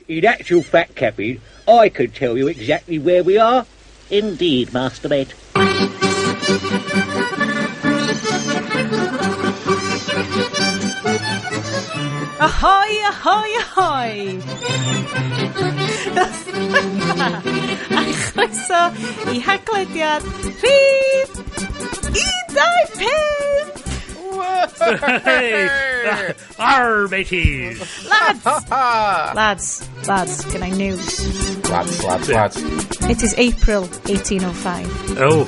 In actual fact, Captain, I could tell you exactly where we are. Indeed, Mastermate. Ahoy, ahoy, ahoy! A chroeso I Haclediad rhif 15! Arr, mateys! Lads, can I news? Lads. It is April 1805. Oh.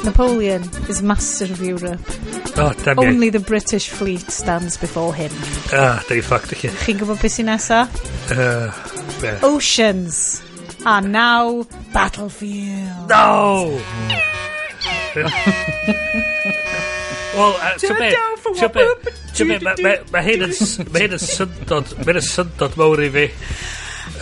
Napoleon is master of Europe. Oh, damn it. Only the British fleet stands before him. Ah, da i ffact chi. Chi'n gwybod beth sy'n nesa? Oceans are now battlefield. No! Wel, mae hyn yn syndod mawr I fi.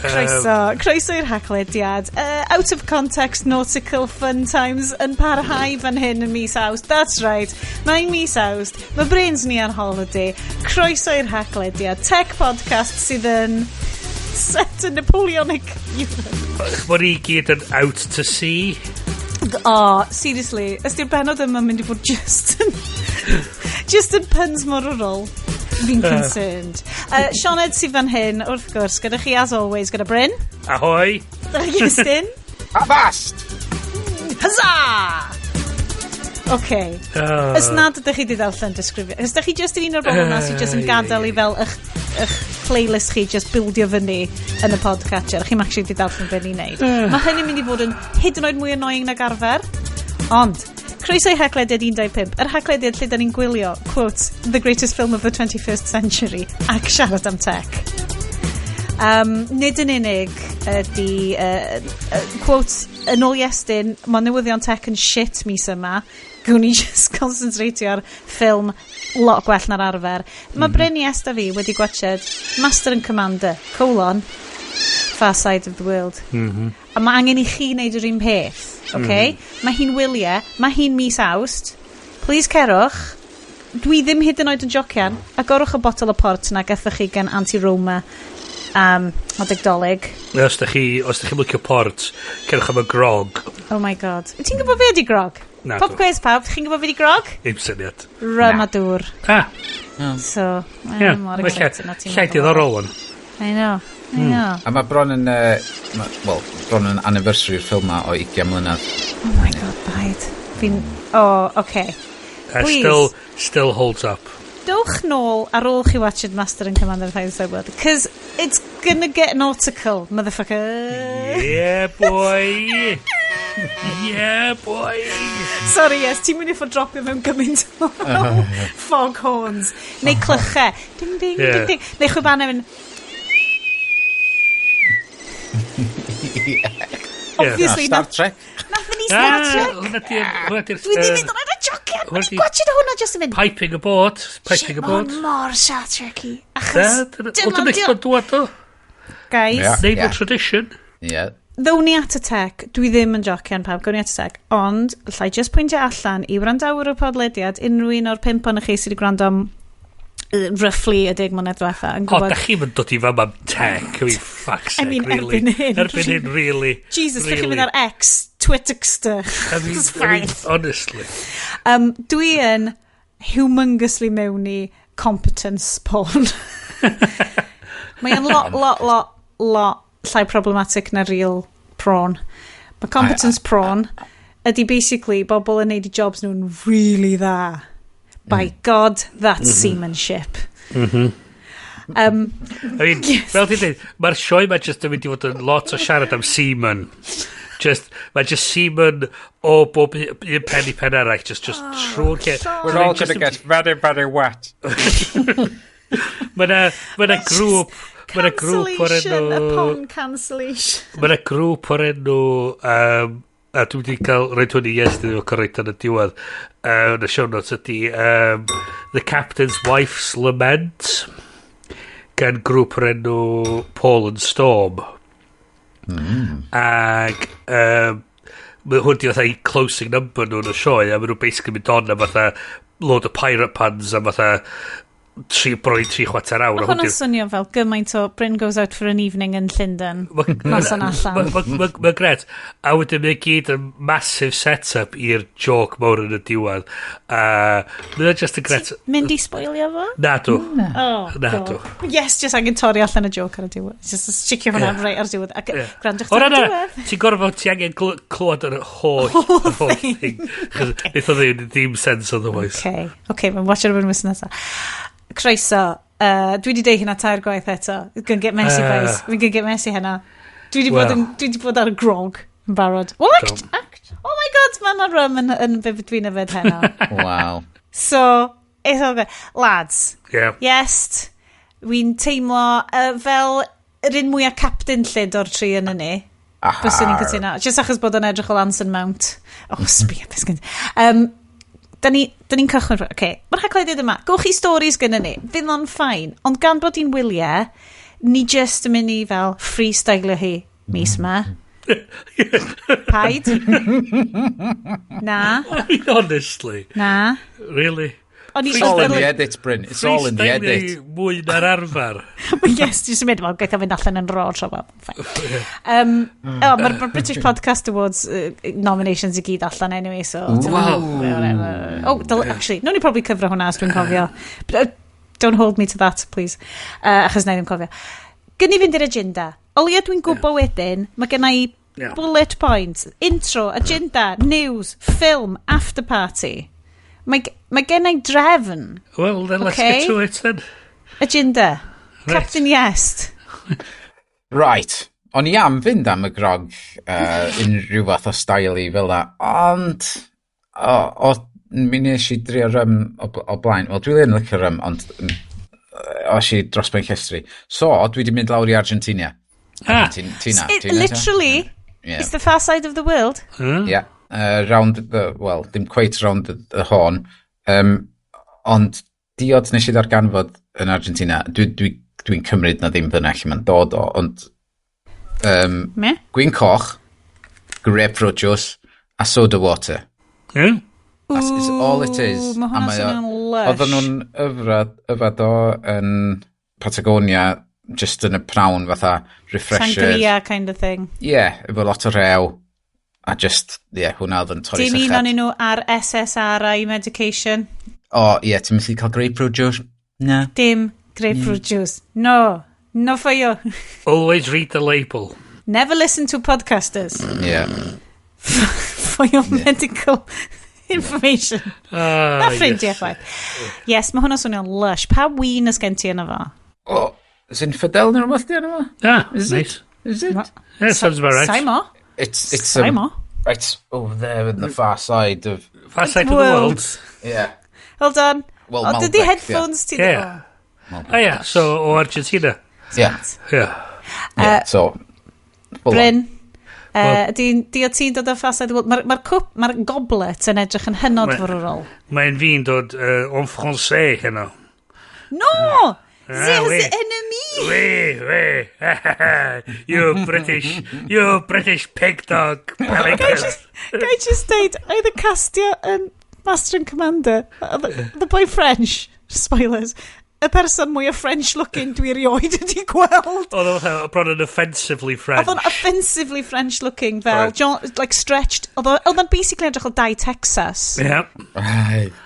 Croeso i'r Haclediad. Out of context nautical fun times yn parhau fan hyn yn mis Awst. That's right. Mae'n mis Awst. Mae Bryn's ni ar holiday. Croeso i'r Haclediad. Tech podcast sydd yn set yn Napoleonic Europe. Mae ni gyd yn out to sea. Oh, seriously. Ysdi'r benod yma mynd I fod just yn puns mor ar ôl. Fi'n concerned. Sioned sydd fan hyn, wrth gwrs, gyda chi as always, gyda Bryn. Ahoy. Iestyn. Avast! Huzzah! Okay. Ys nad ydych chi wedi ddarllen disgrifio. Ys ydych chi just yn un o'r bobl na sydd just yn gadael I fel eich playlist chi just buildio fyny yn y podcatcher. Chi'n actually wedi darllen be ni'n neud. Mae hynny'n mynd I fod yn hyd yn oed mwy annoying nag arfer. Ond, croeso I Haclediad 115. Yr Haclediad lle da ni'n gwylio, quote, the greatest film of the 21st century, ac siarad am tech. Nid yn unig ydi, quote, yn ôl Iestyn, mae newyddion tech yn shit mis yma. Gwn I just concentratio ar ffilm lot gwell na'r arfer. Mae Bryn Iesta fi wedi gwachod Master and Commander, Far Side of the World. A mae angen I chi wneud yr un peth. Okay? Mae hi'n wyliau, mae hi'n mis Awst. Please cerwch. Dwi ddim hyd yn oed yn jocian. Agorwch y botol o port na gathach chi gan anti-Roma o ddigdolig. Os da chi mwcio port, cerwch am y grog. Oh my god. Ti'n gwybod fe di grog? Na. Pop quiz pawb, chi'n gwybod fe di grog? Ddim syniad. Ramadŵr. So, mae'n llai diddorol o'n. I know. A mae bron yn anniversary o'r ffilm o 20 mlynedd. Oh my god, baid. Okay. Please. Still holds up. Dowch nôl ar ôl chi watched Master and Commander of Eisteddfod, because it's gonna get nautical, motherfucker. Yeah, boy. Yeah, boy. Sorry, yes, ti'n mynd I fod dropio mewn gymaint o foghorns. Neu clychau. Ding, ding, ding, ding. Neu chwibana mynd... Obviously, Star Trek. Nath ni Star Trek. Dwi ddim hyd yn oed yn jocian. Dwi'n gwachod hwnna just yn mynd. Piping a boat. Mae'n mor Star Trek-y. What's next one dwad o? Guys. Naval tradition. Yeah. Ddown ni at y tech, dwi ddim yn jocian pawb, gawn ni at y tech, ond llai just pwyntio allan I wrandawyr y podlediad, unrhyw un o'r 5 o'n chi sydd wedi gwrando am roughly a 10 mlynedd diwetha. Da chi'n mynd dod I fam am tech, fuck's sake, really. Erbyn hyn, really. Jesus, really. Chi'n mynd ar X, TwiXter. I mean, honestly. Dwi yn humongously mewn I competence porn. Mae'n lot llai problematic na real prawn. Mae competence prawn ydy basically bobl yn neud I jobs nhw'n really dda. By God, that's seamanship. I mean, fel ti'n dweud, mae'r sioe mae just yn mynd I fod yn lot o siarad am seaman. Mae just seaman o bob un pen I pen arall, just trwy'r lle. We're all going to get very, very wet. Mae'n grŵp... Cancellation upon cancellation. Mae'n grŵp o'r enw... a dwi wedi cael rhaid hwn I Iestyn o'r correct yn y diwedd yn y show notes ydy The Captain's Wife's Lament gan grŵp o'r enw Paul and Storm ag mae hwn di fatha I closing number nhw'n y sioe a mae nhw basically mynd on a fatha load of pirate puns a fatha Bron i 3/4 awr. Mae hwnna'n swnio fel gymaint o Bryn goes out for an evening yn Llundain. Mas o'n allan. Mae'n gret. A wedyn mae'n gyd yn massive set-up i'r joke mawr yn y diwedd. Mae'n just yn gret. Mynd i spoilio fo? Nadw. Nadw. Yes, just angen torri allan y joke ar y diwedd. Just sticio hwnna reit ar y diwedd. Grandwch ar y diwedd. Ti'n gorfod, ti angen clywed yr holl thing. Neith o ddim sense otherwise. OK, mae'n watch ar y wythnos nesaf. Croeso. Dwi wedi deud hynna 3 gwaith eto. Gonna get messy, guys. We're gonna get messy hynna. Dwi wedi bod ar y grog yn barod. Well, act. Oh my god, mae yna rum yn beth dwi'n yfed hynna. Wow. So, it's all good. Lads. Yeah. Yes. Wy'n teimlo fel yr un mwyaf captain llyd o'r 3 yn ni. Byswn ni'n cytuno. Just achos bod yn edrych o Lanson Mount. Sbia, beth gynt. Da ni'n cychwyn. Mae'r Haclediad yma. Gwch chi stories gyda ni. Fydd o'n ffain. Ond gan bod i'n wyliau, ni just yn mynd i fel freestylio hi mis yma. Paid? Na. Honestly. Na. Really? It's all in the edit, Bryn. It's all in the edit. Mwy na'r arfer. Yes, jyst yn mynd, wel, gaeth o fynd allan yn ro tro fel. Mae'r British Podcast Awards nominations i gyd allan anyway, so... Actually, no ni probably cyfro hwnna os dwi'n cofio. Don't hold me to that, please. Achos na i ddim cofio. Gyn i fynd i'r agenda. O leia dwi'n gwybod wedyn, mae gen i bullet points, intro, agenda, news, film, after party. Mae gen i drefn. Well, then let's get to it then. Agenda. Right. Captain Iest. Right. O'n i am fynd am y grog unrhyw fath o style i fel da. Ond, mi nes i drio rym o blaen. Wel, dwi'n licio rym, ond o si dros ben llestri. So, dwi wedi mynd lawr i Argentina. Tina. Literally, it's the far side of the world. Yeah. Dim quite round the horn. Ond diod nes i ddarganfod yn Argentina, dwi'n cymryd na ddim fyna lle mae'n dod o, ond gwyn coch, grapefruit juice, a soda water. That is all it is. Mae hwnna'n swnio'n lush. Oedden nhw'n yfad o yn Patagonia, just yn y prawn fatha refresher. Sangria kind of thing. Yeah, efo lot o rew. A just, hwnna oedd yn torri syched. Dim un o'n nhw ar SSRI medication? Ti'n mynd i cael grapefruit juice? No. Dim grapefruit juice. No for you. Always read the label. Never listen to podcasters. Yeah. For your medical information. Na ffrindiau chwaith. Yes, mae hwnna swnio'n lush. Pa wyn ys gen ti yna fo? Is infidel neu rhywbeth di yna fo? Is it? Yeah, sounds about right. Saimo. It's right over there in the far side of the world. Yeah. Hold on. Well, did the headphones ti? Yeah. So o Argentina. Yeah. So Bryn, di o ti'n dod o far side of the world? Mae'r goblet yn edrych yn hynod fwrwrol. Mae'n fi'n dod o'n Francais hynna. No! C'est ennemi! Oui. You British pig dog. Ga I just deud, oedd y castio yn Master and Commander, the boy French, spoilers, y person mwy o French looking dwi erioed wedi gweld. Oedd bron yn offensively French. Oedd o'n offensively French looking, fel, like stretched, oedd o'n basically edrych o dau Texas. Yeah.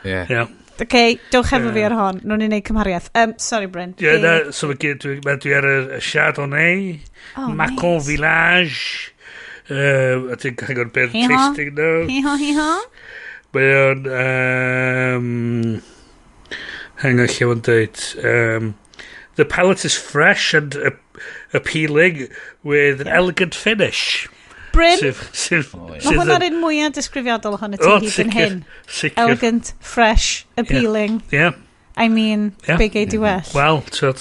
Yeah. OK, dewch efo fi ar hon. Nw'n i wneud cymhariaeth. Sorry, Bryn. So dwi ar y Chardonnay, Macon Village, a ti'n cael gwneud beth tasting now. Hi-ho. Mae o'n, hang on, lle o'n dweud, the palate is fresh and appealing with an elegant finish. Bryn, mae hwnna'r un mwyaf disgrifiadol ohono ti hyd yn hyn. Elegant, fresh, appealing. Yeah. I mean, big ei di well. Wel, tiwod.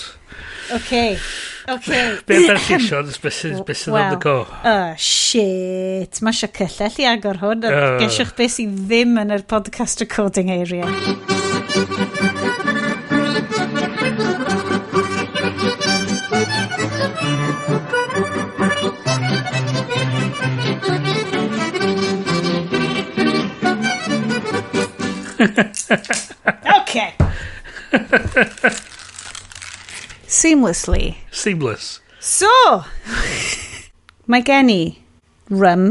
OK. Beth ar ti, Sions? Beth sydd on the go? Shit. Mae eisiau cyllell i agor hwn. Gesiwch beth sydd ddim yn yr podcast recording area. OK. seamlessly. Seamless. So, mae gen i rum.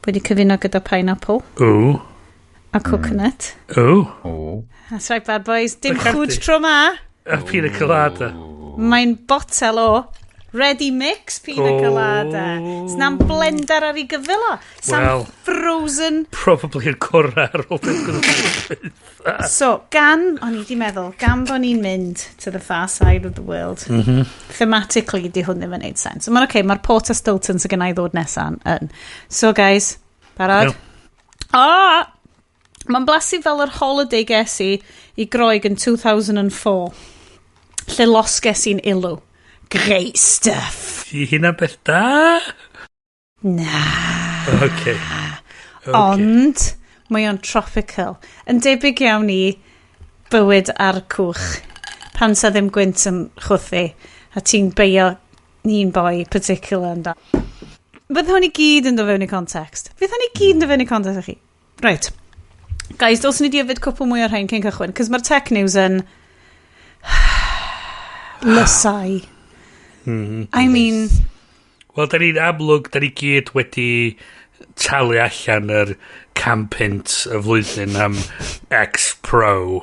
Wedi cyfuno gyda pineapple. Ooh. A coconut. Ooh. That's right, bad boys. Dim chwd tro ma. A pina colada. Mae'n botel o ready mix pina colada. Sna'n blender ar ei gyfilo. Well, frozen. Probably yn cwrra ar ôl beth. So, gan, o'n i di meddwl, gan bod ni'n mynd to the far side of the world, thematically di hwn ddim yn neud sense. Mae'n okay, mae'r Port of Stilton sy'n gynnau ddod nesan yn. So, guys, barod? No. Mae'n blasu fel yr holiday ges i Groeg yn 2004. Lle losges i'n ilw. Great stuff. Di hynna beth da? Na. Okay. Ond, mae o'n tropical. Yn debyg iawn i bywyd ar cwch. Pan sa ddim gwynt yn chwthu. A ti'n beio ni'n boi particular yn da. Fydd hwn i gyd yn dod fewn i context. Right. Guys, dylswn ni di yfyd cwpl mwy o'r rhain cyn cychwyn, cos mae'r tech news yn lysau. I mean... Wel, da ni'n amlwg, da ni gyd wedi talu allan yr campynt y flwyddyn am X Pro,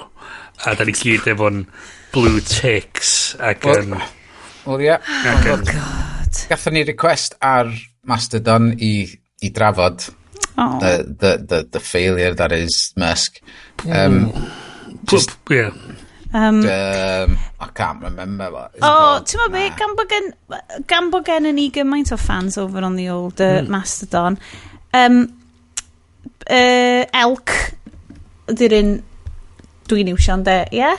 a da ni gyd efo'n blue ticks ac yn... Wel, ie. Oh, God. Gatho ni request ar Mastodon i drafod the failure that is Musk. Just, yeah. I can't remember what it's called. Ti'n meddwl be, gan bo gen yn ni gymaint o fans over on the old Mastodon, elk ydy'r un dwi'n iwsio'n de, ie?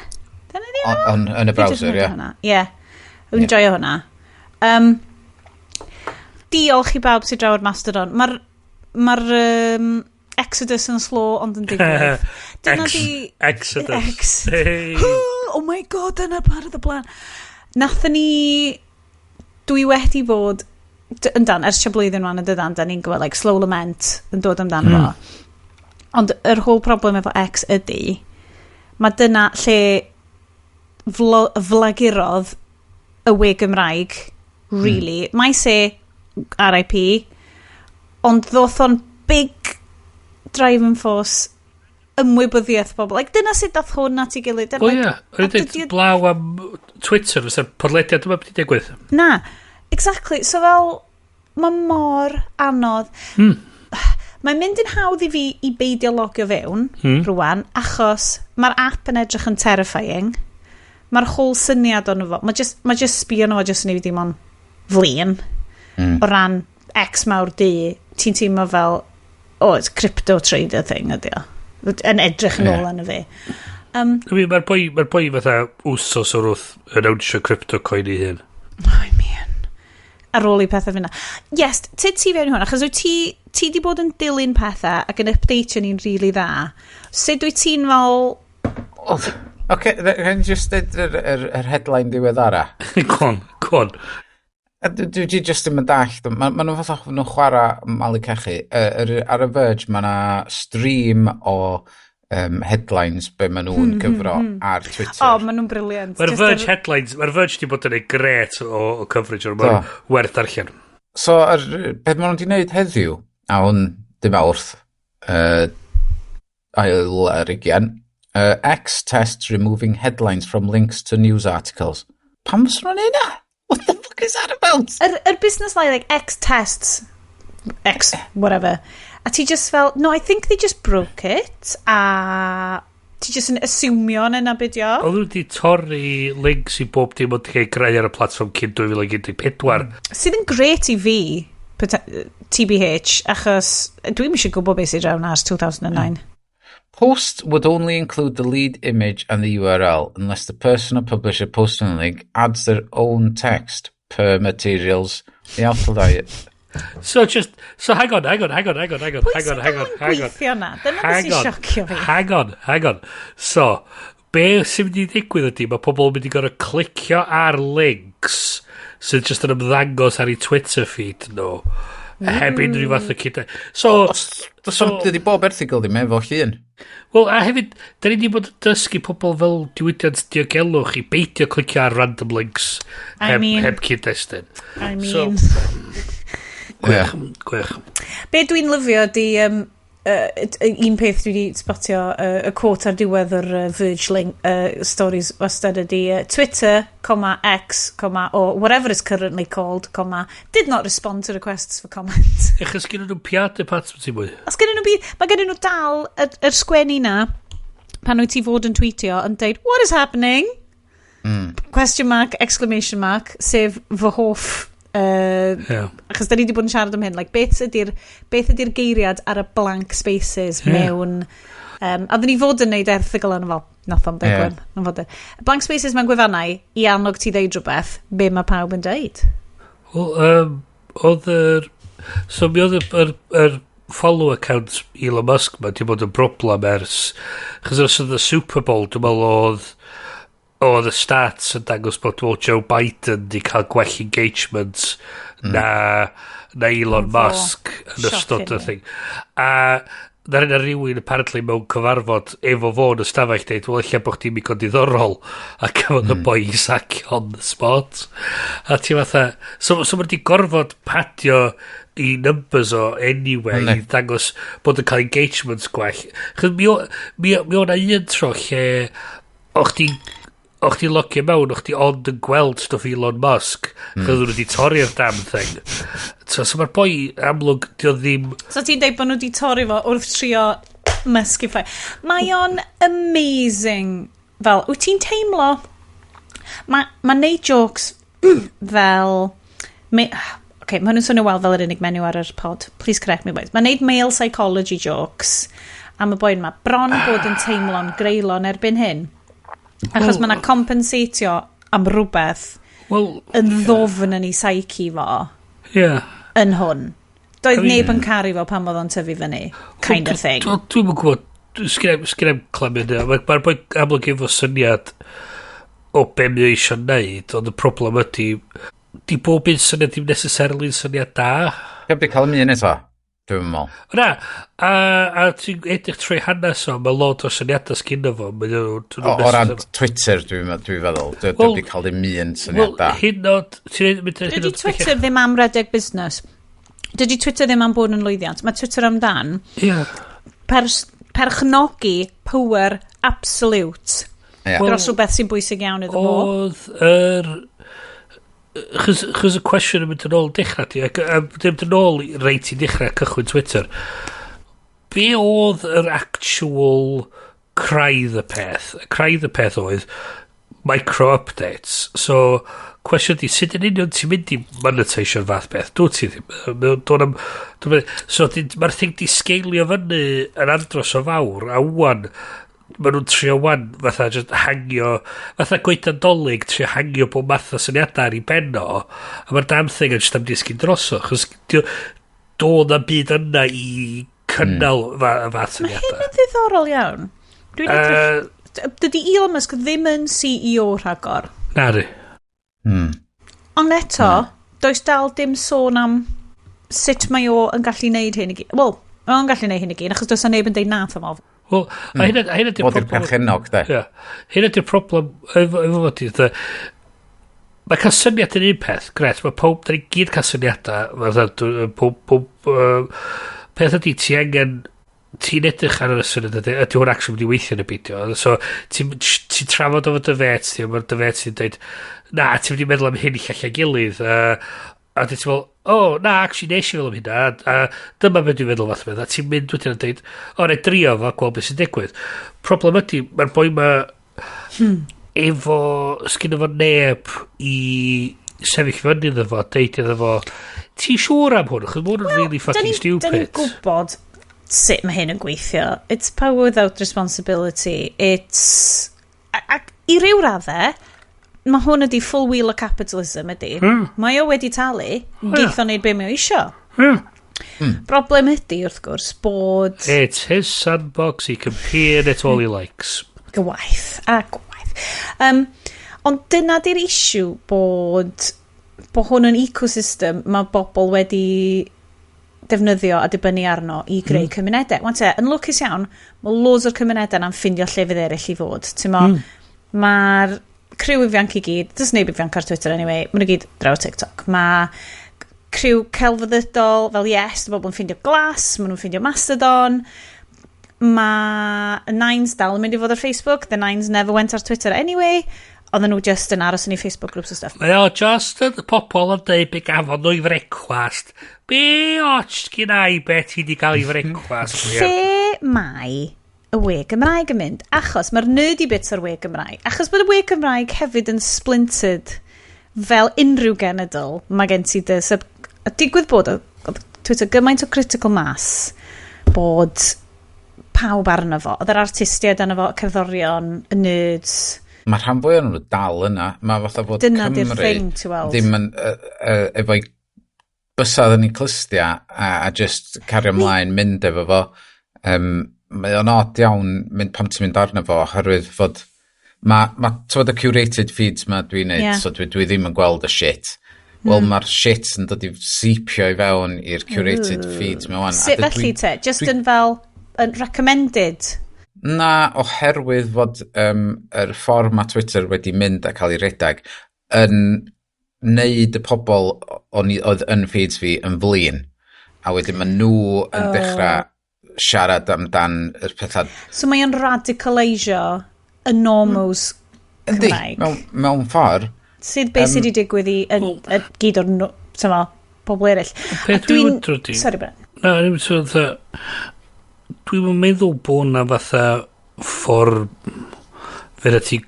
Dyna ni o? Yn y browser, ie. Ie, dwi'n joio hwnna. Diolch i bawb sy'n draw'r Mastodon. Mae'r Exodus yn slow ond yn digwydd. Exodus. Hey. Oh my god, dyna part of the plan. Nathon ni... Dwi wedi bod... Yn dan, ers tia blwyddyn wan yn dydan, da ni'n gweld like, slow lament yn dod amdano fo. Ond yr whole problem efo X ydy, mae dyna lle flagurodd y we Gymraeg, really. Mae se RIP, ond ddoth o'n big driving force ymwybyddiaeth bobl. Like, dyna sut dath hwn at ei gilydd. O ie, o'n i'n blaw am Twitter, fysa'r podlediad yma beth i digwydd. Na, exactly. So fel, mae mor anodd. Mae'n mynd yn hawdd i fi i beidio logio fewn rwan, achos mae'r app yn edrych yn terrifying. Mae'r whole syniad o'n fo. Mae just sbio nhw a just yn ei dim ond flin. O ran X mawr di, ti'n teimlo fel, it's crypto trader thing ydi o. Yn edrych yn ôl yn y fe. Mae'r boi fatha wsos o'r wrth yn awnsio crypto coin i hyn. I mean. Ar ôl i pethau fyna. Yes, ti fewn i hwn, achos ti di bod yn dilyn pethau ac yn updatio ni'n rili dda. Sut wyt ti'n fel... OK, rhaid just dweud yr headline diweddara. Con. Dwi just ddim yn dallt. Mae nhw'n fath nhw'n chwarae malu cachu. Ar y Verge mae yna stream o headlines be mae nhw'n gyfro ar Twitter. Mae nhw'n briliant. Mae'r Verge headlines, mae'r Verge di bod yn ei gret o coverage o'r mae'n werth darllen. So, beth mae nhw'n di wneud heddiw, a hwn dim awrth, ail yr ugian, X tests removing headlines from links to news articles. Pam fes nhw'n neud na? What the fuck is that about? Yr business like X tests, X, whatever. A ti just fel, no, I think they just broke it. A ti just yn asumio yna bydio. Oedd nhw wedi torri links i bob dim oedd cael greu ar y platform cyn 2014. Sydd yn gret i fi, TBH, achos dwi'n eisiau gwybod beth sydd drawn ars 2009. Posts would only include the lead image and the URL unless the person or publisher posting the link adds their own text per materials. The Alphabet. So hang on. Hang on. So, be sy'n mynd i ddigwydd ydy, mae pobl yn mynd i gorau clicio ar links sydd just yn ymddangos ar ei Twitter feed nhw. heb unrhyw fath o cyd. So, dydy bob erthigol ddim efo llun. Wel, a hefyd, da ni wedi bod yn dysgu pobl fel diwydiant diogelwch i beidio clicio ar random links heb cyd-destun. I mean... Gwych. Be dwi'n lyfio di... un peth dwi wedi spotio y quote ar diwedd yr Verge link, stories wastad ydi Twitter, X, or whatever it's currently called, did not respond to requests for comment. Echos gen nhw'n piad department i mwy? Mae gen nhw dal yr sgwennu na pan wyt ti fod yn tweetio yn deud, what is happening? Question mark, exclamation mark, sef fy hoff achos da ni wedi bod yn siarad am hyn, like, beth ydy'r geiriad ar y blank spaces mewn a dda ni fod yn neud erthigol yn fel nath o'n degwyn blank spaces mewn gwefannau i annog ti ddeud rhywbeth, be mae pawb yn deud? Wel, so mi oedd yr follow account Elon Musk ma di bod yn broblem ers achos os oedd y Super Bowl dwi'n meddwl oedd y stats yn dangos bod Joe Biden di cael gwell engagement na Elon Musk yn ystod y thing. A na yna rhywun apparently mewn cyfarfod efo fo yn ystafell dweud, wel, eich bod chdi'n mynd diddorol a cafodd y boi i sacio on the spot. A ti fatha, so mae di gorfod padio i numbers o anyway i dangos bod yn cael engagement gwell. Chos mi o'na un tro lle o'ch ti logio mewn, o'ch ti ond yn gweld stwff Elon Musk, chos nhw wedi torri'r damn thing. So mae'r boi amlwg, di o ddim... So ti'n deud bod nhw wedi torri fo wrth trio mysgifau. Mae o'n amazing. Fel, wyt ti'n teimlo... Mae neud jokes fel... Okay, mae nhw'n swnio wel fel yr unig menyw ar yr pod. Please correct me, boys. Mae neud male psychology jokes am y boi yma. Bron bod yn teimlo'n greulon erbyn hyn. Achos mae yna compensatio am rhywbeth yn ddofn yn ei psyche fo yn hwn. Doedd neb yn caru fo pan oedd o'n tyfu fyny. Kind of thing. Dwi'n mynd gwybod, sgynnem clymyd yna. Mae'r boi amlwg efo syniad o be mi eisiau neud, ond y problem ydy, di bob un syniad ddim necessarily syniad da. Heb di cael y mi eto? Dwi'n meddwl. Na, a ti'n edrych trwy hanes o, mae lot o syniadau sgynno fo. O ran Twitter, dwi'n feddwl. Dwi'n di cael ddim un syniad da. Dydy Twitter ddim am redeg busnes. Dydy Twitter ddim am bod yn lwyddiant. Mae Twitter amdan perchnogi power absolute dros rhywbeth sy'n bwysig iawn iddo fo. Oedd chys y cwestiwn yn mynd yn ôl dechrau ti, ddim yn ôl reit i dechrau cychwyn Twitter. Be oedd yr actual craidd y peth? Craidd y peth oedd micro-updates. So, cwestiwn di, sut yn union ti'n mynd i monetisio'r fath beth? Dwi ti ddim. So, mae'r thing di sgeilio fyny yn andros o fawr, a wan, maen nhw'n trio wan fatha just hangio fatha goedan dolyg trio hangio bod math o syniadau ar ei benno a mae'r damn thing yn just am disgyn droso chos doedd na byd yna i cynnal fath syniadau. Mae hyn yn ddiddorol iawn. Dydy Elon Musk ddim yn CEO rhagor. Nari. Ond eto, does dal dim sôn am sut mae o yn gallu neud hyn i gyd. Wel, o'n gallu neud hyn i gyd achos does na neb yn deud nath am ofn. Wel, a hynna di'r problem... Bod i'r perchenog, de. Hynna di'r problem efo fod i. Mae cael syniad yn un peth, gret, mae pob, da ni gyd cael syniadau, peth ydy, ti angen, ti'n edrych ar y syniad ydy hwn actually wedi weithio yn y beidio. So, ti'n trafod efo dy fet, mae'r dy fet sy'n dweud, na, ti'n wedi meddwl am hyn i llallai gilydd, a ti'n fel, na, actually nes i fel am hynna, a dyma beth dwi'n meddwl fath o beth, a ti'n mynd wedyn yn dweud, na i drio fo, gweld beth sy'n digwydd. Problem ydy, mae'r boi ma efo, sgyn efo neb i sefyll fyny iddo fo, deud iddo fo, ti'n siŵr am hwn, chos mwyn yn really fucking stupid. Da ni'n gwybod sut mae hyn yn gweithio. It's power without responsibility. It's... I ryw raddau, mae hwn ydi full wheel o capitalism ydi. Mae o wedi talu, geith o'n neud be mae o isio. Problem ydi, wrth gwrs, bod... It's his sandbox, he can peer it all he likes. Gwaith. Ond dyna di'r issue bod hwn yn ecosystem mae bobl wedi defnyddio a dibynnu arno i greu cymunedau. Wan te, yn lwcus iawn, mae loads o'r cymunedau na'n ffindio llefydd eraill i fod. Mae'r criw ifanc i gyd, does neb ifanc ar Twitter anyway, maen nhw gyd draw TikTok. Mae criw celfyddydol fel Yes, bobl yn ffindio glas, maen nhw'n ffindio Mastodon. Mae y Nines dal yn mynd i fod ar Facebook. The Nines never went ar Twitter anyway. Oedden nhw just yn aros yn ei Facebook groups o stuff. Mae o just y pobl yn dweud be gafon nhw i frecwast. Be och gyda i bet i di gael i frecwast? Lle mae y we Gymraeg yn mynd? Achos mae'r nerdy bits o'r we Gymraeg. Achos bod y we Gymraeg hefyd yn splintered fel unrhyw genedl. Mae gen ti dy... A digwydd bod o Twitter gymaint o critical mass bod pawb arno fo. Oedd yr artistiaid arno fo, cerddorion, y nerds. Mae rhan fwy o'n nhw dal yna. Mae fatha bod Dyna di'r thing, ti weld. ddim yn efo'i bysedd yn ei clystia a just cario ymlaen mynd efo fo. Mae o'n odd iawn pam ti'n mynd arno fo, oherwydd fod mae tywed y curated feeds ma dwi'n neud, so dwi ddim yn gweld y shit. Wel, mae'r shit yn dod i seepio i fewn i'r curated feeds ma wan. Sut felly te? Just yn fel yn recommended? Na, oherwydd fod yr ffordd mae Twitter wedi mynd a cael ei redeg yn neud y pobl oedd yn feeds fi yn flin. A wedyn mae nhw yn dechrau siarad amdan yr pethau. So mae o'n radicaleisio y normos Cymraeg? Mewn ffordd. Beth sydd wedi digwydd i gyd o'r pobl eraill? Beth dwi'n drodi? Sorry, Bryn. Na, dwi'n meddwl bod na fatha ffordd fe ti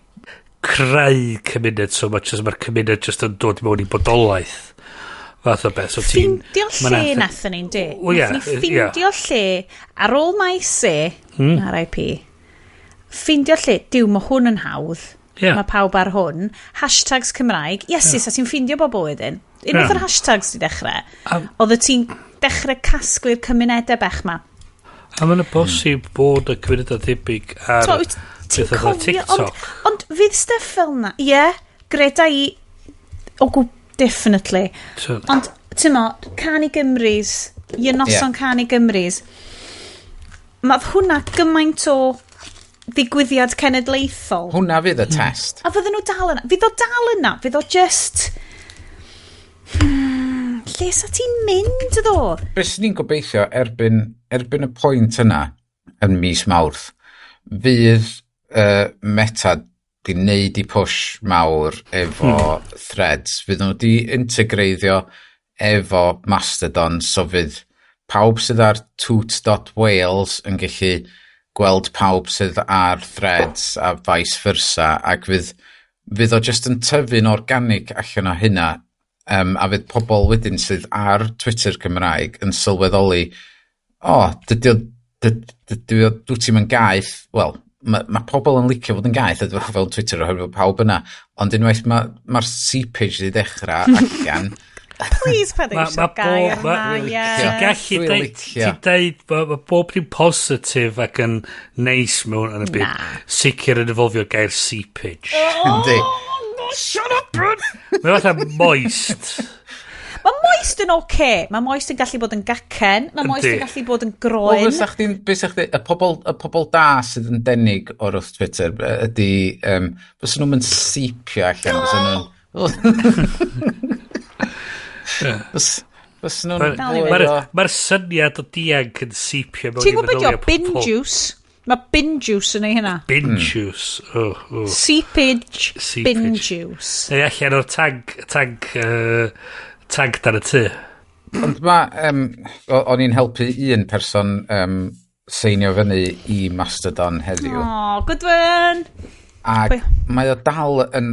creu cymuned so much as mae'r cymuned just yn dod i mewn i bodolaeth fath o beth. Ffindio lle nathon ni'n de. Ffindio lle ar ôl maes RIP. Ffindio lle, diw, mae hwn yn hawdd. Mae pawb ar hwn. Hashtags Cymraeg. Iesus, a ti'n ffindio bobl wedyn. Unwaith o'r hashtags di dechrau. Oedd ti'n dechrau casglu'r cymunedau bech ma. A mae'n bosib bod y cymunedau debyg ar TikTok. Ond fydd stuff fel na. Greda i... definitely. Ond, ti'n mo, Canu Gymrys, Noson Canu Gymrys, mae hwnna gymaint o ddigwyddiad cenedlaethol. Hwna fydd y test. A fydden nhw dal yna. Fydd o dal yna. Fydd o just... lle sa ti'n mynd ydw? Be sy'n ni'n gobeithio erbyn y pwynt yna yn mis Mawrth, fydd Meta di neud i push mawr efo threads. Fydd nhw di integreiddio efo Mastodon, so fydd pawb sydd ar toot.wales yn gallu gweld pawb sydd ar threads a vice versa, ac fydd o just yn tyfu'n organig allan o hynna, a fydd pobl wedyn sydd ar Twitter Cymraeg yn sylweddoli, dwi ti'n mynd gaeth, wel, mae pobl yn licio fod yn gaeth fel Twitter oherwydd pawb yna, ond unwaith mae'r seepage di dechrau allan. Please, pedwch eisiau gair yma, Ti'n dweud, mae bob dim positif ac yn neis mewn yn y byd. Sicr yn efolfio gair seepage. Yndi. Shut up, Bryn! Mae'n fatha moist. Mae moist yn oce. Mae moist yn gallu bod yn gacen. Mae moist yn gallu bod yn groen. Y pobl da sydd yn denig o'r wrth Twitter ydy, fes nhw'n mynd seepio allan, Mae'r syniad o diag yn seepio mewn ti'n gwybod beth bin juice? Mae bin juice yn ei hynna. Bin juice. Seepage bin juice. Neu allan o'r tag dan y ty. Ond o'n i'n helpu un person seinio fyny i Mastodon heddiw. Good one. Ac mae o dal yn...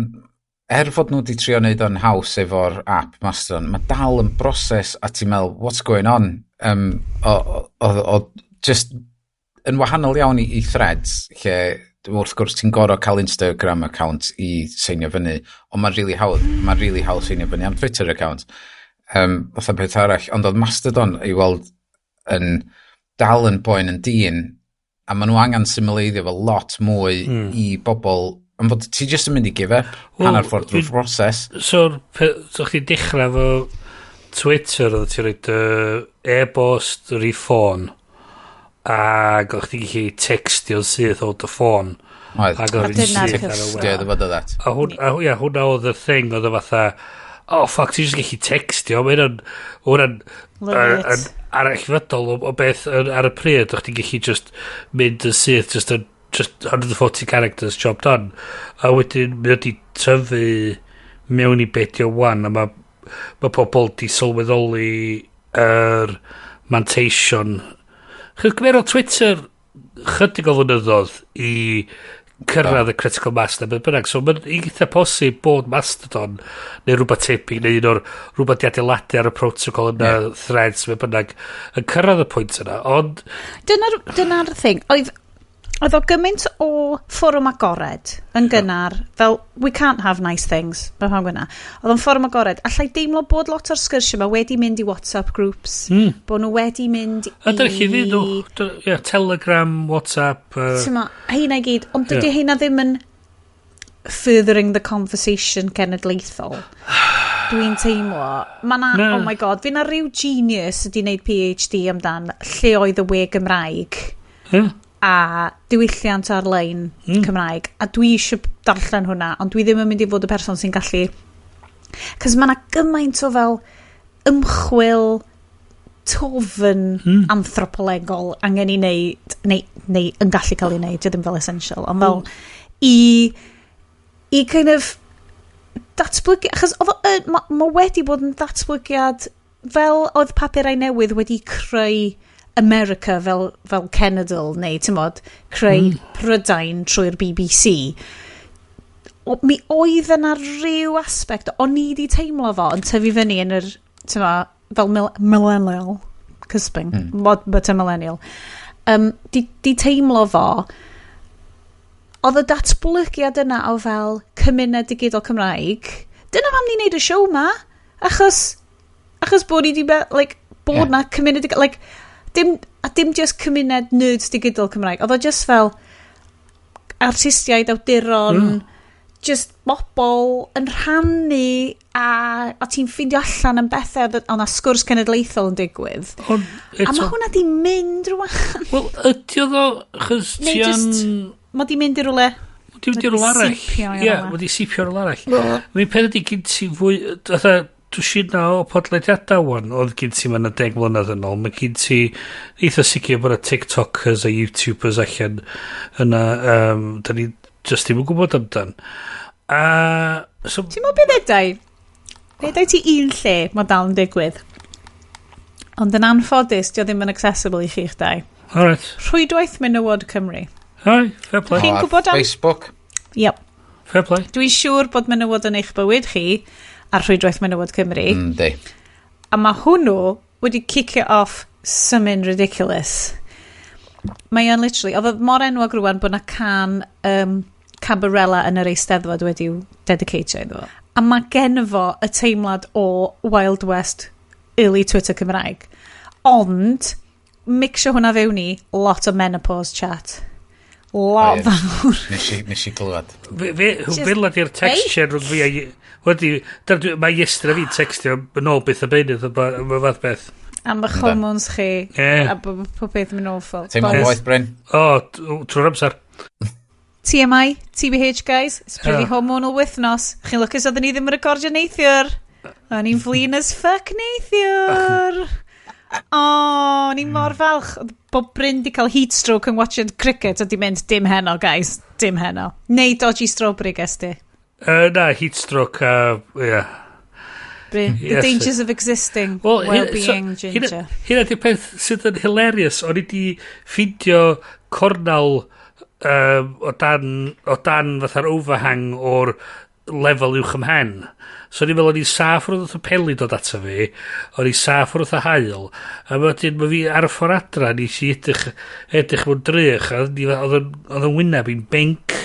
fod nhw wedi trio wneud o'n haws efo'r app Mastodon, mae dal yn broses a ti'n meddwl, what's going on? Just yn wahanol iawn i threads, lle wrth gwrs ti'n gorau cael Instagram account i seinio fyny, ond mae'n really hawdd. Mae'n really hawdd seinio fyny am Twitter account. Fatha beth arall, ond oedd Mastodon i weld yn dal yn boen yn dyn, a maen nhw angen symleiddio fo lot mwy i bobl. Ond bod ti jyst yn mynd i give up hanner ffordd drwy'r broses. So chdi'n dechrau fo Twitter, oedd ti'n rhaid e-bost yr i ffôn, ac oedd chdi'n gallu textio sydd o'r ffôn. Oedd. Ac oedd dyna'r syth ar y Ie, weld. dyfod o that. A hwnna oedd y thing, oedd y fatha, ffuck, ti'n just gallu textio, mae hwnna'n Love it. arallfydol o beth ar y pryd, o'ch ti'n gallu just mynd yn syth, just 140 characters, job done. A wedyn, mae wedi tyfu mewn i bedio wan, a mae pobl di sylweddoli yr manteision. Gymerol Twitter chydig o flynyddoedd i cyrraedd y critical mass na beth bynnag. So mae'n eitha posib bod Mastodon neu rhywbeth tebyg neu rhywbeth di adeiladu ar y protocol yna threads beth bynnag yn cyrraedd y pwynt yna. Ond Dyna'r thing. Oedd o gymaint o fforwm agored yn gynnar, fel, we can't have nice things, mae pan gwyna. Oedd o'n fforwm agored. Allai deimlo bod lot o'r sgyrsio yma wedi mynd i WhatsApp groups, bod nhw wedi mynd i... Ydych chi fynd o Telegram, WhatsApp... Tyma, heina i gyd, ond dydy heina ddim yn furthering the conversation genedlaethol. Dwi'n teimlo. Oh my god, fi na rhyw genius ydi wneud PhD amdan lle oedd y we Gymraeg. A diwylliant ar-lein Cymraeg, a dwi eisiau darllen hwnna, ond dwi ddim yn mynd i fod y person sy'n gallu, cos mae yna gymaint o fel ymchwil tofn anthropolegol angen i wneud, neu yn gallu cael ei wneud, ddim fel essential, ond fel i kind of datblygu, achos mae wedi bod yn datblygiad fel oedd papurau newydd wedi creu America fel cenedl, neu ti'n modd, creu Prydain trwy'r BBC. Mi oedd yna rhyw aspect, o'n i di teimlo fo yn tyfu fyny yn yr, ti'n modd, fel millennial, cysping, but a millennial. Di teimlo fo, oedd y datblygiad yna o fel cymuned digidol Cymraeg, dyna mam ni'n neud y siow ma, achos bod ni di, bod na cymuned digidol, dim just cymuned nerds digidol Cymraeg, oedd o just fel artistiaid, awduron, just bobl yn rhannu a ti'n ffindio allan yn bethau oedd yna sgwrs cenedlaethol yn digwydd. A mae hwnna di mynd rwan. Wel, ydy oedd o, chys ti yn... Mae di mynd i rwle. Wedi mynd i rwle arall. Ie, wedi sipio rwle arall. Mi'n pen ydi gyd ti fwy... Dwi'n siŵr na o podlediadau wan, oedd gyd ti ma'n 10 mlynedd yn ôl. Mae gyd ti eitha sicr bod y TikTokers a YouTubers allan yna, da ni just ddim yn gwybod amdan. Ti'n mwyn beth edau? Edau ti un lle mae dal yn digwydd. Ond yn anffodus, dio ddim yn accessible i chi'ch dau. Alright. Rhwydwaith Menywod Cymru. Alright, fair play. Chi'n gwybod am? Facebook. Yep. Fair play. Dwi'n siŵr bod menywod yn eich bywyd chi ar Rhwydwaith Menywod Cymru. Di. A mae hwnnw wedi kick it off something ridiculous. Mae o'n literally, oedd mor enwog rwan bod na can Cabarella yn yr Eisteddfod wedi'w dedicatio iddo. A mae gen fo y teimlad o Wild West early Twitter Cymraeg. Ond, mixio hwnna fewn i lot o menopause chat. Lot fawr. Nes i glywed. Fe lad i'r texture rhwng fi a... Wedi, mae Iestyn a fi'n textio yn ôl beth y benydd yma fath beth. Am y hormones chi. A pob beth yn mynd awful. Teimlo'n waith, Bryn? Trwy'r amser. TMI, TBH, guys. It's pretty hormonal wythnos. Chi'n lwcus oedden ni ddim yn recordio neithiwr. O'n i'n flin as fuck neithiwr. Ni'n mor falch. Bob Bryn di cael heat stroke yn watching cricket a di mynd dim heno, guys. Dim heno. Neu dodgy strawberry, gesti. Na, heat stroke, yeah. Bryn, the dangers of existing, well-being, ginger. Hynna di peth sydd yn hilarious. O'n i di ffidio cornal o dan fatha'r overhang o'r lefel uwch ymhen. So ni'n meddwl o'n i'n saff wrth y peli dod ato fi, o'n i'n saff wrth y hael, a wedyn mae fi ar y ffordd adra, ni si edrych mewn drych, a oedd yn wyneb i'n benc.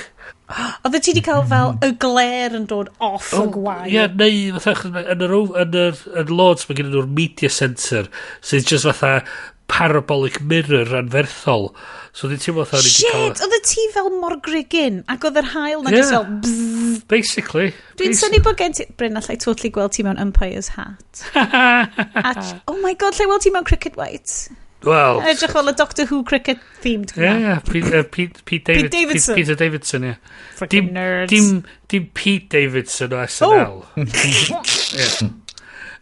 Oedd ti di cael fel y gler yn dod off y gwael? Ie, neu fatha yn yr Lords mae gen nhw'r media centre, sydd just fatha parabolic mirror anferthol. So dwi'n teimlo fatha... Shit, oedd ti fel mor grigin, ac oedd yr hael na just fel bzzz. Basically. Dwi'n syni bod gen ti... Bryn, allai totally gweld ti mewn umpire's hat. Oh my god, llai weld ti mewn cricket white. Well... Edrych fel y Doctor Who cricket themed. Yeah. Pete Davidson. Peter Davidson, yeah. Freaking nerds. Dim Pete Davidson o SNL.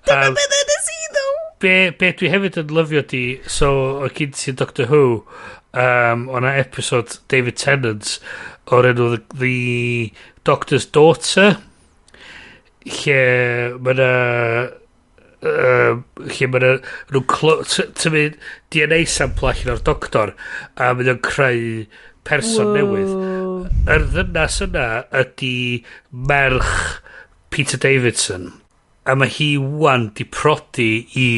Dyma beth yna si, though. Be dwi hefyd yn lyfio di, so o gyd sy'n Doctor Who, o'na episode David Tennant o'r enw The Doctor's Daughter, lle mae'na nhw'n DNA sample allan o'r doctor a mae o'n creu person newydd. Yr ddynas yna ydi merch Peter Davidson a mae hi wan di prodi i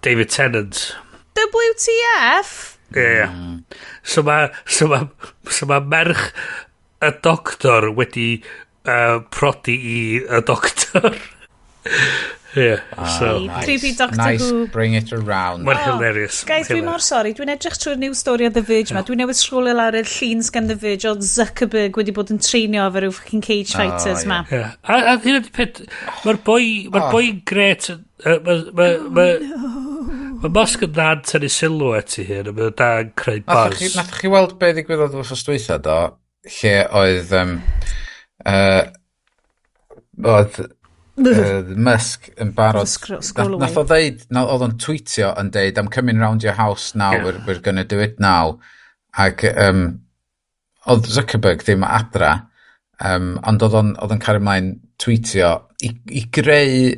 David Tennant. WTF? Yeah. So ma merch y doctor wedi prodi i y doctor. Yeah, so creepy Doctor nice, Who. Bring it around. Mae'n hilarious. Guys, dwi'n mor sori. Dwi'n edrych trwy'r news story o The Verge ma. Dwi'n newydd scrollio lawr y llun sgan The Verge o Zuckerberg wedi bod yn treinio efo rhyw fucking cage fighters ma. Yeah. A hyn ydy peth, mae'r boi'n gret, mae Musk yn dda'n tynnu sylw eti hyn, a mae'n da'n creu buzz. Nath chi weld be ddigwyddodd wrth ystwytha do, lle oedd Musk yn barod nath o ddeud, oedd o'n tweetio yn deud I'm coming round your house now, we're gonna do it now, ac oedd Zuckerberg ddim adra, ond oedd o'n cael ymlaen tweetio i greu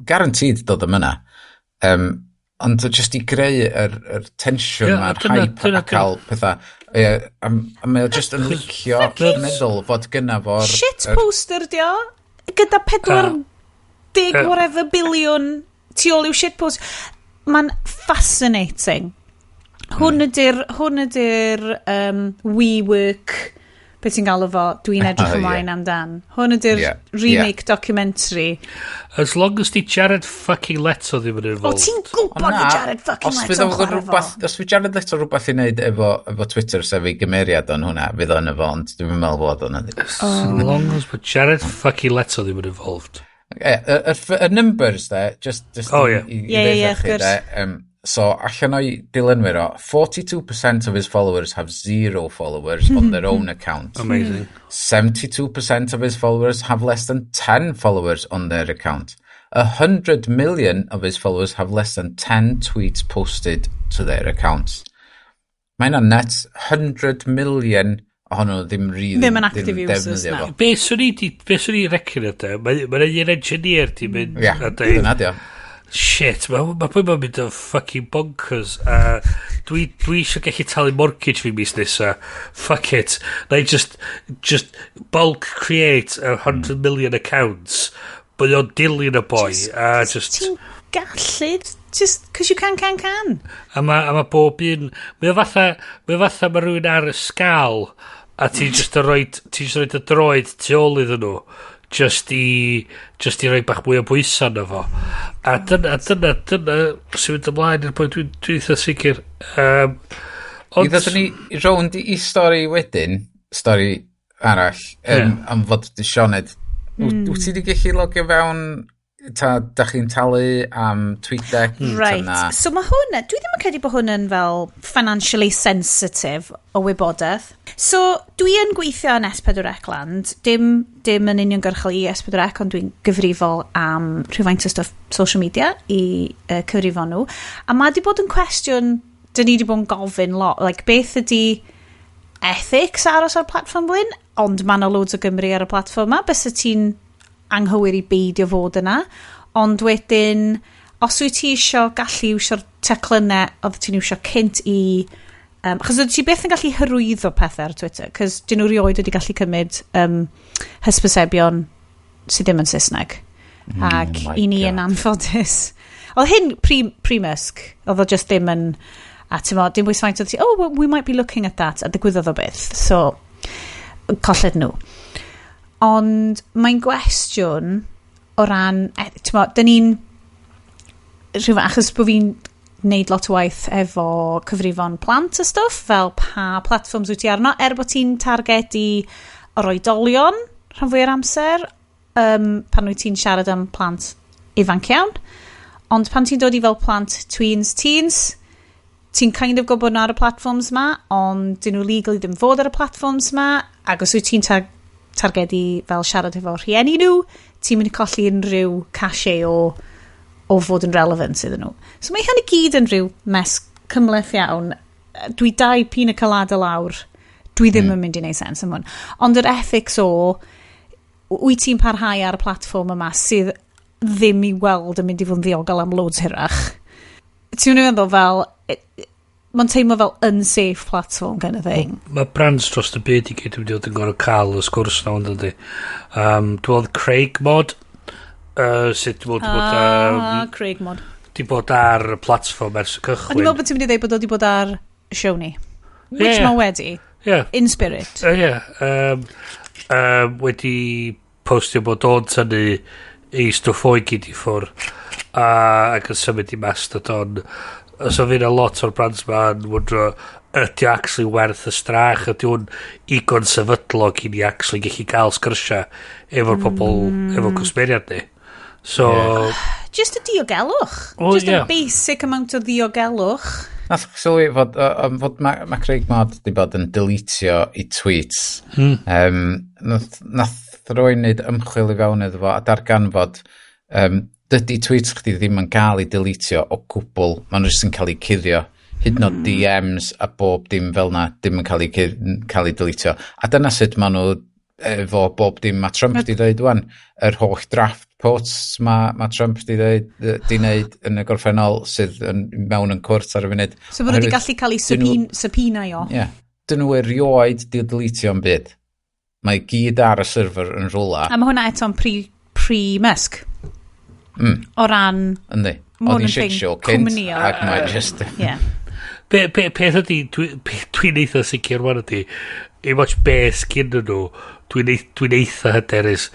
guaranteed dod am yna, ond just i greu yr tensiwn ma'r hype a cael pethau a mae o just yn licio meddwl fod gynna fo'r shit poster dio gyda 40 whatever billion tu ôl i'w shitpost. Mae'n fascinating. Hwn ydy'r WeWork, beth ti'n galw fo, dwi'n edrych ymlaen amdan. Hwn ydy'r remake documentary. As long as di Jared fucking Leto ddim yn involved. O, ti'n gwybod i Jared fucking Leto chwarae fo? Os fi Jared Leto rhywbeth i wneud efo Twitter sef ei gymeriad o'n hwnna, fydd o'n efo, ond dwi'n meddwl bod o'n ydy. As long as Jared fucking Leto ddim yn involved. Y numbers there, just i ddweud chi, so allan o'i dilynwyr o, 42% of his followers have 0 followers on their own account. Amazing. 72% of his followers have less than 10 followers on their account. 100 million of his followers have less than 10 tweets posted to their accounts. Mae'n net 100 million ohonyn nhw ddim yn active users na. Be swn i recyn ydy, mae'n un engineer di mynd a dweud. Dyna dio. Shit, mae pwy mae'n mynd yn fucking bonkers. Dwi eisiau gallu talu mortgage fi mis nesa. Fuck it. Na I just bulk create 100 million accounts. But o'n dilyn y boi. Ti'n gallu, just cause you can. A ma bob un, mae o fatha mae rhywun ar y sgal, a ti'n just roed y droed tu ôl iddyn nhw. Just i roi bach mwy o bwysa na fo. A dyna sy'n mynd ymlaen i'r pwynt dwi'n eitha sicr. I ddod ni rownd i stori wedyn, stori arall, am fod dy Sioned, wyt ti wedi gallu logio fewn da chi'n talu am TweetDeck? Right, so mae hwn, dwi ddim yn credu bod hwn yn fel financially sensitive o wybodaeth. So, dwi yn gweithio yn S4C land, dim yn uniongyrchol i S4C, ond dwi'n gyfrifol am rhywfaint o stuff social media i cyfrifo nhw. A mae di bod yn cwestiwn, dyn ni di bod yn gofyn lot, like beth ydi ethics aros ar platform blyn, ond mae yna loads o Gymru ar y platform ma, bys y ti'n anghywir i beidio fod yna, ond wedyn, os wyt ti isio gallu iwsio'r teclynnau oedd ti'n iwsio cynt i achos oedd ti beth yn gallu hyrwyddo pethau ar Twitter, cos dyn nhw rioed wedi gallu cymryd hysbysebion sydd ddim yn Saesneg ac i ni yn anffodus oedd hyn pre-Musk oedd o just ddim yn a ti'n mo, dim bwys faint oedd ti well, we might be looking at that a ddigwyddodd o beth so colled nhw ond mae'n gwestiwn o ran ti'n mo, dyn ni'n achos bod fi'n wneud lot o waith efo cyfrifon plant a stuff fel pa platforms wyt ti arno bod ti'n targedu yr oedolion, rhan fwy o'r amser, pan wyt ti'n siarad am plant ifanc iawn. Ond pan ti'n dod i fel plant tweens, teens, ti'n kind of gwybod nhw ar y platforms ma, ond dyn nhw legally ddim fod ar y platforms ma, ac os wyt ti'n targedu fel siarad efo rhieni nhw, ti'n mynd i colli unrhyw cachet o fod yn relevant iddyn nhw. So mae hyn i gyd yn rhyw mes cymleth iawn. Dwi dau pina colada lawr. Dwi ddim yn mynd i wneud sens am hwn. Ond yr ethics wyt ti'n parhau ar y platform yma sydd ddim i weld yn mynd i fod yn ddiogel am loads hirach. Ti'n meddwl fel... Mae'n teimlo fel unsafe platform kind of thing. Mae brands dros y byd i gyd yn mynd i gorau cael y sgwrs na ond ydy. Dwi'n bod Craig mod, sut dwi'n bod... Craig mod. Di bod ar y platform ers y cychwyn. Ond i'n meddwl bod ti'n mynd i dweud bod o di bod ar show ni. Which mae wedi. In spirit. Wedi postio bod o'n tynnu i stwff o'i gyd i ffwr. Ac yn symud i Mastodon. So fy'n a lot o'r brands ma'n wydro, ydy actually werth y strach, ydy hwn igon sefydlog i ni actually gallu cael sgyrsia efo'r pobl, efo cwsmeriad ni. So... Just a diogelwch. Just a basic amount o diogelwch. Nath sylwi fod mae Craig Mod wedi bod yn deletio i tweets. Nath rwy'n neud ymchwil i fewn iddo fo a darganfod dydy tweets chdi ddim yn cael ei deletio o gwbl. Maen nhw jyst yn cael ei cuddio. Hyd yn oed DMs a bob dim fel na ddim yn cael ei deletio. A dyna sut maen nhw efo bob dim mae Trump di dweud wan. Yr holl draft posts mae Trump di wneud yn y gorffennol sydd mewn yn cwrt ar y funud. So maen nhw wedi gallu cael ei subpoenau o. Ie. Dyn nhw erioed di deletio yn byd. Mae gyd ar y server yn rwla. A mae hwnna eto'n pre-Musk. O ran... Yndi. Oedd hi'n shit show cynt ac mae'n just... Peth ydi, dwi'n eitha sicr wan ydi, i watch beth sgyn nhw, dwi'n eitha hyderus,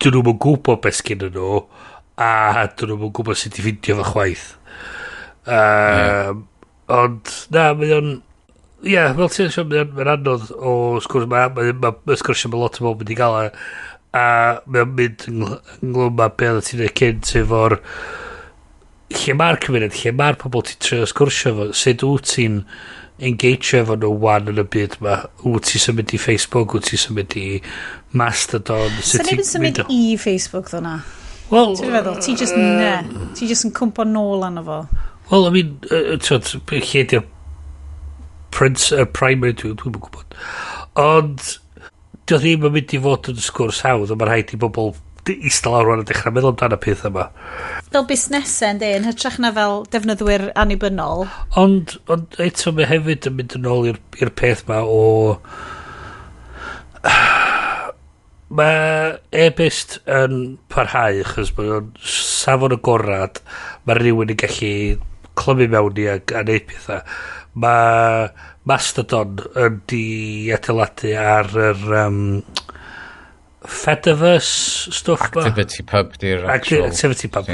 dyn nhw'n gwybod beth sgyn nhw, a dyn nhw'n gwybod sut i ffindio fy chwaith. Ond, na, mae o'n... Ie, fel ti'n siarad, mae'n anodd o sgwrs, mae sgwrs yn lot o bobl mynd i gael a mae'n mynd ynglwm â beth ti'n ei cynt efo'r lle mae'r cymuned, lle mae'r pobl ti'n trio sgwrsio fo, sut wyt ti'n engage efo nhw wan yn y byd ma, wyt ti'n symud i Facebook, wyt ti'n symud i Mastodon, sy'n neb yn symud i Facebook ddo na? Wel, ti'n feddwl, ti just yn cwmpo nôl anna fo? Wel, I mean, lle di'r primary dwi'n gwybod, ond dio ddim yn mynd i fod yn sgwrs hawdd, ond mae'n rhaid i bobl eistedd lawr rwan a dechrau meddwl amdano peth yma. Fel busnesau yn hytrach na fel defnyddwyr annibynnol. Ond eto mae hefyd yn mynd yn ôl i'r peth ma o... Mae e-byst yn parhau, achos mae'n safon agorad, mae rhywun yn gallu clymu mewn i a neud pethau. Mae Mastodon yn di adeiladu ar yr Fediverse stwff ma. Activity Pub di'r actual. Activity Pub.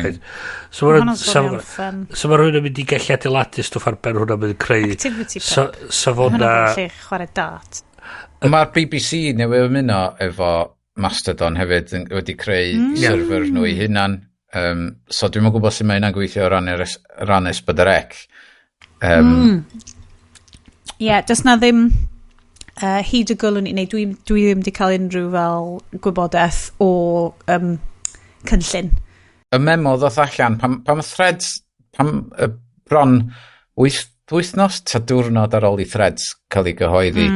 So mae rhywun yn mynd i gallu adeiladu stwff ar ben hwnna mynd creu. Activity Pub. Hwnna lle chwarae dart. Mae'r BBC newydd ymuno efo Mastodon hefyd wedi creu server nhw i hunan. So dwi'n gwybod sy'n mae'n gweithio o ran Ysbydrec. Does na ddim hyd y gwylwn i, neu dwi ddim wedi cael unrhyw fel gwybodaeth o cynllun. Y memo ddoth allan, pam threads, bron wythnos ta diwrnod ar ôl i threads cael ei gyhoeddi,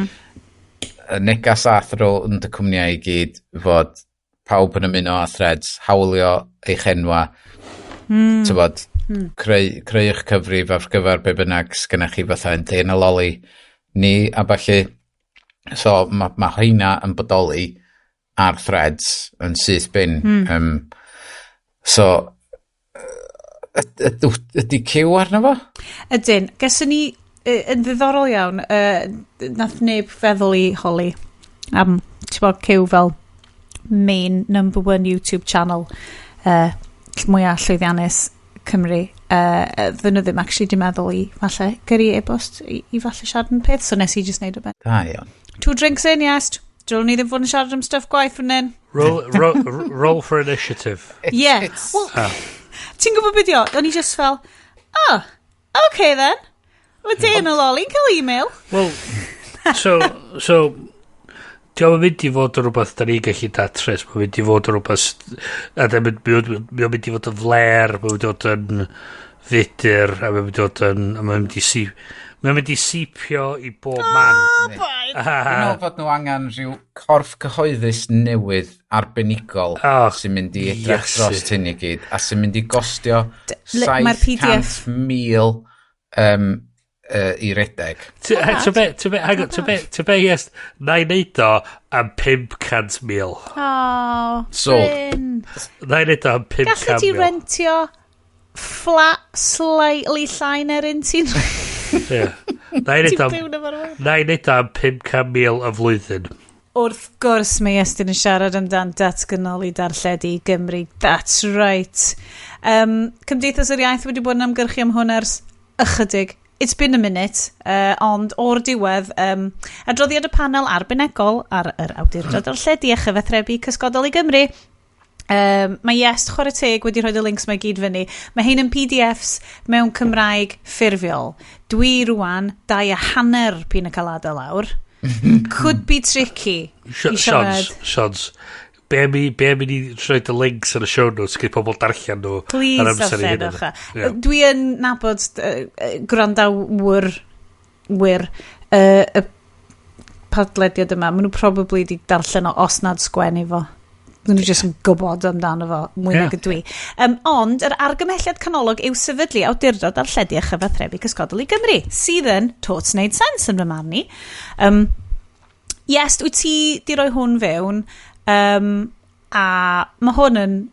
negas athro yn dy cwmniau i gyd fod pawb yn ymuno a threads, hawlio eich enwa, tybod, creu eich cyfrif ar gyfer be bynnag sgynnach chi fatha yn dyn y loli ni a falle. So mae hynna yn bodoli ar threads yn syth bin. So ydy cyw arno fo? Ydyn, gesyn ni yn ddiddorol iawn, nath neb feddwl i holi am cyw fel main #1 YouTube channel mwyaf llwyddiannus Cymru. Ddyn nhw ddim actually di meddwl i falle gyrru e-bost i falle siarad yn peth, so nes i just neud o ben. Da iawn. 2 drinks in, yes. Dylwn ni ddim fod yn siarad am stuff gwaith hwnnw. Roll for initiative. Yeah. Well, ti'n gwybod beth o? O'n i just fel, okay then. Mae Dane o loli'n cael e-mail. Well, so diolch yn mynd i fod yn rhywbeth da ni gallu datrys. Mae'n mynd i fod yn rhywbeth... Mae'n mynd i fod yn fler, mae'n mynd i fod yn fudur, a mae'n mynd i fod yn... Mae'n mynd i sipio i bob man. Dwi'n meddwl fod nhw angen rhyw corff cyhoeddus newydd arbenigol sy'n mynd i edrych dros hyn i gyd, a sy'n mynd i gostio 700,000 i redeg. To be, yes, na i neud o am 500,000. Bryn. Na i neud o am 500,000. Gallu ti rentio flat slightly llai na'r un ti'n... Na i neud o am 500,000 y flwyddyn. Wrth gwrs mae Iestyn yn siarad amdan datganoli darlledu Gymru. That's right. Cymdeithas yr Iaith wedi bod yn amgyrchu am hwn ers ychydig. It's been a minute, ond o'r diwedd, adroddiad y panel arbenigol ar yr awdurdod darlledu a chyfathrebu cysgodol i Gymru. Mae Iest chwarae teg wedi rhoi y links mae gyd fyny. Mae hyn yn PDFs mewn Cymraeg ffurfiol. Dwi rwan 2.5 pina colada lawr. Could be tricky. Sions. Be am i rhoi y links yn y show notes gyda pobl darllen nhw. Please, darllenwch. Dwi yn nabod gwrandawyr y podlediad yma. Maen nhw probably di darllen o os nad sgwennu fo. Maen nhw jyst yn gwybod amdano fo mwy nag ydw i. Ond yr argymhelliad canolog yw sefydlu awdurdod darlledu a chyfathrebu cysgodol i Gymru, sydd yn tot wneud sens yn fy marn i. Yes, wyt ti di roi hwn fewn, a mae hwn yn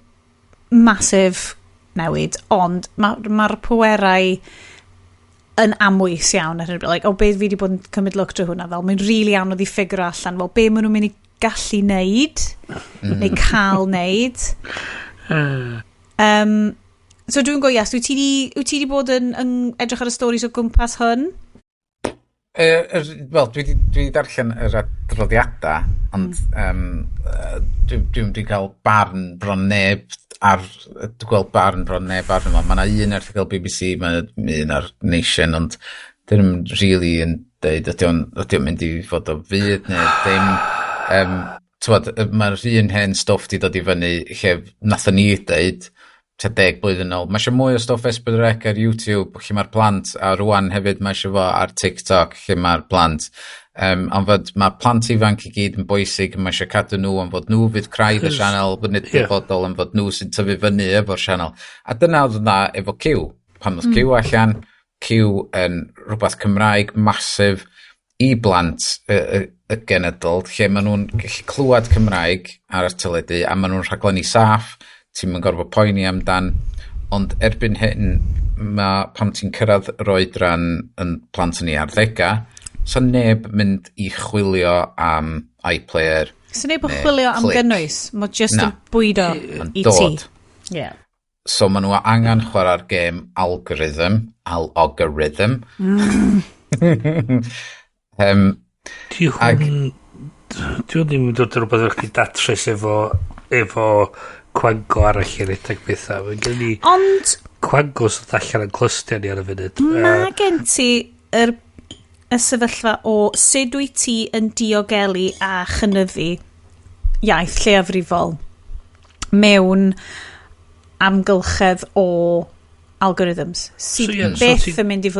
masif newid, ond mae'r pwerau yn amwys iawn ar hyn. Beth fi wedi bod yn cymryd look drwy hwnna fel, mae'n rili anodd i ffigur allan fel be maen nhw'n mynd i gallu neud neu cael neud. So dwi'n go, yes, wyt ti di bod yn edrych ar y stories o gwmpas hyn? Wel, dwi wedi darllen yr adroddiadau, ond dwi wedi cael barn bron neb dwi'n gweld barn bron neb arno fo. Mae yna un erthygl BBC, mae un ar Nation, ond dyn nhw'n really yn dweud ydy o'n mynd i fod o fydd neu ddim. Mae'r un hen stwff di dod i fyny lle nathon ni dweud 10 blwyddyn ôl. Mae eisiau mwy o stwff S4C ar YouTube lle mae'r plant, a rwan hefyd mae eisiau fo ar TikTok lle mae'r plant. Ond fod mae plant ifanc i gyd yn bwysig, mae eisiau cadw nhw am fod nhw fydd craidd y sianel, fod nid dyfodol am fod nhw sy'n tyfu fyny efo'r sianel. A dyna oedd yna efo Cyw. Pan oedd Cyw allan, Cyw yn rhywbeth Cymraeg masif i blant y genedl, lle maen nhw'n gallu clywed Cymraeg ar y teledu, a maen nhw'n rhaglenni saff, ti'n mynd gorfod poeni amdan, ond erbyn hyn, pan ti'n cyrraedd yr oedran yn plant ni ar 10, so neb mynd i chwilio am iPlayer. So neb yn chwilio am gynnwys, mae just yn bwydo i ti. So maen nhw angen chwarae'r gêm algorithm. Dwi'n ddim yn dod yn rhywbeth o'ch chi datrys efo Cwango arall i'r edrych bethau. Ond Cwango sydd allan yn clystio ni ar y funud. Mae gen ti y sefyllfa o sut wyt ti yn diogelu a chynyddu iaith lleiafrifol mewn amgylchedd o algorithms sydd beth yn mynd i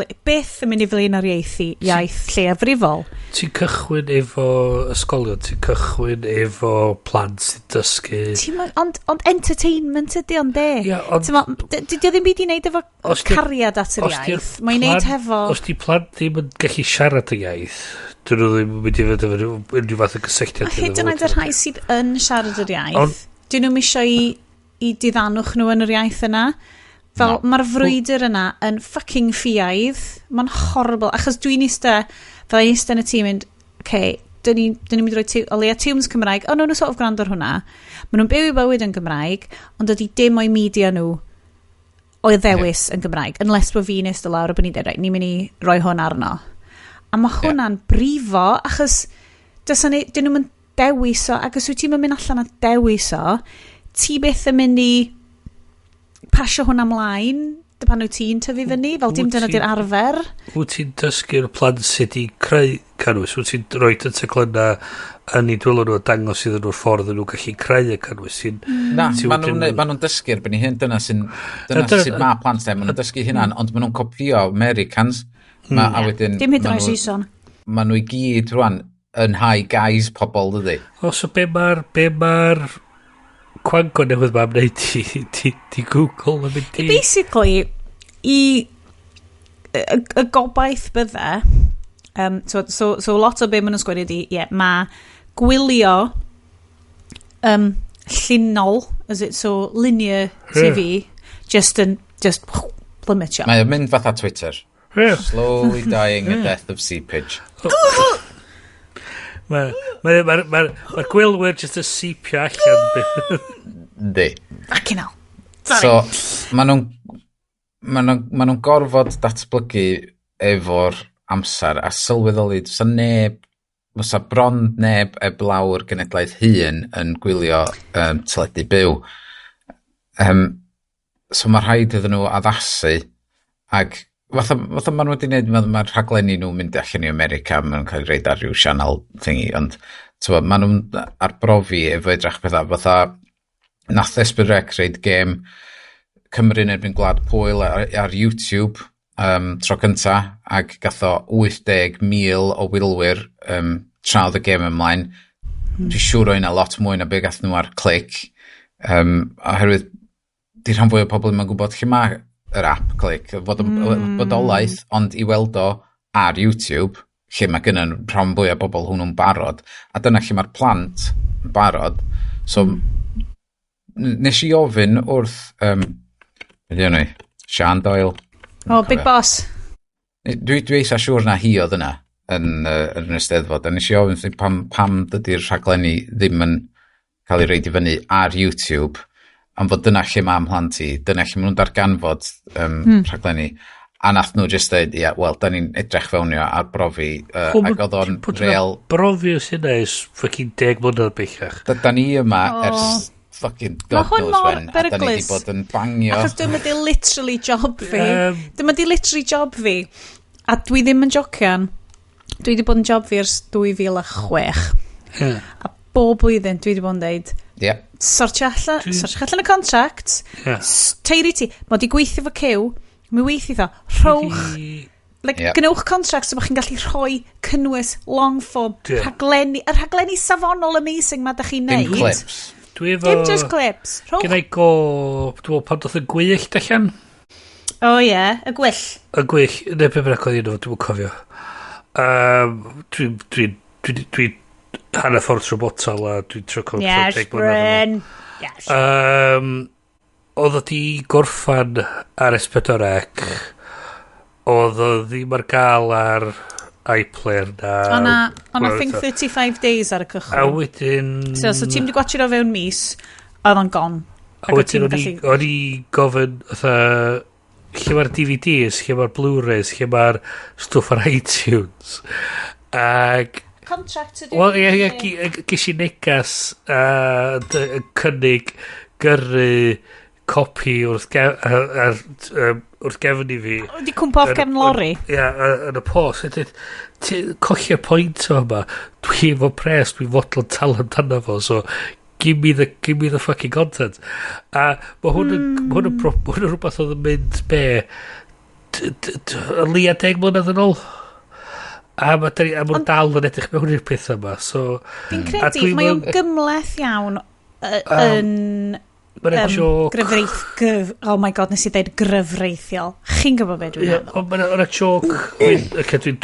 flaenoriaethu iaith lleiafrifol. Ti'n cychwyn efo ysgolion, ti'n cychwyn efo plant sy'n dysgu. Ond entertainment ydy ond de. Dy ddim byd i wneud efo cariad at yr iaith. Mae'n wneud hefo... Os di plant ddim yn gallu siarad y iaith, dyn nhw ddim yn mynd i fod efo unrhyw fath o gysylltiad. A hyd yn oed yr rhai sydd yn siarad yr iaith, dyn nhw'n misio i diddannwch nhw yn yr iaith yna. Fel mae'r frwydr yna yn fucking ffiaidd. Mae'n horrible. Achos dwi'n fel Eistyn y tîm mynd, dyn ni'n mynd i roi o leia tunes Cymraeg. O, nhw'n sort of gwrando ar hwnna. Maen nhw'n byw i bywyd yn Gymraeg, ond ydy dim o'i media nhw o ddewis yn Gymraeg. Unless bod fi'n eistedd lawr o bod ni'n dweud, ni'n mynd i roi hwn arno. A mae hwnna'n brifo, achos dyn nhw'n dewis o, ac os wyt ti'n mynd allan a dewis o, ti beth yn mynd i pasio hwnna ymlaen, pan wyt ti'n tyfu fyny, fel dim dyna di'r arfer. Wyt ti'n dysgu'r plant sut i creu cynnwys? Wyt ti'n rhoi y teclynna yn ei dwylo nhw a dangos iddyn nhw'r ffordd nhw gallu creu y cynnwys? Na, ma' nhw'n dysgu'r byn i hyn, dyna sy'n ma' plant ma' nhw'n dysgu hynna'n, ond ma' nhw'n copio Americans, a wedyn... Dim hyd yn oes Ison. Ma' nhw i gyd rwan yn high guys pobl, dydy. O, so be mae'r Quango newydd ma'n wneud di Google yn mynd i... Basically, y gobaith bydde, so lot o be maen nhw'n sgwennu di, mae gwylio llunol, linear TV, just plummetio. Mae'n mynd fatha Twitter. Slowly dying a death of seepage. Mae'r gwylwyr just y seepio allan. Di. Fucking hell. So, ma' nhw'n gorfod datblygu efo'r amser a sylweddoli, fysa bron neb lawr genedlaeth hun yn gwylio teledu byw. So mae rhaid iddyn nhw addasu, ac fatha maen nhw wedi gwneud, mae'r rhaglenni nhw'n mynd allan i America, maen nhw'n cael ei reid ar ryw sianel thingy, ond maen nhw'n arbrofi efo edrach pethau, fatha nath Esbyrrec reid gêm Cymru yn erbyn Gwlad Pwyl ar YouTube tro cynta, ac gath o 80,000 o wylwyr tra oedd y gêm ymlaen. Dwi'n siŵr o'n a lot mwy na be gath nhw ar click, oherwydd di rhan fwy o pobl yma'n gwybod lle mae yr app click, fod bodolaeth, ond i weld o ar YouTube, lle mae gynna'n rhan fwy o bobl hwnnw'n barod, a dyna lle mae'r plant yn barod. So, nes i ofyn wrth, Sian Doyle. Big Boss. Dwi eitha siŵr na hi oedd yna yn yr Eisteddfod, a nes i ofyn pam dydy'r rhaglenni ddim yn cael ei reid i fyny ar YouTube, am fod dyna lle mae mhlant i, dyna lle maen nhw'n darganfod rhaglenni. A nath nhw just dweud, da ni'n edrych fewnio ar brofi, ac oedd o'n real... Brofi os hynna ys ffocin 10 mlynedd bellach. Da ni yma ers fucking god knows when, a da ni wedi bod yn bangio. Achos dyma di literally job fi. Dyma di literally job fi. A dwi ddim yn jocian. Dwi wedi bod yn job fi ers 2006. A bob blwyddyn dwi wedi bod yn dweud, sortio allan y contract, teiri ti, mae di gweithio fo cyw, mi weithio ddo, rhowch, gynewch contract so bod chi'n gallu rhoi cynnwys long form, rhaglenni, y rhaglenni safonol amazing ma da chi'n neud. Dim clips. Dim just clips. Gyda i go, dwi'n pan doedd y gwyllt allan? O ie, y gwyll. Y gwyll, neu be bynnag oedd un o, dwi'n cofio. Dwi'n hanner ffordd trwy botol a dwi'n trwy cofio. Yes, Bryn. Yes. Oedd o di gorffan ar S4C, oedd o ddim ar gael ar iPlayer na... O'na thing 35 days ar y cychwyn. A wedyn... So ti'n di gwachio o fewn mis, oedd o'n gone. A wedyn o'n i gofyn, lle mae'r DVDs, lle mae'r Blu-rays, lle mae'r stwff ar iTunes. Ac... Contract to do. Wel, ges i negas cynnig gyrru copi wrth gefn i fi. Di cwmpa off gefn lori? Ia, yn y post. Cochio pwynt o yma. Dwi efo pres, dwi'n fodlon tal amdano fo, so give me the fucking content. A mae hwn yn rhywbeth oedd yn mynd be, y lia 10 mlynedd yn ôl. A mae'n dal yn edrych mewn i'r peth yma. Fi'n credu, mae o'n gymleth iawn yn gryfreith... Oh my god, nes i dweud gryfreithiol. Chi'n gwybod beth dwi'n meddwl? Mae'n a joke... Dwi'n...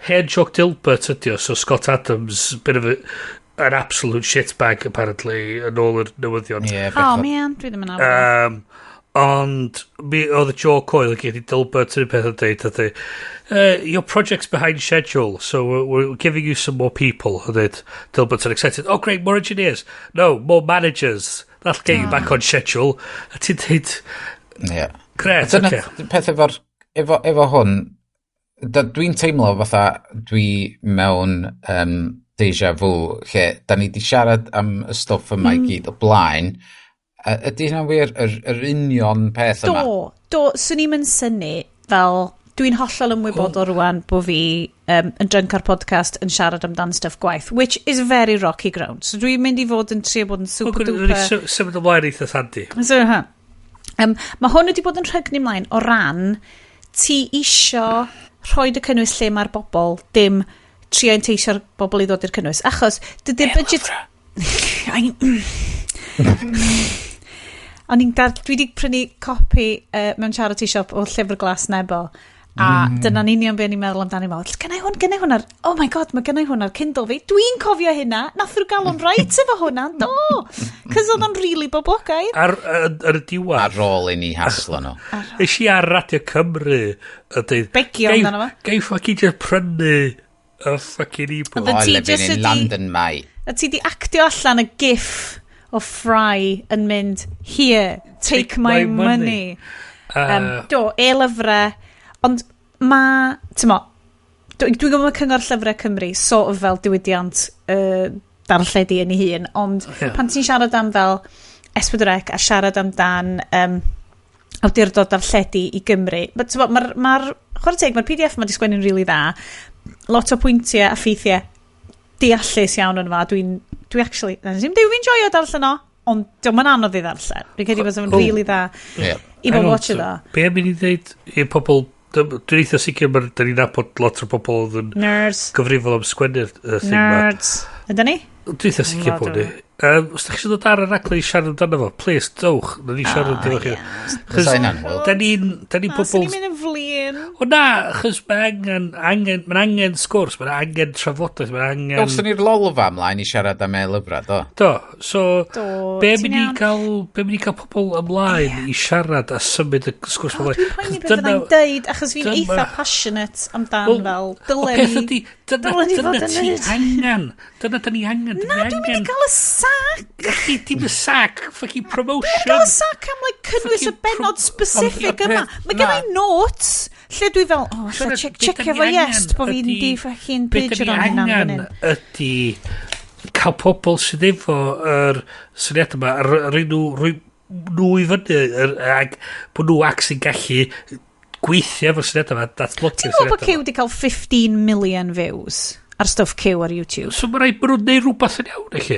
Head joke Dilbert ydi o, so Scott Adams, bit of an absolute shitbag, apparently, yn ôl yr newyddion. Oh, man, dwi ddim yn awr. Ond oedd y joke oedd gyda Dilbert yn y peth yn dweud, your project's behind schedule, so we're giving you some more people. Dilbert's excited. Oh, great, more engineers. No, more managers. That'll get you back on schedule. A ti'n dweud... Yeah. Gret, okay. Peth efo hwn, Dwi'n teimlo fatha dwi mewn deja vu, lle da ni di siarad am y stwff yma i gyd o blaen. Ydy hynna wir yr union peth yma? Do, swn i'n mynd syni fel, dwi'n hollol ymwybodol rwan bod fi yn drunk ar podcast yn siarad amdan stuff gwaith, which is very rocky ground. So dwi'n mynd i fod yn trio bod yn super duper... Symud ymlaen eitha sandy. So, mae hwn wedi bod yn rhygnu ymlaen o ran ti isio rhoi y cynnwys lle mae'r bobl, dim trio inteisio'r bobl i ddod i'r cynnwys. Achos, dydy'r budget... Dwi wedi prynu copi mewn charity shop o llyfr glas Nebo. A dyna'n union be ni'n meddwl amdani mo. Gynnau hwn ar... Oh my god, mae gynnau hwn ar Kindle fi. Dwi'n cofio hynna. Nath nhw gael o'n right efo hwnna. Do. Cos oedd o'n really boblogaidd. Ar y diwedd. Ar ôl i ni haslo nhw. Is i ar Radio Cymru. Begio amdano fo. Gai ffocin just prynu y ffocin e-book. O, lefyn in London, mai. A ti di actio allan y gif o Fry yn mynd, here, take my money. Do, lyfrau. Ond dwi'n gwybod mae cyngor llyfrau Cymru sort of fel diwydiant darlledu yn ei hun, ond pan ti'n siarad am fel S4C a siarad amdan awdurdod darlledu i Gymru, mae'r PDF mae di sgwennu'n rili dda, lot o pwyntiau a ffeithiau deallus iawn yn fa, dwi actually, ddim fi'n joio darllen o, ond diolch yn anodd i ddarllen. Fi'n credu bod yn rili dda i bod watch o dda. Be am i ni ddeud i'r pobl, dwi'n eitha sicr da ni'n nabod lot o pobl oedd yn gyfrifol am sgwennu'r thing ma. Nerds. Ydyn ni? Dwi'n eitha sicr bod ni. Os da chi sydd dod ar y raglen i siarad amdano fo, please, dowch, na ni siarad amdano chi. Chos da ni'n pobl... Sy'n ni'n mynd yn flin. O na, chos mae'n angen sgwrs, mae'n angen trafodaeth, mae'n angen... Os ni'r lolfa ymlaen i siarad am lyfrau, do? Do, so, be mynd i gael pobl ymlaen i siarad a symud y sgwrs ymlaen? Dwi'n poeni beth yna'n deud, achos fi'n eitha passionate amdan fel, dylen ni fod yn neud. Dyna da ni angen. Na, dwi'n mynd i gael y sac. Dim y sac, fucking promotion. Dwi'n gael y sac am cynnwys y benod specific yma. Mae gen i notes lle dwi fel, checio fo Iest, bod fi'n di fucking pidgeon o'n hynna fan hyn. Ydy cael pobl sydd efo yr syniad yma, rhoi nhw i fyny, bod nhw ac sy'n gallu gweithio efo'r syniad yma, datblygu syniad yma. Ti'n gwybod bod Cyw wedi cael 15 million views ar stwff Cyw ar YouTube? So mae'n rhaid bod nhw'n neud rhywbeth yn iawn, eich?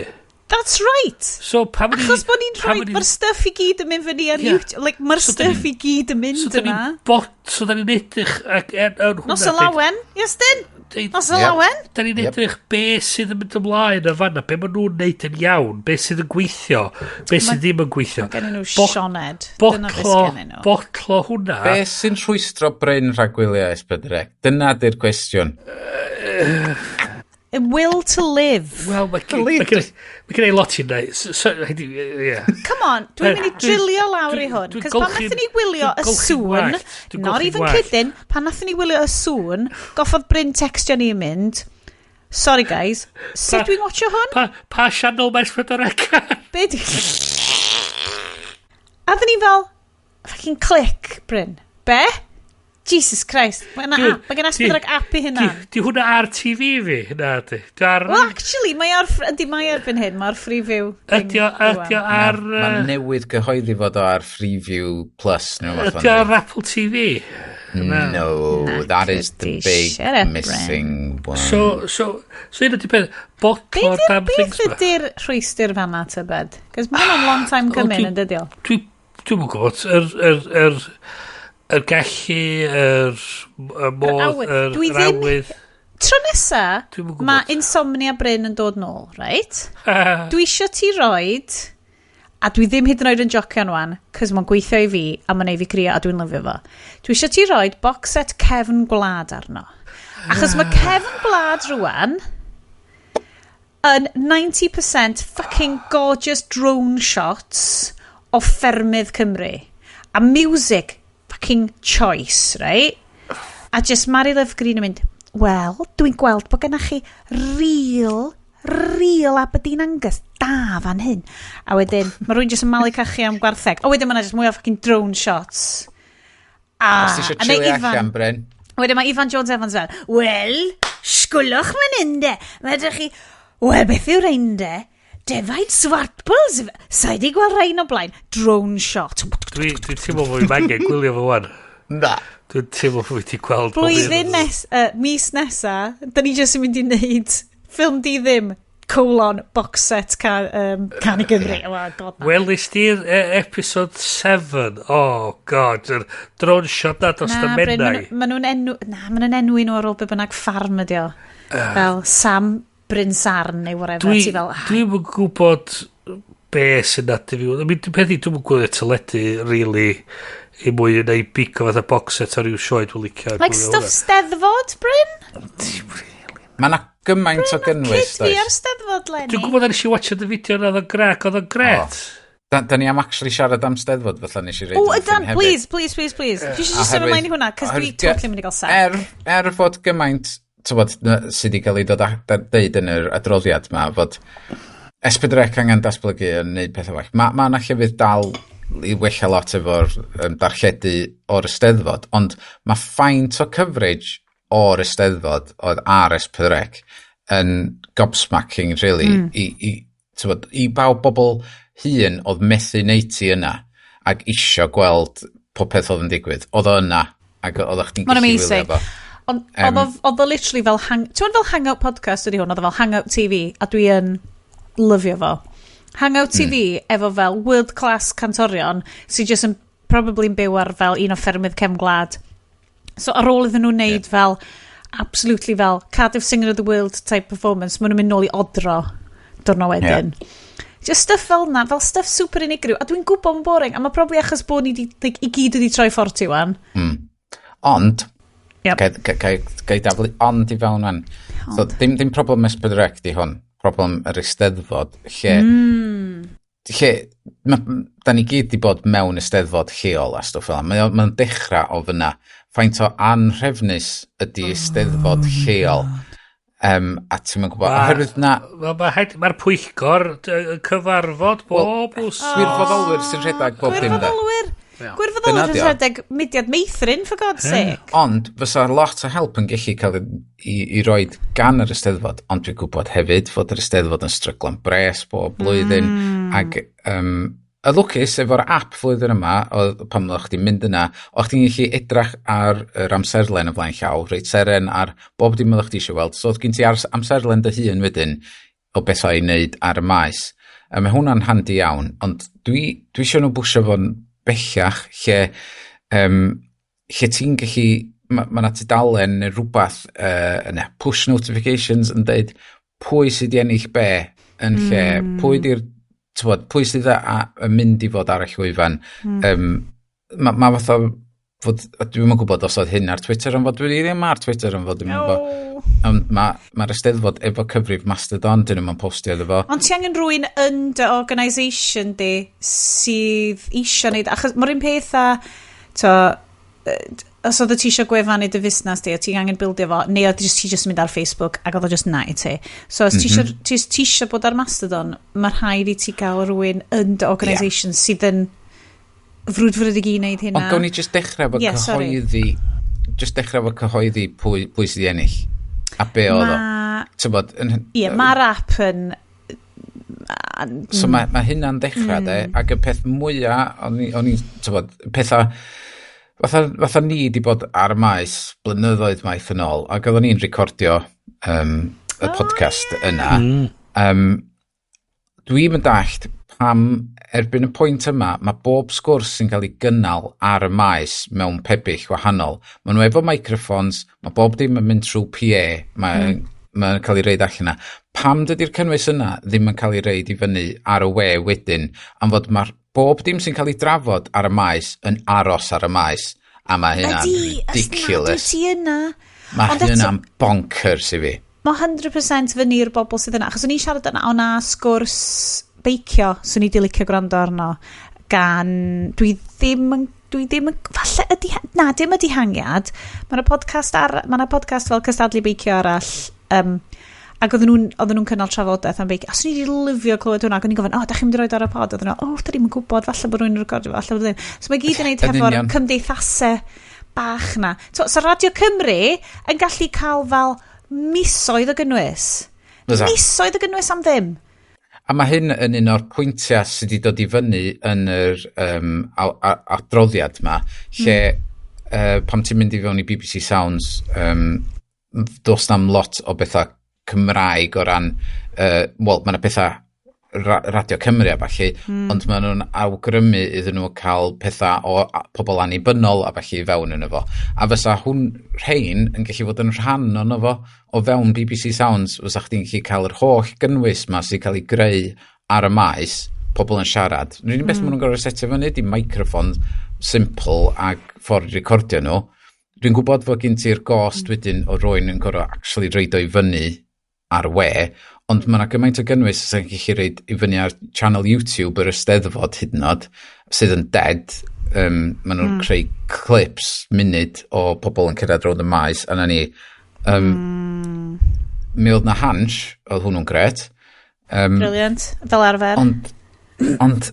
That's right. So, achos bod ni'n rhoi, mae'r stuff i gyd yn mynd fyny ar YouTube. Like, mae'r stuff i gyd yn mynd yna. So, da ni'n edrych... Nos y lawen, Iestyn? Nos y lawen? Da ni'n edrych be sydd yn mynd ymlaen o fanna, be maen nhw'n neud yn iawn, be sydd yn gweithio, be sydd ddim yn gweithio. Mae gen nhw Sioned. Dyna beth gen nhw. Botlo hwnna. Be sy'n rhwystro Bryn rhag gwyliau Eisteddfod? Dyna di'r cwestiwn. A will to live. Wel, mae gen i lot i'n neud. Come on, dwi'n mynd i drilio lawr i hwn. Cos pan nathon ni wylio y sŵn, not even kidding, pan nathon ni wylio y sŵn, goffodd Bryn textio ni yn mynd, sorry guys, sut dwi'n watcho hwn? Pa sianel mae'n FfilmI'rDim? Be di? A dyn ni fel, fucking click, Bryn. Be? Jesus Christ. Mae gen S4C app i hynna. Di hwnna ar TV fi, hynna di. Well, actually, mae erbyn hyn, mae'r Freeview. Ydy ar... Mae newydd gyhoeddi fod o ar Freeview Plus. Ydy ar Apple TV. No, that is the big missing one. So yna di beth, botlo'r damn things ma. Beth ydy'r rhwystyr fanna, tybed? Cos mae'n on long time coming yn dydio. Dwi'n gwybod, yr gallu, yr modd, yr awydd. Tro nesa, mae insomnia Bryn yn dod nôl, right? Dwi eisiau ti roed, a dwi ddim hyd yn oed yn jocian wan, cos mae'n gweithio i fi, a mae'n ei fi crio, a dwi'n lyfio fo. Dwi eisiau ti roed box set Cefn Gwlad arno. Achos mae Cefn Gwlad rwan yn 90% fucking gorgeous drone shots o ffermydd Cymru. A music fucking choice, right? A just Mari Love Green yn mynd, wel, dwi'n gweld bod gennych chi real Aberdeen Angus da fan hyn. A wedyn, mae rwy'n just yn malu cachu am gwartheg. A wedyn, mae'n just mwy o fucking drone shots. Os ti eisiau chili allan, Bryn? Wedyn mae Ifan Jones Evans fel, wel, sgwlwch fan hyn de. Mae ydych chi, wel, beth yw'r ein de? Defaid swartpwls. Sa'i di gweld rhain o blaen. Drone shot. Dwi'n teimlo fwy mangen gwylio fo wan. Na. Dwi'n teimlo fwy ti gweld... Blwyddyn mis nesa, da ni jyst yn mynd i wneud ffilm di ddim, box set can i Gymru. Wel, nes di'r episode 7. Oh, god. Drone shot na dos da mennau. Mae nhw'n enw nhw ar ôl be bynnag ffarm ydi o. Fel Sam Bryn Sarn neu whatever. Dwi'n yn gwybod be sy'n nati fi. Dwi'n yn gwybod teledu, really, i mwy yn ei bico fatha box set ar ryw sioed wyl licio. Like stuff Steddfod, Bryn? Mae na gymaint o gynnwys, does? Fi ar Steddfod, Lenny. Dwi'n gwybod nes i watchad y fideo na oedd o'n gret. Da ni am actually siarad am Steddfod, fatha nes i reid yn ffilm hefyd. Please. Fi eisiau just symud ymlaen i hwnna, cos dwi totally mynd i gael sef. Fod gymaint, sydd wedi cael ei dweud yn yr adroddiad ma, fod S4C angen datblygu yn neud pethau waith. Mae yna llefydd dal i wella lot efo'r darlledu o'r Eisteddfod, ond mae faint o coverage o'r Eisteddfod oedd ar S4C yn gobsmacking, really, i bawb bobl hun oedd methu neud ti yna ac isio gweld popeth oedd yn digwydd. Oedd o yna ac oedd chdi'n gallu wylio efo. Oedd o literally fel fel Hangout podcast ydi hwn, oedd o fel Hangout TV a dwi yn lyfio fo. Hangout TV efo fel world class cantorion sy'n just yn probably yn byw ar fel un o ffermydd cefn gwlad. So ar ôl iddyn nhw'n neud fel absolutely fel Cardiff Singer of the World type performance, maen nhw'n mynd nôl i odro dwrno wedyn. Just stuff fel na, fel stuff super unigryw. A dwi'n gwybod yn boring, a mae probably achos bod ni i gyd wedi troi fforti wan. Ond, gai daflu ond i fewn wan. So, dim problem S4C di hwn. Problem yr Eisteddfod, lle da ni gyd di bod mewn Eisteddfod lleol a stwff fel. Mae'n dechrau o fyna. Faint o anrhefnus ydi Eisteddfod lleol. A ti'n mynd gwybod, oherwydd na... Mae'r pwyllgor cyfarfod bob wrs. Gwirfoddolwyr sy'n rhedeg bob dim da. Gwirfoddolwyr sy'n rhedeg mudiad meithrin, for God's sake. Ond, fysa lot o help yn gallu cael i roi gan yr Eisteddfod, ond dwi'n gwybod hefyd fod yr Eisteddfod yn stryglo'n bres bob blwyddyn, ac y lwcus efo'r app flwyddyn yma, pan o'ch chdi'n mynd yna, o'ch chdi'n gallu edrach ar yr amserlen y flaen llaw, reit seren ar bob dim o'ch chdi eisiau weld, so o'ch gen ti amserlen dy hun wedyn o beth o'i wneud ar y maes. Mae hwnna'n handi iawn, ond dwi eisiau nhw bwysio fo'n bellach lle ti'n gallu, mae yna tudalen neu rhywbeth push notifications yn dweud pwy sydd i ennill be yn lle, pwy sydd yn mynd i fod ar y llwyfan. Mae fatha fod, dwi'n yn gwybod os oedd hyn ar Twitter yn fod, dwi ddim ar Twitter yn fod, mae'r Eisteddfod efo cyfrif Mastodon, dyn nhw'n postio iddo fo. Ond ti angen rhywun yn dy organisation di sydd eisiau neud, achos mae'r un peth os oedd ti eisiau gwefan i dy fusnes di, o ti angen bildio fo, neu oedd ti just mynd ar Facebook ac oedd o just na i ti. So os ti eisiau bod ar Mastodon, mae rhaid i ti gael rhywun yn dy organisation sydd yn frwdfrydig i wneud hynna. Ond gawn ni just dechrau fo cyhoeddi pwy sydd i ennill. A be oedd o? Mae'r app yn... So mae hynna'n dechrau de, ac y peth mwyaf, pethau... Fatha ni di bod ar y maes blynyddoedd maith yn ôl, ac oedden ni'n recordio y podcast yna. Dwi'n yn dallt pam erbyn y pwynt yma, mae bob sgwrs sy'n cael ei gynnal ar y maes mewn pebyll wahanol. Mae nhw efo microphones, mae bob dim yn mynd trwy PA, mae'n cael ei reid allan yna. Pam dydy'r cynnwys yna ddim yn cael ei reid i fyny ar y we wedyn, am fod mae bob dim sy'n cael ei drafod ar y maes yn aros ar y maes, a mae hynna'n ridiculous. Mae hynna'n bonkers i fi. Mae 100% fyny'r bobl sydd yna, achos o'n i'n siarad yna o'na sgwrs beicio, swn i di licio gwrando arno, gan, dwi ddim yn, falle ydi, na, dim ydi hangiad, mae'na podcast fel cystadlu beicio arall, ac oedden nhw'n cynnal trafodaeth am beicio. Os ni wedi lyfio clywed hwnna, ac o'n i'n gofyn, da chi'n mynd i roed ar y pod? Oedden nhw, da ni'n gwybod, falle bod rwy'n recordio, falle bod ddim. So mae gyd yn neud hefo'r cymdeithasau bach na. So Radio Cymru yn gallu cael fel misoedd o gynnwys. Misoedd o gynnwys am ddim. A mae hyn yn un o'r pwyntiau sydd wedi dod i fyny yn yr adroddiad yma, lle pam ti'n mynd i fewn i BBC Sounds, dos na'm lot o bethau Cymraeg o ran, wel, mae yna bethau Radio Cymru a falle, ond maen nhw'n awgrymu iddyn nhw cael pethau o pobl annibynnol a falle i fewn yn efo. A fysa rhain yn gallu fod yn rhan o'n efo o fewn BBC Sounds, fysa chdi'n gallu cael yr holl gynnwys ma sy'n cael ei greu ar y maes, pobl yn siarad. Rwy'n beth maen nhw'n gorau setio fyny di microphone simple ac ffordd recordio nhw. Dwi'n gwybod fod gen ti'r gost wedyn o rwy'n yn gorau actually reid o i fyny ar we, ond mae yna gymaint o gynnwys sy'n gallu reid i fyny ar channel YouTube yr Eisteddfod hyd yn oed, sydd yn dead. Maen nhw'n creu clips munud o pobl yn cyrraedd rownd y maes, a na ni. Mi oedd na Hans, oedd hwnnw'n gret. Brilliant, fel arfer. Ond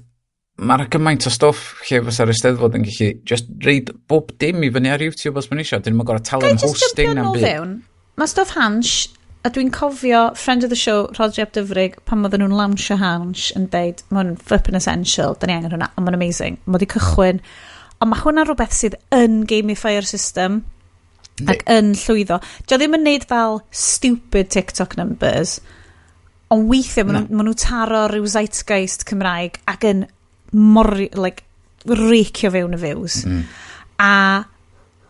mae'r gymaint o stwff lle fysa'r Eisteddfod yn gallu just reid bob dim i fyny ar YouTube os ma'n eisiau. Dyn nhw'n gorau talu am hosting na'n byd. Mae stwff Hans, a dwi'n cofio friend of the show, Rodri Ap Dyfrig, pan oedden nhw'n launch Hans yn deud, mae'n flippin' essential, da ni angen hwnna, ond mae'n amazing. Mae wedi cychwyn, ond mae hwnna rhywbeth sydd yn gamifier'r system ac yn llwyddo. Dio ddim yn neud fel stupid TikTok numbers, ond weithio maen nhw taro rhyw zeitgeist Cymraeg ac yn reicio fewn y views. A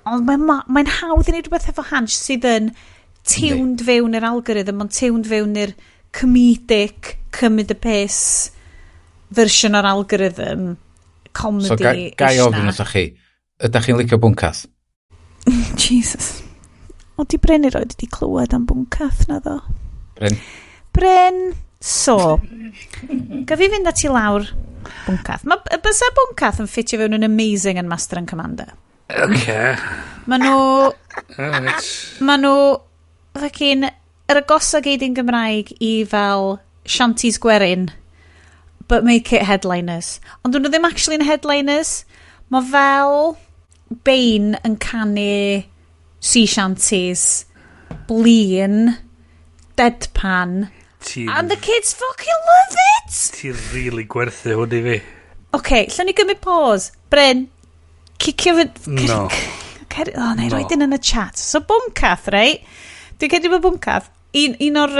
mae'n hawdd i neud rhywbeth efo Hans sydd yn tuned fewn i'r algorithm, ond tuned fewn i'r comedic, cymryd y pes fersiwn o'r algorithm, comedy. So gai ofyn wrthych chi, ydych chi'n licio Bwncath? Jesus. O, di Bryn i roed wedi clywed am Bwncath na ddo. Bryn? So, gaf i fynd at i lawr Bwncath. Bysa Bwncath yn ffitio fewn yn amazing yn Master and Commander. Maen nhw fecyn yr agosog eidyn Gymraeg i fel shanties gwerin, but make it headliners. Ond nhw ddim actually yn headliners. Mae fel Bain yn canu sea shanties, blin, deadpan, and the kids fucking love it! Ti'n really gwerthu hwn i fi. OK, llwn ni gymryd pause. Bryn, cicio fy... No. Neu roed yn y chat. So Bwncath, right? Dwi'n credu bod Bwncath, un o'r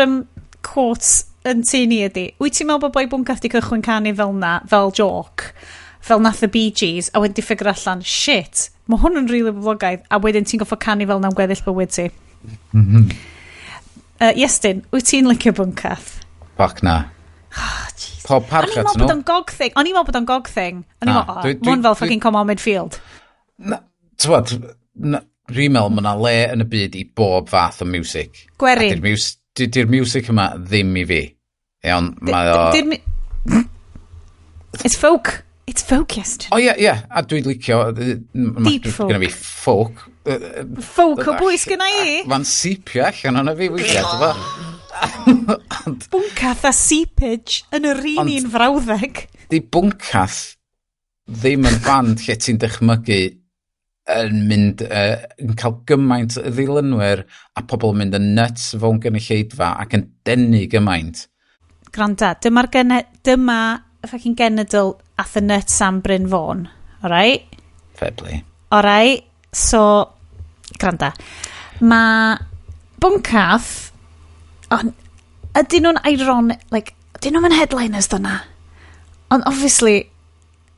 quotes yn tu ni ydi, wyt ti'n meddwl bod boi Bwncath di cychwyn canu fel na, fel joke, fel nath y Bee Gees, a wedyn di ffigur allan, shit, mae hwn yn rili boblogaidd, a wedyn ti'n goffo canu fel na'n gweddill bywyd ti. Iestyn, wyt ti'n licio Bwncath? Fuck na. Pob parchat nhw. O'n i'n meddwl bod o'n gog thing. Mwyn fel fucking come on midfield. Tywod, rwy'n meddwl mae yna le yn y byd i bob fath o music. Gwerin. Di'r music yma ddim i fi. Iawn, mae o... It's folk. It's folk, Iestyn. O ie, a dwi'n licio... Deep folk. Gyda fi folk. Folk o bwys gyda i. Fa'n sipio allan o'na fi weithiau, Bwncath a Seepage yn yr un frawddeg. Di Bwncath ddim yn band lle ti'n dychmygu yn mynd, yn cael gymaint y ddilynwyr a pobl yn mynd yn nuts fo'n gynulleidfa ac yn denu gymaint. Granda, dyma fucking genedl ath y nuts am Bryn Fawn, alright? Fair play. Alright, so, granda. Mae Bwncath, ydyn nhw'n ironic, ydyn nhw'n headliners dyna. Ond obviously,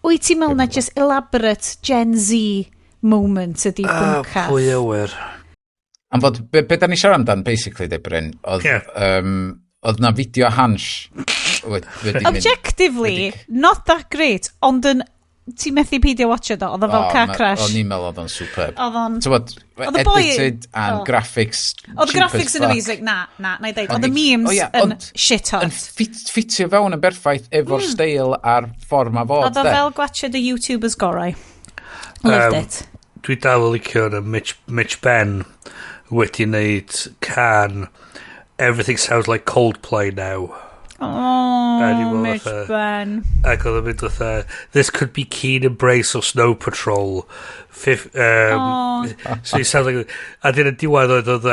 wyt ti'n meddwl na just elaborate Gen Z moment ydi Bwncath. Pwy awyr. Am fod, be da ni siarad amdan, basically, de Bryn, oedd na fideo Hans objectively, not that great, ond ti'n methu peidio watch it o, oedd o fel car crash. O'n i'n meddwl oedd o'n superb. Oedd edited and graphics. Oedd graphics yn amazing, na i ddeud. Oedd y memes yn shit hot. Yn ffitio fewn yn berffaith efo'r steil a'r ffordd ma fod. Oedd o fel gwachod y YouTubers gorau. Loved it. Dwi dal o licio yn Mitch Ben wedi wneud can Everything Sounds Like Coldplay Now. Mitch Ben. Ac oedd yn mynd fatha, this could be keen embrace of snow patrol. So it sounds like, a dyn yn diwedd oedd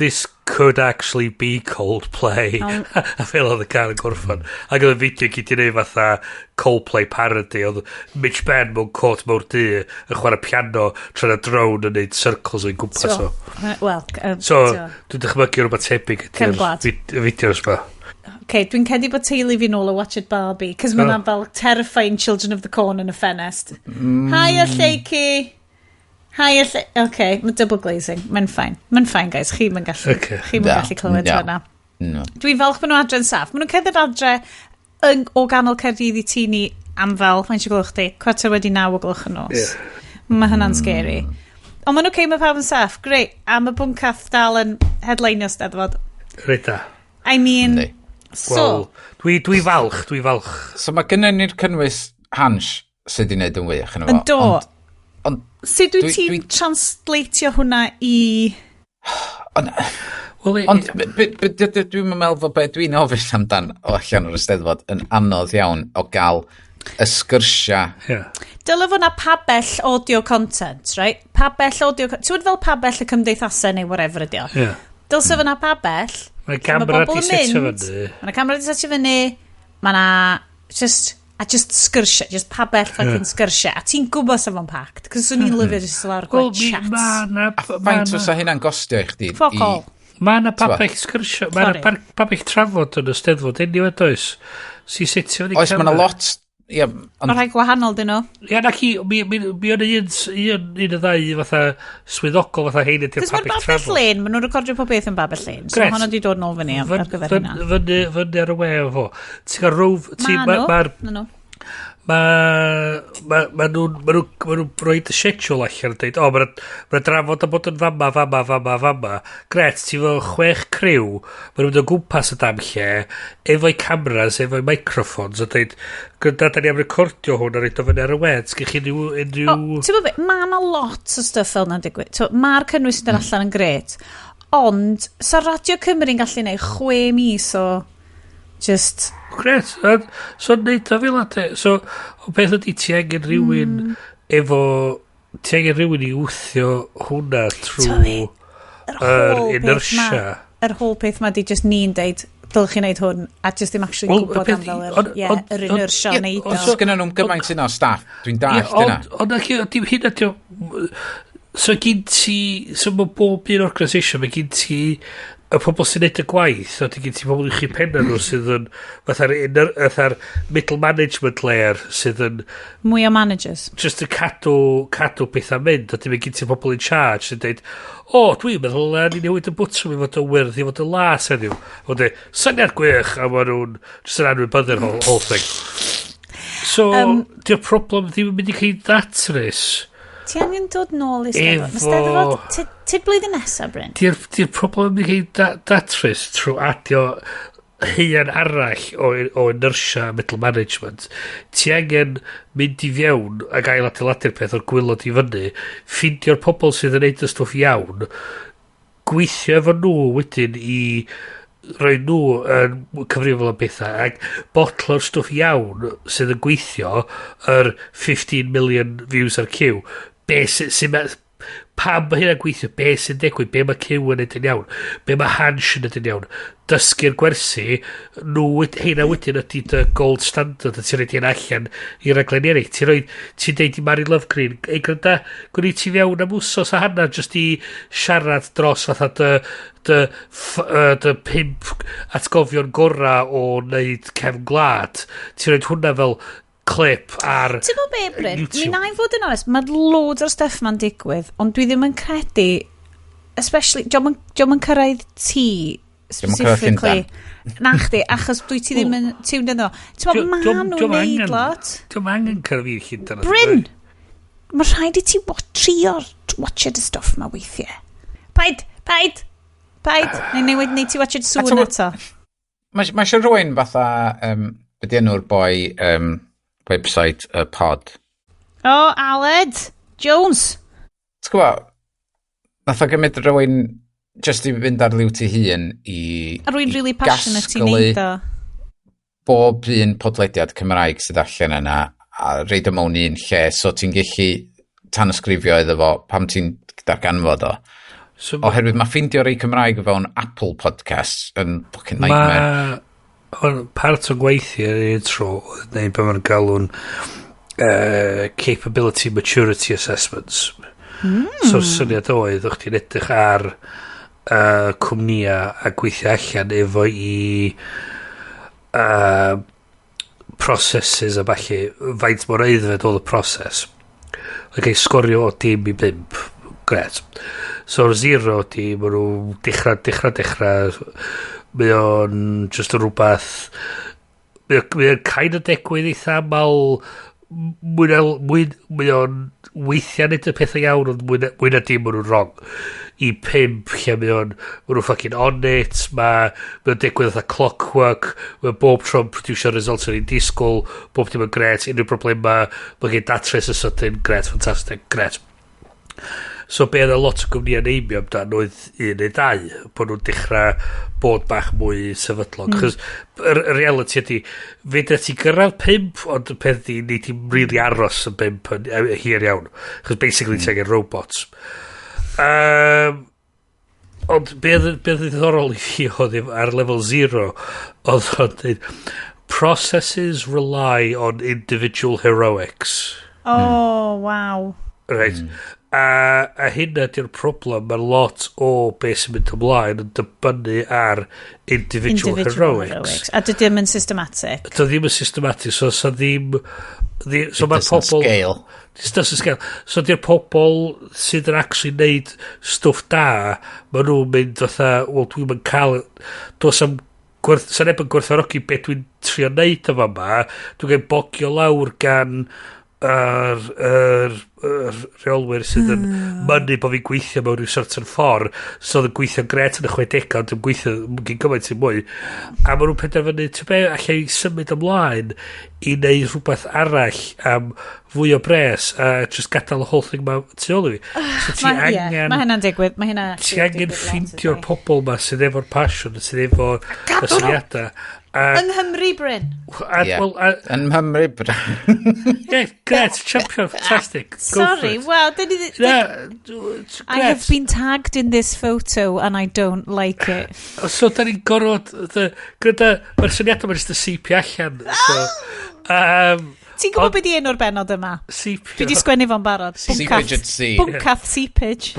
this could actually be Coldplay. A fel oedd y car yn gorffan. Ac oedd y fideo gyd i neud fatha Coldplay parody. Oedd Mitch Ben mewn cot mawr du yn chwarae piano tra'n y drone yn neud circles o'i gwmpas o. So, dwi'n dychmygu rhywbeth tebyg ydy'r fideos ma. Dwi'n cedi bod teulu fi nôl o Watch It Barbie, cos mae yna fel terrifying Children of the Corn yn y ffenest. Hiya, Lleici! Hiya, mae double glazing. Mae'n ffain. Mae'n ffain, guys. Chi mae'n gallu clywed hwnna. Dwi'n falch bod nhw adre'n saff. Mae nhw'n cedder adre o ganol Caerdydd i tŷ ni am fel, faint o glwch di, 8:45 y nos. Mae hynna'n scary. Ond ma'n mae pawb yn saff. Greit, a mae Bwncath dal yn headline o Eisteddfod. Rita. I mean... So, dwi falch. So mae gynnon ni'r cynnwys Hans sydd wedi gwneud yn wych yn efo. Yn do. Ond sut wyt ti'n translatio hwnna i... Ond dwi'n meddwl fod beth dwi'n ofyn amdan o allan o'r Eisteddfod yn anodd iawn o gael y sgyrsia. Dyle fod na pabell audio content, right? Pabell audio... Ti'n fel pabell y cymdeithasau neu whatever ydi o? Dylse fod na pabell... Mae camera di setio fyny. Mae camera di setio fyny. Mae na just sgyrsia. Just pabell fucking sgyrsia. A ti'n gwybod sef o'n pact. Cos o'n i'n lyfio just lawr gwaith chats. A faint os a hynna'n gostio i chdi? Fuck all. Mae na pabell sgyrsia. Mae na pabell trafod yn y Eisteddfod. Enniwyd oes. Si setio fyny camera. Oes, mae na lot... Mae rhai gwahanol dyn nhw. Ia, na chi, mi o'n un y ddau fatha swyddogol fatha hein ydy'r pabell trafod. Cos mae'r babell len, maen nhw'n recordio pob beth yn babell len. So hwnna di dod nôl fyny ar gyfer hynna. Fyny ar y we o fo. Ti'n cael rwf... Mae nhw'n rhoi y schedule allan yn dweud, mae'n drafod a bod yn fama. Gret, ti fel 6 criw, mae nhw'n mynd o gwmpas y dam lle, efo'i cameras, efo'i microphones, a dweud, gyda da ni am recordio hwn a reid o fyny ar y wed, sgych chi unrhyw... Ti'n bod, mae yna lot o stuff fel yna'n digwydd. Mae'r cynnwys yn allan yn gret, ond, sa Radio Cymru'n gallu neud 6 mis o... Just... Gret, so neud o fel ate. So, o beth ydy ti angen rhywun efo... Ti angen rhywun i wthio hwnna trwy yr inertia. Yr whole peth ma di just ni'n deud, dylech chi wneud hwn, a just ddim actually gwybod am fel yr inertia neud o. Os gynnu nhw'n gymaint yna o staff, dwi'n dallt yna. Ond dim hyn ydy o... So gyn ti... So mae bob un organisation, mae gyn ti... y pobl sy'n neud y gwaith, o ti'n gyd ti pobl i'ch chi penna nhw sydd yn fatha'r middle management layer sydd yn... Mwy o managers. Just yn cadw pethau mynd, o ti'n gyd ti pobl in charge sy'n dweud, dwi'n meddwl ni newid y bwtwm i fod yn wyrdd, i fod yn las heddiw. O dweud, syniad gwych, a maen nhw'n just yn anwybyddu'r whole thing. So, di'r problem ddim yn mynd i chi ddatrys. Ti angen dod nôl i Eisteddfod. Ti'n blwyddyn nesaf, Bryn? Di'r problem i chi datrys trwy adio hyn arall o inertia middle management. Ti angen mynd i fiewn a gael adeiladu'r peth o'r gwylod i fyny, ffindio'r pobl sydd yn neud y stwff iawn, gweithio efo nhw wedyn i roi nhw yn cyfrifol am bethau ac botlo'r stwff iawn sydd yn gweithio yr 15 million views ar Q. Pam mae hynna'n gweithio, be sy'n digwydd, be mae Q yn edrych iawn, be mae Hans yn edrych iawn, dysgu'r gwersi, hynna wedyn ydy dy gold standard, a ti'n rhaid i'n allan i raglen eraill. Ti'n deud i Mary Lovegreen, ei gryda, gwni ti fewn am wsos a hanna, just i siarad dros fatha dy 5 atgofion gora o wneud cefn gwlad. Ti'n rhaid hwnna fel clip ar YouTube. Ti'n bod be, Bryn? Mi na i fod yn onest, mae loads o'r stuff ma'n digwydd, ond dwi ddim yn credu, especially, diolch yn cyrraedd ti, specifically, na chdi, achos dwi ti ddim yn tiwn dyn nhw. Ti'n bod, ma nhw'n neud lot. Dwi'n angen cyrraedd fi Llundain. Bryn, mae rhaid i ti watch the stuff ma weithiau. Paid! Neu ti watch it sŵn eto. Mae eisiau rhywun fatha, beth enw'r boi, website y pod. Aled Jones. T'w gwybod, nath o gymryd rhywun just i fynd ar liw ti hun i... A rwy'n really passionate i neud o. bob un podlediad Cymraeg sydd allan yna a reid o mewn un lle, so ti'n gallu tanysgrifio iddo fo pam ti'n darganfod o. So, Oherwydd mae ffindio rei Cymraeg o fewn Apple Podcasts yn fucking nightmare. Part o gweithio i'r tro, neu be mae'n galw'n capability maturity assessments. So syniad oedd, o'ch ti'n edrych ar cwmnia a gweithio allan efo i processes a falle faint mor eiddfed oedd y proses. Like, sgorio o dim i 5. Gret. So o'r 0 di, maen nhw dechrau. Mae o'n just o rhywbeth... Mae o'n kind of degwydd eitha mal... Mae o'n weithiau nid y pethau iawn, ond mwy na dim maen nhw'n wrong. I 5, lle mae o'n fucking on it, mae o'n degwydd eitha clockwork, mae bob tro'n producio results yn ein disgwyl, bob dim yn gret, unrhyw problem mae gen datrys y sydyn, gret, ffantastig, gret. So be oedd a lot o gwmni yn eimio amdan oedd 1 neu 2, bod nhw'n dechrau bod bach mwy sefydlog. Chos y reality ydy, fydda ti gyrraedd 5, ond y peth di, ni ti'n really aros yn 5 yn hir iawn. Chos basically ti'n angen robots. Ond be oedd ddiddorol i fi oedd ar level 0, oedd o'n dweud, processes rely on individual heroics. Oh, wow. Right. A hynna di'r problem, mae lot o beth sy'n mynd ymlaen yn dibynnu ar individual heroics. A dy ddim yn systematic. Dy ddim yn systematic, so sa ddim... So mae'r pobl... It doesn't scale. So di'r pobl sydd yn actually neud stwff da, mae nhw'n mynd fatha, wel dwi'n mynd cael... Sa'n neb yn gwerthfawrogi beth dwi'n trio neud o fama, dwi'n gael bogio lawr gan yr rheolwyr sydd yn mynnu bod fi'n gweithio mewn rhyw certain ffordd, so oedd yn gweithio gret yn y 60, ond yn gweithio gyn gymaint i mwy, a maen nhw'n penderfynu, ti'n be, allai symud ymlaen i neud rhywbeth arall am fwy o bres a just gadael y whole thing ma tu ôl i fi. So ti angen... Mae hynna'n digwydd, mae hynna... Ti angen ffindio'r pobl ma sydd efo'r passion, sydd efo'r syniadau. Yng Nghymru, Bryn. Yng Nghymru, Bryn. Yeah, great, champion, fantastic. Sorry, well, I have been tagged in this photo and I don't like it. So, da ni'n gorfod, gyda, mae'r syniadau mae'n just y CP allan. Ti'n gwybod beth i enw'r benod yma? CP. Dwi wedi sgwennu fo'n barod. Seepage at sea. Bwncath Seepage.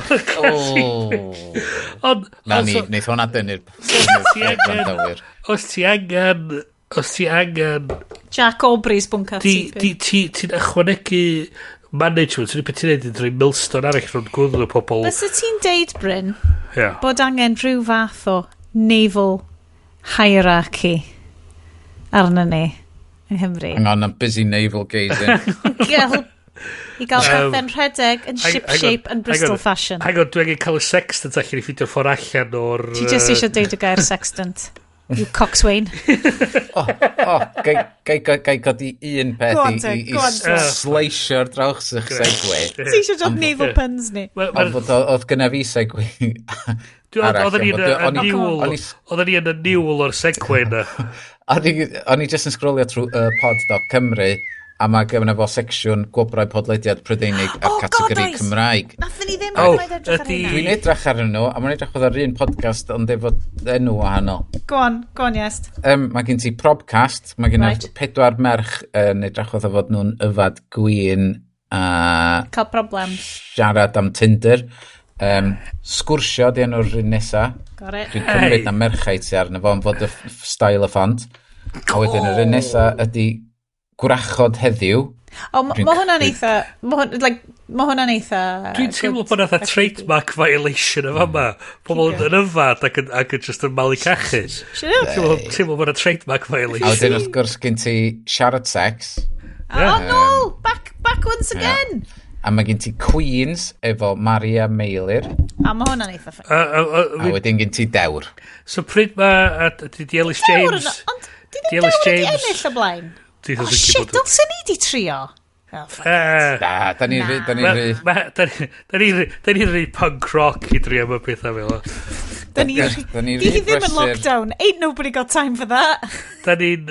Neith hwnna dynnu'r gwrandawyr. Os ti angen... Jack Aubrey's Bwncath Seepage. Ti'n ychwanegu management, ti'n beth ti'n neud yn rhoi milstone arall rhwng gwrdd o pobl. Fysa ti'n deud, Bryn, bod angen rhyw fath o naval hierarchy arna ni yng Nghymru. Hang on, I'm busy navel gazing. I gael caffen rhedeg yn ship-shape yn Bristol fashion. Hang on, dwi'n angen cael y sextant allan I ffeidio'r ffordd allan o'r... Ti just eisiau deud y gair sextant. You coxswain. Gai godi un peth I sleisio'r drawch sy'ch segwe. Ti eisiau job naval puns ni. Oedd gyna fi segwe Oedden ni yn y niwl o'r segwe na. O'n I just yn sgrolio trwy pod.cymru a mae gyfnod fo secsiwn gwobrau podlediad Prydeinig ar categori Cymraeg. Nathon ni ddim yn edrych ar hynna. Dwi'n edrych ar nhw, a mae'n edrych ar un podcast ond efo enw wahanol. Go on, Iest. Mae gen ti Probcast, mae gen ti 4 merch yn edrych o fod nhw'n yfad gwyn a... Cael problems. Siarad am Tinder. Sgwrsio di enw'r un nesa. Dwi'n cymryd na merchaid sy arno fo, yn fod y style y ffont. A wedyn yr un nesa ydi gwrachod heddiw. Mae hwnna'n eitha... Mae hwnna'n eitha... Dwi'n teimlo bod yna trademark violation yma yma. Pobl yn yfad ac yn just yn malu cachu. Teimlo bod yna trademark violation. A wedyn wrth gwrs gen ti siarad sex. Oh no! Back once again! A mae gen ti Queens efo Maria Meilir. A mae hwnna'n eitha ffyn. A wedyn gen ti Dewr. So pryd mae di Ellis James... Dewr, ond di Dewr wedi ennill o blaen. Shit, dylsyn ni di trio. Da ni'n rhy... Da ni'n rhy punk rock I drio am y pethau fel o. Di ddim yn lockdown. Ain't nobody got time for that. Da ni'n...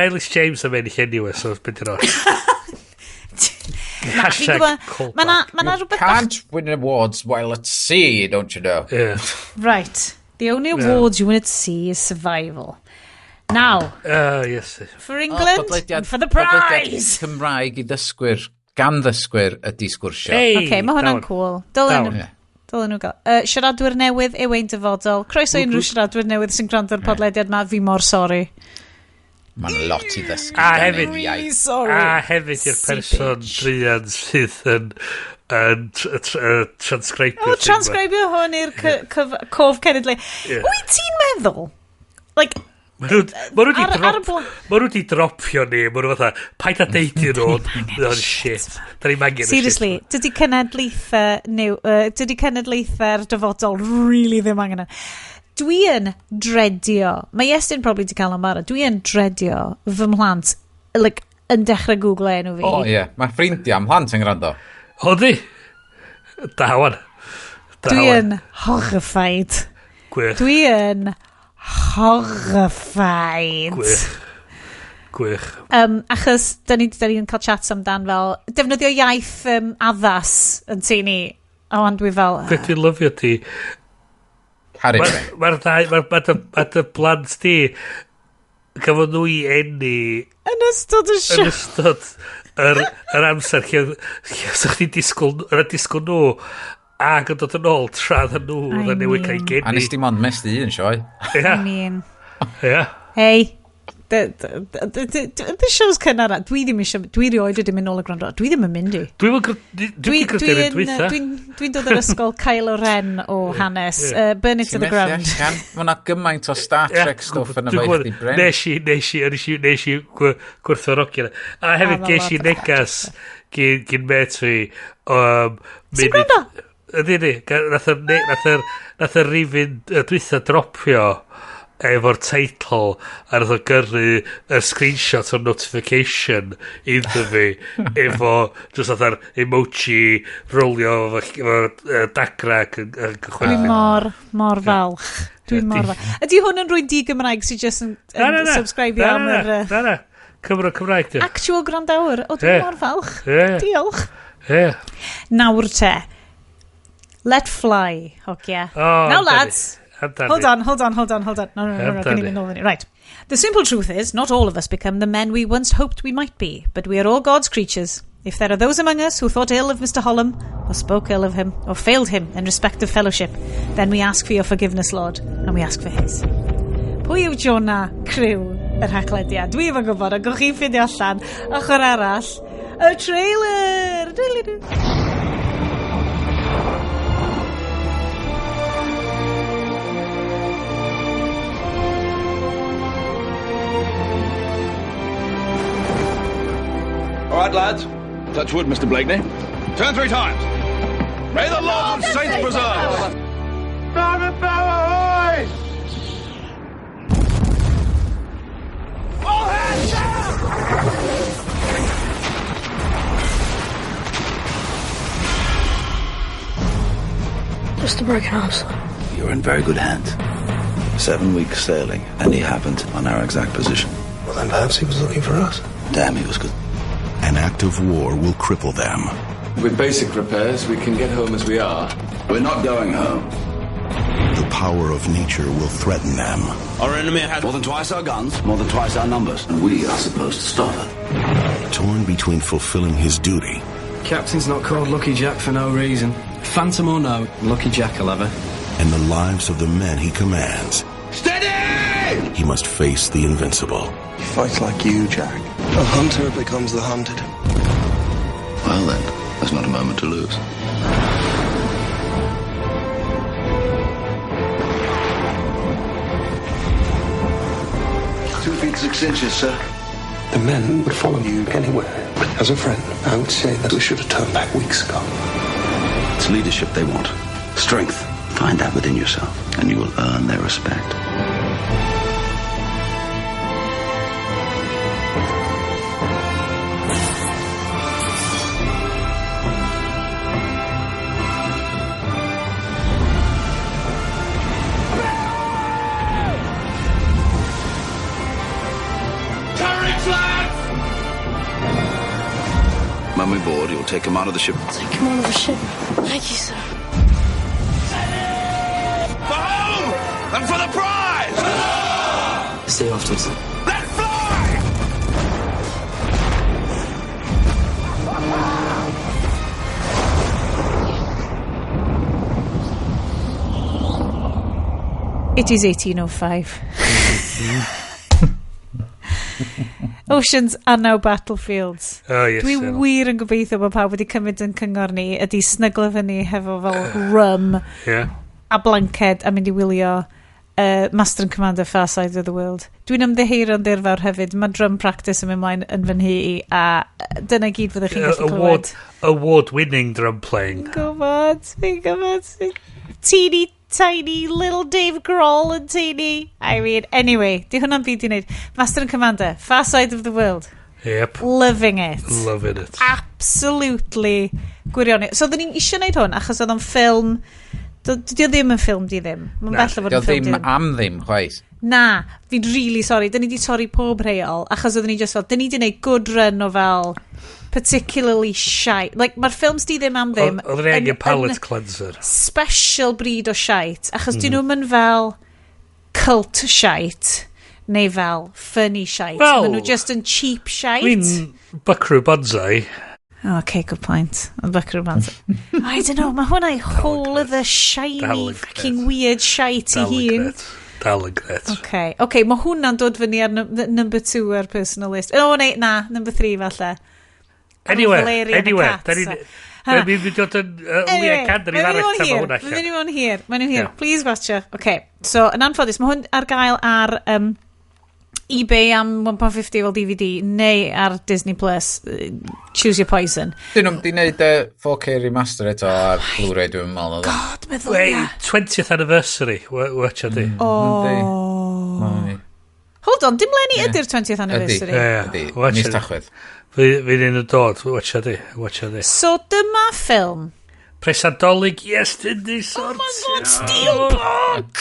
Elis James am ennill anyway, so beth yw'n Hashtag cold back. You can't win awards while at sea, don't you know? Yeah. Right. The only awards you win at sea is survival. Now, yes. for England, and for the prize! Cymraeg I ddysgwyr, gan ddysgwyr ydi sgwrsio. Okay, mae hwnna'n cool. Dylen nhw gael. Siaradwyr newydd yw ein dyfodol. Croeso unrhyw siaradwyr newydd sy'n gwrando'r podlediad ma, fi mor sori. Mae'n lot I ddysgu. Really sorry. A hefyd i'r person drian sydd yn transcribio. Transcribio hwn i'r cof cenedlu. Wyt ti'n meddwl? Like... Ma nhw di dropio ni. Ma nhw fatha, paid a deidio nhw. Shit. Da ni'n mangen seriously, dydy cenedlaethau'r dyfodol really ddim angen. Dwi yn dredio, mae Iestyn probably di cael am bara, dwi yn dredio fy mhlant like, yn dechrau Google enw fi. O ie, mae ffrindiau mhlant yn gwrando. O di? Da wan. Dwi yn horrified. Gwych. Dwi yn horrified. Gwych. Achos, da ni'n cael chats amdan fel, defnyddio iaith addas yn tu ni. O, ond dwi fel... Beth dwi'n lyfio ti? Mae'r blant di gafodd nhw I enni yn ystod y sioe. Yn ystod yr amser lle sa'ch ti'n disgwyl nhw ac yn dod yn ôl tradd nhw oedd yn newid cael geni. A nes di mond mes di un sioe. I mean. Yeah. Hey. The show's cynnar. Dwi rioed wedi mynd nôl y gwrando. Dwi ddim yn mynd I. Dwi'n dod o'r ysgol Cael o Ren o hanes. Burn it to the ground. Mae yna gymaint o Star Trek stuff yn y feithi Bryn. Nes I gwrthorogi yna. A hefyd ges I negas gyn met fi. Sy'n gwrando? Ydy. Nath y rifin dwytha dropio efo'r teitl a nath o gyrru y screenshot o'r notification iddo fi efo just fatha'r emoji rolio efo dagrag yn Dwi'n mor falch. Dwi'n mor falch. Ydy hwn yn rhoi di-Gymraeg sy'n just yn subscribe am yr... Na. Cymraeg di. Actual grandawr. O, dwi'n mor falch. Diolch. Nawr te. Let fly, hogia. Now lads... Hold on. No. Right. The simple truth is, not all of us become the men we once hoped we might be, but we are all God's creatures. If there are those among us who thought ill of Mr. Holland, or spoke ill of him, or failed him in respect of fellowship, then we ask for your forgiveness, Lord, and we ask for his. Pwy yw Jonah, criw, yr Haclediad? Dwi efo gwybod, a gwch chi'n ffindio allan, ochr arall, y trailer! All right, lads. Touch wood, Mr. Blakeney. Turn 3 times. May the Lord and Saints preserve. Ahoy! All hands down! Just a broken arm, son. You're in very good hands. 7 weeks sailing, and he happened on our exact position. Well, then perhaps he was looking for us. Damn, he was good. An act of war will cripple them. With basic repairs, we can get home as we are. We're not going home. The power of nature will threaten them. Our enemy has more than twice our guns, more than twice our numbers, and we are supposed to stop it. Torn between fulfilling his duty. Captain's not called Lucky Jack for no reason. Phantom or no, Lucky Jack will have her. And the lives of the men he commands. Steady! He must face the invincible. He fights like you, Jack. A hunter becomes the hunted. Well then, there's not a moment to lose. 2 feet 6 inches, sir. The men would follow you anywhere. As a friend, I would say that we should have turned back weeks ago. It's leadership they want. Strength. Find that within yourself, and you will earn their respect. take him out of the ship. Take him out of the ship. Thank you, sir. For home! And for the prize! See you afterwards. Let's fly! It is 1805. Oceans are now battlefields. Oh, yes. Dwi wir yn gobeithio bod pawb wedi cymryd yn cyngor ni, ydy snyglo fyny hefo fel rum a blanced a mynd I wylio Master and Commander Far Side of the World. Dwi'n ymddeheuro'n ddirfawr hefyd. Mae drum practice yn mynd mlaen yn fy nhi a dyna gyd fyddwch chi'n gallu clywed. Award-winning drum playing. Fi'n gwybod. Teeny tiny little Dave Grohl and teeny. I mean, anyway, di hwnna'n byd I wneud. Master and Commander, Far Side of the World. Yep. Loving it. Loving it. Absolutely gwirioni. So, dyn ni'n eisiau wneud hwn, achos oedd o'n ffilm... Dio ddim yn ffilm di ddim. Mae'n bell o fod yn ffilm di ddim. Am ddim, chwaith. Na, fi'n really sorry. Dyn ni di torri pob rheol, achos oedden ni just fel, dyn ni di wneud good run o fel particularly shite. Like, mae'r ffilms di ddim am ddim. Oedden ni angen palate cleanser. Special breed o shite, achos dyn nhw'n fel cult shite, neu fel funny shite. Well, Maen nhw just yn cheap shite. Dwi'n Buckaroo Banzai. Okay, good point. Buckaroo Banzai. I don't know, mae hwnna I whole of the shiny, fucking weird shite I hun. Dal yn gret. Okay, mae hwnna'n dod fyny ar number 2 ar personal list. Number 3 falle. Anyway. Da ni'n mynd dod yn Lia Candy arall tam o hwnna. Mae nhw here. Please watcha. Okay, so yn anffodus, mae hwn ar gael ar eBay am £1.50 fel DVD neu ar Disney Plus. Choose your poison. Dyn nhw'n di wneud 4K remaster eto ar Blu-ray dwi'n meddwl. God, meddwl ia. 20th anniversary. Watch a di. Hold on, dim lenni ydy'r 20th anniversary. Ydy. Mis Tachwedd. Fydd un yn dod. Watch a di. So dyma ffilm. Presadolig Iestyn di sort. Oh my god, Steelbook!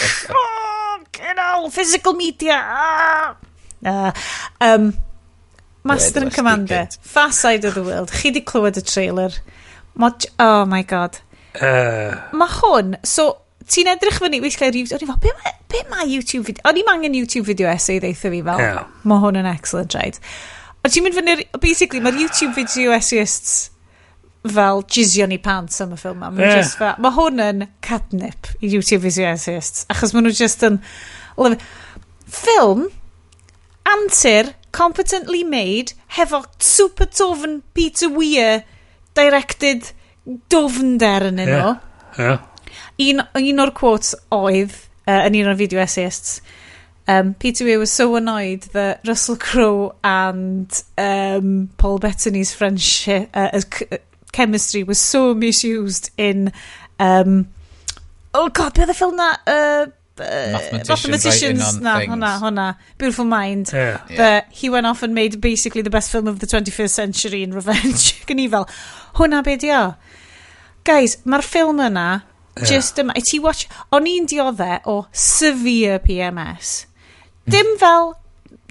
Physical media! Master and Commander, Far Side of the World. Chi di clywed y trailer? Oh my god. Mae hwn, so ti'n edrych fyny, weithio reviews, o'n i fel, be mae YouTube video? O'n i'n angen YouTube video essay ddeitha fi fel, mae hwn yn excellent, right? Ond ti'n mynd fyny, basically, mae'r YouTube video essayists fel jizio ni pants am y ffilm ma. Mae hwn yn catnip I YouTube video essayists, achos maen nhw just yn ffilm antur competently made hefo super tofen Peter Weir directed dofnder yn nhw. Un o'r quotes oedd yn un o'r video essayists, Peter Weir was so annoyed that Russell Crowe and Paul Bettany's friendship chemistry was so misused in oh god, be oedd y ffilm na Mathematicians honna Beautiful Mind that he went off and made basically the best film of the 21st century in Revenge gan I fel hwnna be di o guys, mae'r ffilm yna just yma, ti watch o'n i'n diodde o severe PMS dim fel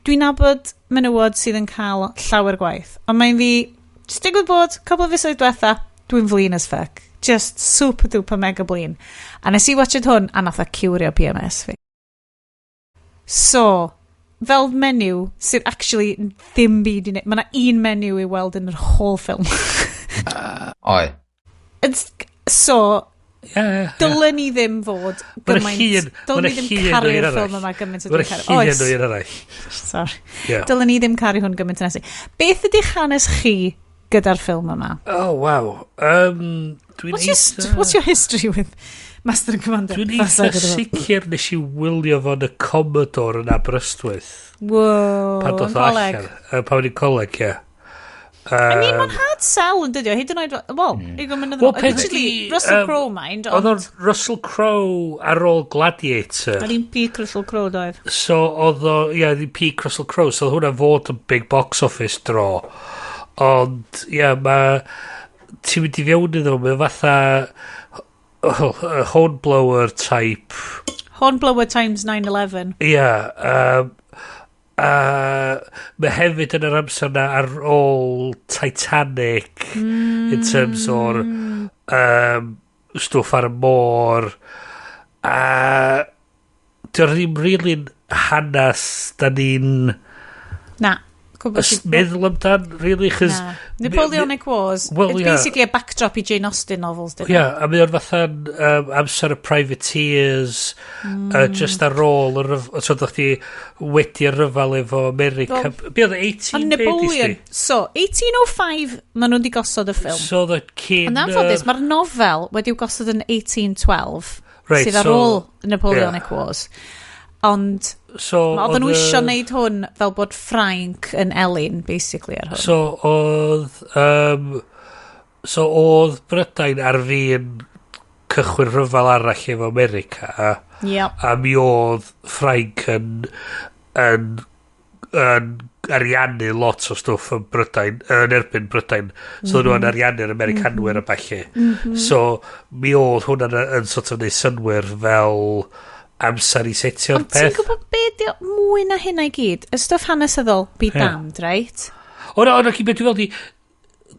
dwi'n nabod menywod sydd yn cael llawer gwaith ond mae'n fi just digwydd bod couple of fisoedd diwetha dwi'n flin as fuck just super duper mega blin a nes I watched hwn a nath a curio PMS fi so fel menyw sydd actually ddim byd I mae na un menyw I weld yn yr whole film oi so dylen ni ddim fod gymaint dylen ni ddim caru'r ffilm yma gymaint ydw i'n caru dylen ni ddim caru hwn gymaint yn esu beth ydych hanes chi gyda'r ffilm yma oh wow what's your history with Master and Commander dwi'n eitha sicr nes I wylio fo'n y Commodore yn Aberystwyth wow yn coleg pan o'n i'n coleg I mean, mae'n hard sell yn dydio. Hyd yn oed, Russell Crowe mind. Oedd o'n Russell Crowe ar ôl Gladiator. Ar un peak Russell Crowe doedd. So, oedd o, the peak Russell Crowe. So, oedd hwnna fod yn big box office draw. Ond, mae... Ti'n mynd I fewn iddo, mae fatha... Hornblower type. Hornblower times 9/11. mae hefyd yn yr amser na ar ôl Titanic in terms o'r stwff ar y môr dy'r ddim rili'n hanes da ni'n meddwl amdan, really, chys... Napoleonic Wars. It's basically a backdrop I Jane Austen novels, dyn a mae o'r fatha'n amser y privateers, just ar ôl, so ddech chi wedi ryfal efo America. Be oedd 18... Napoleon. So, 1805, maen nhw'n di gosod y ffilm. So, the cyn... Ond anffodus, mae'r nofel wedi'w gosod yn 1812, sydd ar ôl Napoleonic Wars. Ond oedden nhw isio neud hwn fel bod Ffrainc yn Elin, basically, ar hwn. So oedd Brydain ar fi'n cychwyn rhyfel arall efo America, a mi oedd Ffrainc yn ariannu lot o stwff yn Brydain, yn erbyn Brydain. So nhw'n ariannu'r Americanwyr a bachu. So mi oedd hwnna'n yn sort of neud synwyr fel... amser I setio'r peth. Ond ti'n gwybod beth mwy na hynna I gyd? Y stwff hanesyddol, be damned, right? O, ci beth dwi'n gweld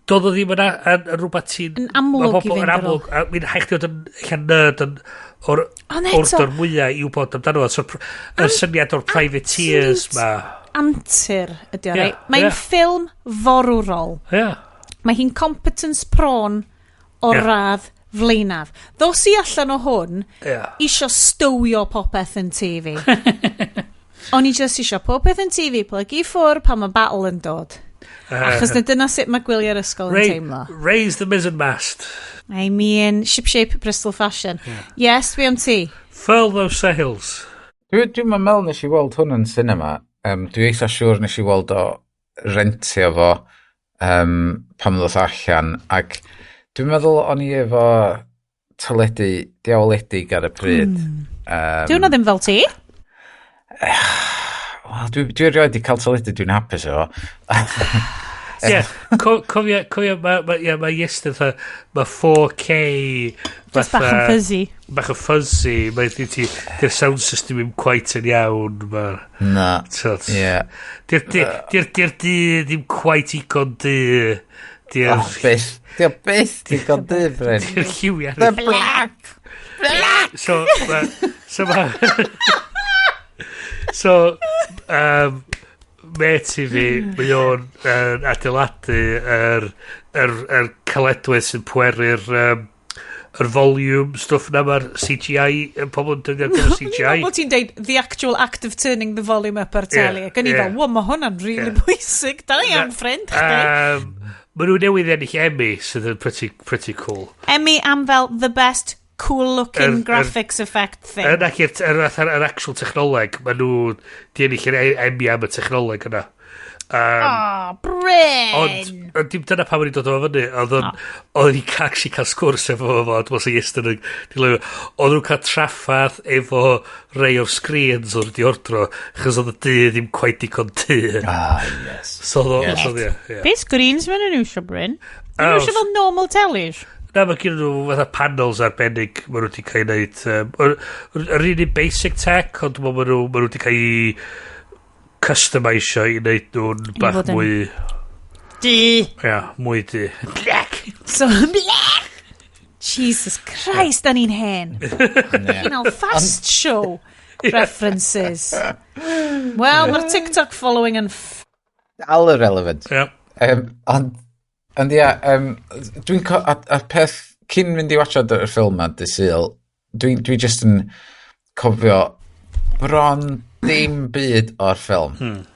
doedd o ddim yn rhywbeth ti'n... Yn amlwg I fynd ar ôl. Mi'n haich di oedd yn nerd o'r ordor mwyaf I wybod amdano. Y syniad o'r privateers ma. Antur ydy o, right? Mae'n ffilm forwrol. Mae hi'n competence prawn o radd flaenaf. Ddos I allan o hwn isio stywio popeth yn TV. O'n I just isio popeth yn TV plygu I ffwr pan mae battle yn dod. Achos dyna sut mae gwyliau'r ysgol yn teimlo. Raise the mizzen mast. I mean, ship Bristol fashion. Yes, dwi am ti. Furl those sails. Dwi'n meddwl nes I weld hwn yn cinema. Dwi eitha siŵr nes I weld o rentio fo pan ddoth allan. Ac dwi'n meddwl o'n I efo teledu diawledig ar y pryd. Dwi'n ddim fel ti? Dwi'n rioed I cael teledu, dwi'n hapus efo. Cofio, mae Iestyn, mae 4K... Just bach yn fuzzy. Bach yn fuzzy. Di'r sound system yn quite yn iawn. Na. Di'r dy ddim quite icon dy. Di'r beth digon dy, Bryn. Di'r lliwiau. The black! So, met I fi, mae o'n adeiladu yr caledwedd sy'n pweru'r volume stwff na mae'r CGI yn pobl yn dydyn CGI. Bod ti'n deud the actual act of turning the volume up ar teli. Gan I fel, wow, mae hwnna'n really bwysig. Da ni am ffrind. Mae nhw newydd ennill Emmy sydd yn pretty cool. Emmy am fel the best cool looking graphics effect thing. Yr actual technoleg, mae nhw di ennill Emmy am y technoleg yna. Bryn! Ond dim dyna pan wedi dod o fyny. Oedd ni'n actually cael sgwrs efo fo, dwi'n Iestyn yn dilyn. Oedd nhw'n cael traffath efo rei o'r screens oedd wedi ordro, chos oedd y dy ddim quite digon dy. Yes. Be screens maen nhw'n iwsio, Bryn? Maen nhw'n iwsio fel normal tellies? Na, mae gen nhw fatha panels arbennig maen nhw wedi cael ei wneud. Yr unig basic tech, ond maen nhw wedi cael ei customisio I wneud nhw'n bach mwy... mwy di. Black! So, black! Jesus Christ, da ni'n hen. Fast show references. Well, mae'r TikTok following yn... All irrelevant. Ond ia, dwi'n... A peth, cyn mynd I watchad y ffilm a dy Sul, dwi just yn cofio bron dim byd o'r ffilm.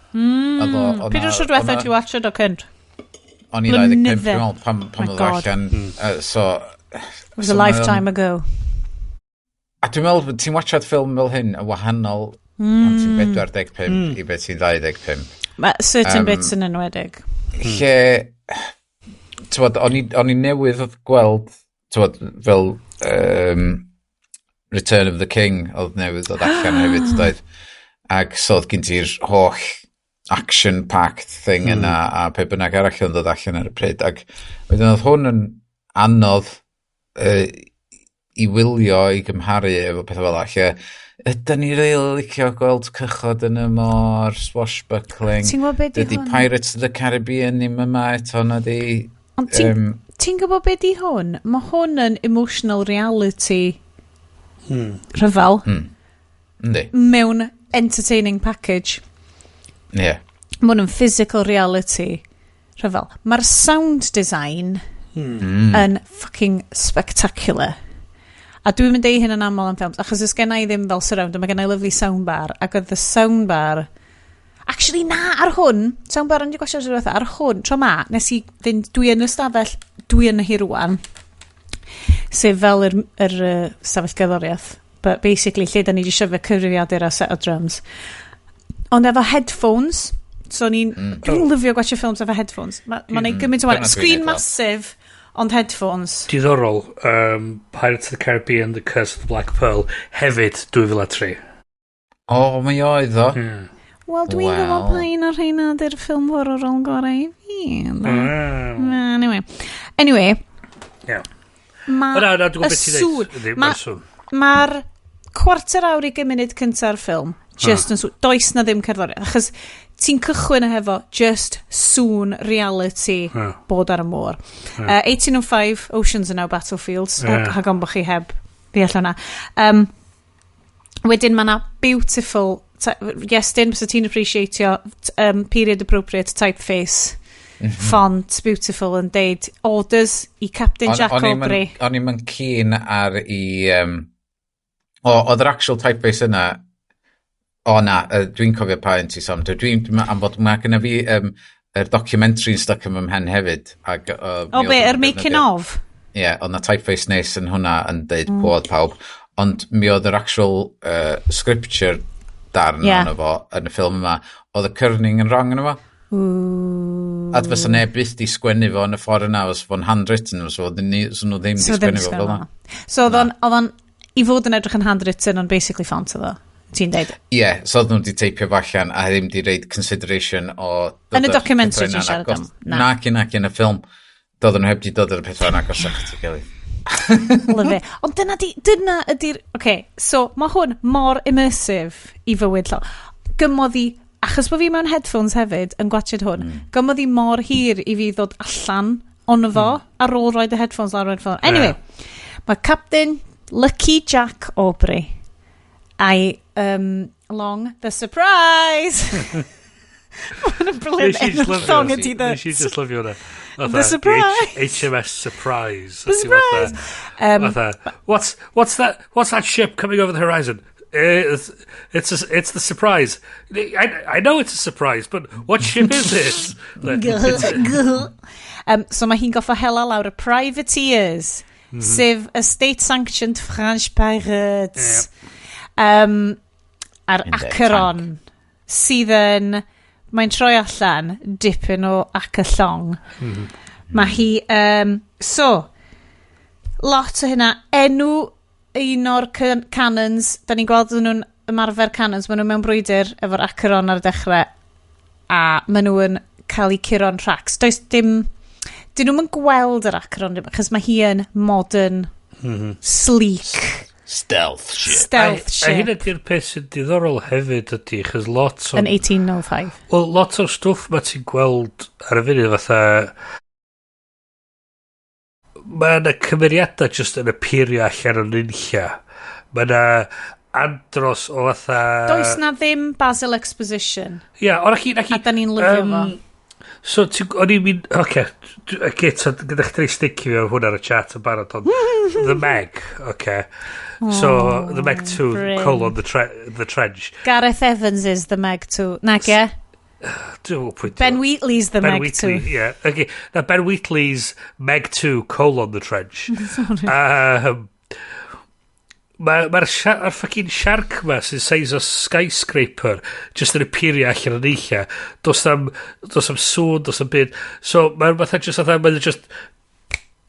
Pryd o'r sydd wethau ti watchad o cynt? O'n I 25 dwi'n meddwl pan oedd allan. It was a lifetime ago. A dwi'n meddwl, ti'n watchad ffilm fel hyn, y wahanol, pan ti'n 45 I beth ti'n 25. Certain bits yn enwedig. Lle, o'n I newydd oedd gweld, fel Return of the King, oedd newydd oedd allan hefyd, doedd. Ac so oedd gen ti'r holl action-packed thing yna, a pe bynnag arall oedd dod allan ar y pryd. Ac wedyn oedd hwn yn anodd i wylio, i gymharu efo pethau fel lle, ydyn ni rili licio gweld cychod yn y môr, swashbuckling. Ti'n gwybod beth di hwn? Dydy Pirates of the Caribbean ddim yma eto na di. Ond ti'n gwybod beth di hwn? Mae hwn yn emotional reality rhyfel. Yndi. Mewn entertaining package. Ie. Yeah. Mae hwn yn physical reality rhyfel. Mae'r sound design yn fucking spectacular. A dwi'n mynd ei hyn yn aml am ffilms, achos ys gen i ddim fel surround, mae gen i lyflu soundbar, ac oedd y soundbar... Actually, na, ar hwn, soundbar yn di gwasio rhywbeth, ar hwn, tro ma, nes i fynd, dwi yn y stafell, dwi yn y hi rwan, sef fel yr stafell gerddoriaeth, but basically, lle da ni di siofio cyfrifiadur a set o drums. Ond efo headphones, so ni'n lyfio gwasio ffilms efo headphones. Mae'n ei gymryd o'n screen massive, ond headphones. Diddorol, Pirates of the Caribbean, The Curse of the Black Pearl, hefyd 2003. O, mae oedd o. Wel, dwi'n gwybod pa un o'r rhain ydy'r ffilm hororol gorau i fi. Anyway. Yeah. Mae'r cwarter awr i gymuned cynta'r ffilm just yn sŵn. Does na ddim cerddoriaeth. Achos ti'n cychwyn hefo just sŵn reality bod ar y môr. 1805, Oceans are now battlefields. Hag ond bod chi heb fi allan na. Wedyn mae na beautiful... Iestyn, bys ti'n appreciatio period appropriate typeface. Font, beautiful, yn deud orders i Captain Jack Aubrey. O'n i'n keen ar i... oedd yr actual typeface yna... O na, dwi'n cofio pa yn ti som. Am bod mae gyda fi yr documentary stuck yn mhen hefyd. Yr making of? Ie, oedd na typeface nes yn hwnna yn deud bod pawb. Ond mi oedd yr actual scripture darn yn efo yn y ffilm yma. Oedd y cyrning yn wrong yn efo. A fysa ne byth di sgwennu fo yn y ffordd yna os fo'n handwritten, so nhw ddim di sgwennu fo fel yna. So oedd o'n i fod yn edrych yn handwritten, ond basically font o ddo. Ti'n deud? Ie, so oedd nhw wedi teipio fallan a ddim di reid consideration o... Yn y documentary ti'n siarad am? Nac yn y ffilm. Doedd nhw heb di dod yr pethau yn agos a'ch ti gilydd. Lyfe. Ond dyna ydy'r... Oce, so mae hwn mor immersive i fywyd. Gymodd i... Achos bod fi mewn headphones hefyd yn gwachod hwn, gymodd i mor hir i fi ddod allan ond fo ar ôl roed y headphones lawr o'r ffilm. Anyway, mae Captain Lucky Jack Aubrey along the surprise. What a brilliant song ydy the... Nes i just love you hwnna. The surprise. HMS Surprise. The surprise. What's that ship coming over the horizon? It's the surprise. I know it's a surprise, but what ship is this? So mae hi'n goffa hela lawr y privateers, sef a state-sanctioned French pirates. A'r Acheron sydd yn... Mae'n troi allan dipyn o ac y llong. Mae hi... so, lot o hynna. Enw un o'r cannons, da ni'n gweld nhw'n ymarfer cannons, maen nhw mewn brwydyr efo'r Acheron ar y dechrau, a maen nhw yn cael eu curo'n tracks. Does dim... Dyn nhw'n gweld yr Acheron, achos mae hi yn modern, sleek... Stealth ship. A hyn ydy'r peth sy'n diddorol hefyd ydy, chys lot o... Yn 1805. Wel, lot o'r stwff mae ti'n gweld ar y funud fatha... Mae yna cymeriadau just yn appeario allan o'n unlla. Mae yna andros o fatha... Does na ddim Basil Exposition. Ia, ond a da ni'n lyfio fo. So, o'n i'n mynd... Oce, gyda chdi sticky fi o hwnna ar y chat yn barod, ond The Meg, oce. So, The Meg 2, colon, the Trench. Gareth Evans is The Meg 2. Nag e? Ben Wheatley's The Meg 2. Yeah, okay. Now, Ben Wheatley's Meg 2, colon, the Trench. Mae'r ffucking shark ma sy'n size o skyscraper just yn appeario allan o'n eilla. Dos am sŵn, dos am byd. So mae'n fatha just fatha, mae'n just...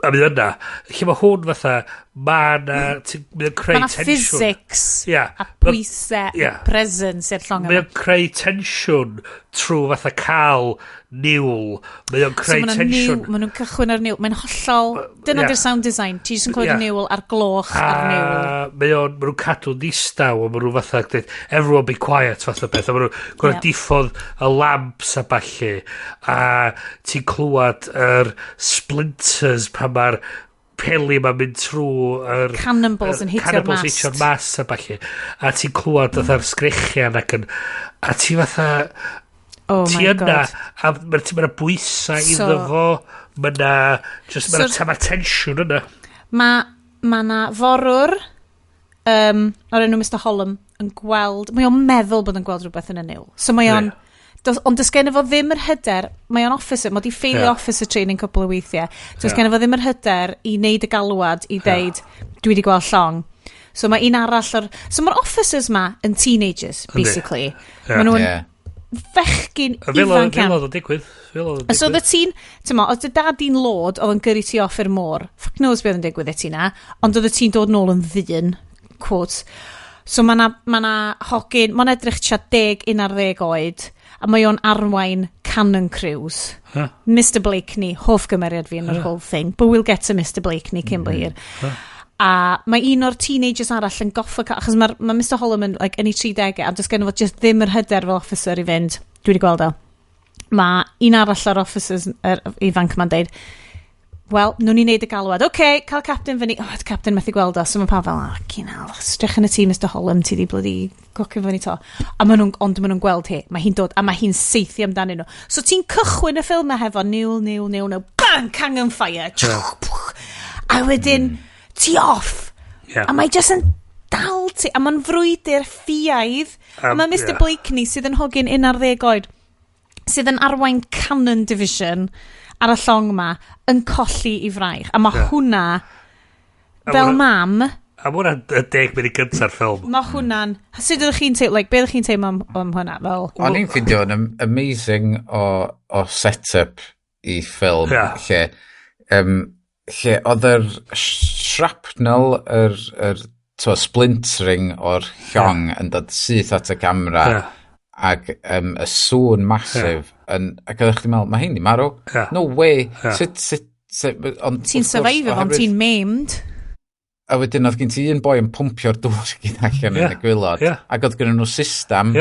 A mynd yna. Lle mae hwn fatha, mae'n creu tensiwn. Mae'n physics a pwysau presence i'r llong yma. Mae'n creu tensiwn trwy fatha cael niwl. Mae o'n creu tensiwn. Mae nhw'n cychwyn ar niwl. Mae'n hollol... Dyna di'r sound design. Ti jyst yn clywed y niwl ar gloch ar niwl. Mae nhw'n cadw nistaw, a mae nhw fatha, everyone be quiet, fatha beth. A mae nhw'n gwneud diffodd y lamps a balli. A ti'n clywed yr splinters pan mae'r peli ma'n mynd trwy cannonballs yn hitio'r mast. Cannonballs hitio'r mast a balli. A ti'n clywed fatha'r sgrechian ac yn... A ti fatha... Oh my god. A mae'na bwysa iddo fo. Mae'na tensiwn yna. Mae'na forwr o'r enw Mr Holland yn gweld... Mae o'n meddwl bod yn gweld rhywbeth yn y niwl. So mae o'n... Ond does gen i fo ddim yr hyder, mae o'n officer, mae di ffeilio officer training cwbl o weithiau, does gen i fo ddim yr hyder i wneud y galwad i ddeud, dwi wedi gweld llong. So mae un arall so mae'r officers ma yn teenagers, basically. Mae nhw'n fechgyn ifanc iawn. Fel oedd o digwydd. So oedd y ti'n, oedd y dad i'n lod oedd yn gyrru ti off i'r môr, fuck knows beth yn digwydd i ti na, ond oedd y ti'n dod nôl yn ddyn, quotes. So mae na hogyn, mae'n edrych tia 10-11 oed, a mae o'n arwain Cannon Cruise. Mr Blakeney, hoff gymeriad fi yn yr whole thing, but we'll get to Mr Blakeney cyn bo hir. A mae un o'r teenagers arall yn goffa, achos mae Mr Holland yn ei 30, a does gen fod just ddim yr hyder fel officer i fynd, dwi wedi gweld o. Mae un arall o'r officers ifanc ma'n deud, wel, nhw'n i wneud y galwad. Cael captain fyny. Captain methu gweld o. So mae pa fel, cynal, strech yn y tîm Mr Holland, ti di bloody gocio fyny to. Ond maen nhw'n gweld hi. Mae hi'n dod, a mae hi'n seithi amdanyn nhw. So ti'n cychwyn y ffilm hefo, niwl, bang, hang on fire. A wedyn, ti off. A mae jyst yn dal ti. A mae'n frwydr ffiaidd. A mae Mr Blakeney sydd yn hogyn 11 oed, sydd yn arwain Cannon Division ar y llong ma, yn colli i fraich. A mae hwnna, fel mam... A mae hwnna'n 10 munud gynta'r ffilm. Mae hwnna'n... Sut ydych chi'n teimlo? Be ydych chi'n teimlo am hwnna? O'n i'n ffindio yn amazing o set-up i ffilm. Lle oedd yr shrapnel, yr splintering o'r llong yn dod syth at y camera. Ac y sŵn masif ac ydych chi'n meddwl, mae hyn i marw? No way. Ti'n survivor ond ti'n maimed. A wedyn oedd gen ti un boi yn pwmpio'r dŵr gyda allan yn y gwylod, ac oedd gen nhw system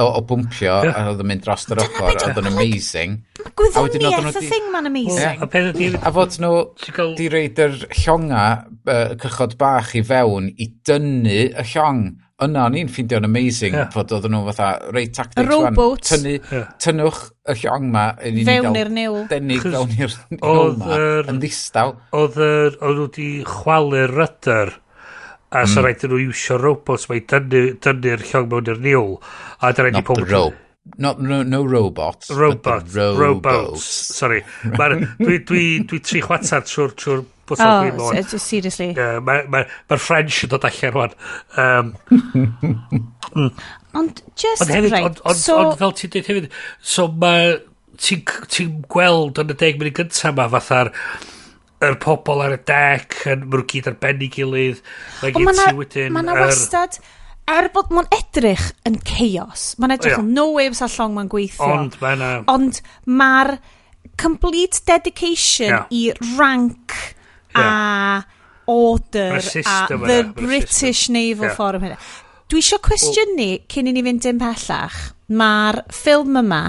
o bwmpio, a oedd yn mynd dros yr ochr, oedd yn amazing. Gwyddoniaeth y thing ma'n amazing. A fod nhw di reid yr llonga cychod bach i fewn i dynnu y llong. Yna, ni'n ffeindio'n amazing, fod oedd nhw fatha reit tactics. Robot. Tynnwch y llong ma. Fewn i'r niwl. Denig fewn i'r niwl ma, yn ddistaw. Oedd nhw wedi chwalu'r rydder, a so rhaid nhw iwsio robots mae dynnu'r llong mewn i'r niwl. A da rhaid i pob... No robots. Robots. Sorry. Dwi 3 chwatar trwy'r seriously. Mae'r French yn dod allan rwan. Ond just right. Ond fel ti'n dweud hefyd, so ti'n gweld yn y 10 munud gyntaf ma fatha'r pobl ar y dec, maen nhw gyd ar ben i gilydd. Mae'n wastad... bod mae'n edrych yn chaos. Mae'n edrych yn no way bysa llong mae'n gweithio. Ond mae'r complete dedication i rank a order a the British Naval Forum. Dwi eisiau cwestiynu cyn i ni fynd dim pellach. Mae'r ffilm yma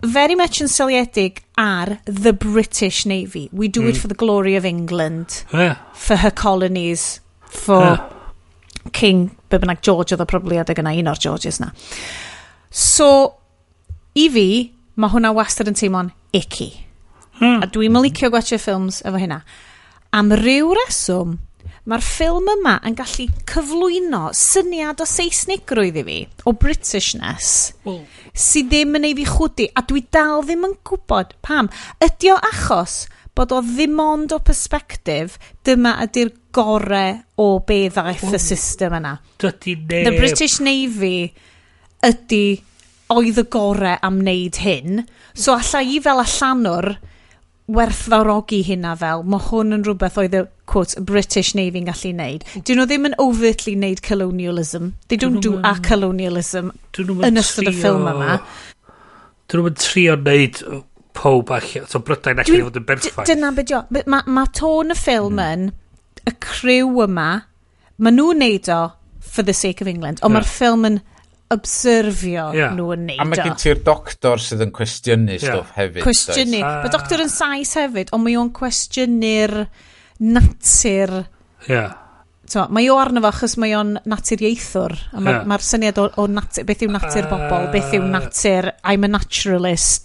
very much yn syliedig ar the British Navy. We do it for the glory of England. For her colonies. For... King, be bynnag George oedd o probably adeg yna, un o'r Georges na. So, i fi, mae hwnna wastad yn teimlo'n icky. A dwi'n licio gwachio ffilms efo hynna. Am ryw reswm, mae'r ffilm yma yn gallu cyflwyno syniad o Seisnigrwydd i fi, o Britishness, sydd ddim yn ei fi chwdi, a dwi dal ddim yn gwybod pam. Ydy o achos bod o ddim ond o perspectif, dyma ydy'r gore o be ddaeth y system yna. The British Navy oedd y gore am wneud hyn, so alla i fel allanwr werthfawrogi hynna fel, mae hwn yn rhywbeth oedd y, quote, British Navy yn gallu wneud. Dyn nhw ddim yn overtly wneud colonialism. They don't do a colonialism yn ystod y ffilm yma. Dyn nhw'n trio wneud pob allan, so Brydain allan i fod yn berffaith. Dyna beth yw. Mae tôn y ffilm yn y criw yma, mae nhw'n neud o for the sake of England, ond mae'r ffilm yn obserfio nhw yn neud o. A mae gen ti'r doctor sydd yn cwestiynu stwff hefyd. Cwestiynu. Mae doctor yn sais hefyd, ond mae o'n cwestiynu'r natur. Mae o arno fo, achos mae o'n naturiaethwr. Mae'r syniad o natur, beth yw natur bobl, beth yw natur, I'm a naturalist.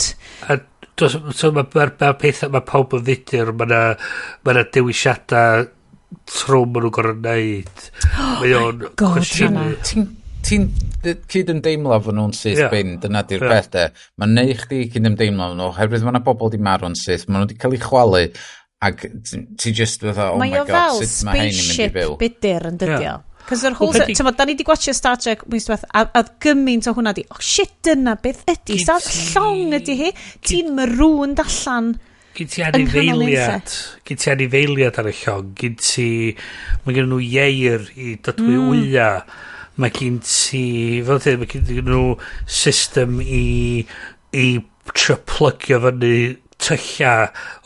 So mae'r pethau, mae pawb yn ddidur, mae yna dewisiadau trwm maen nhw'n gorau wneud. Mae o'n cwestiynu. Ti'n cyd ymdeimlo fod nhw'n syth bin, dyna di'r beth de. Mae'n neu chdi cyd ymdeimlo fod nhw, oherwydd mae yna bobl di marw'n syth, mae nhw wedi cael eu chwalu, ac ti just fatha, oh my god, sut mae hein yn mynd i fyw. Mae o fel spaceship bydyr yn dydio. Cos yr whole, da ni wedi gwachio Star Trek, a gymaint o hwnna di, shit, dyna beth ydi, llong ydi hi, ti'n myrwn dallan. Gyn ti anifeiliad ar y llong, mae gen nhw ieir i dodwy wya, mae gen ti, fel dweud, mae gen nhw system i plygio fyny tylla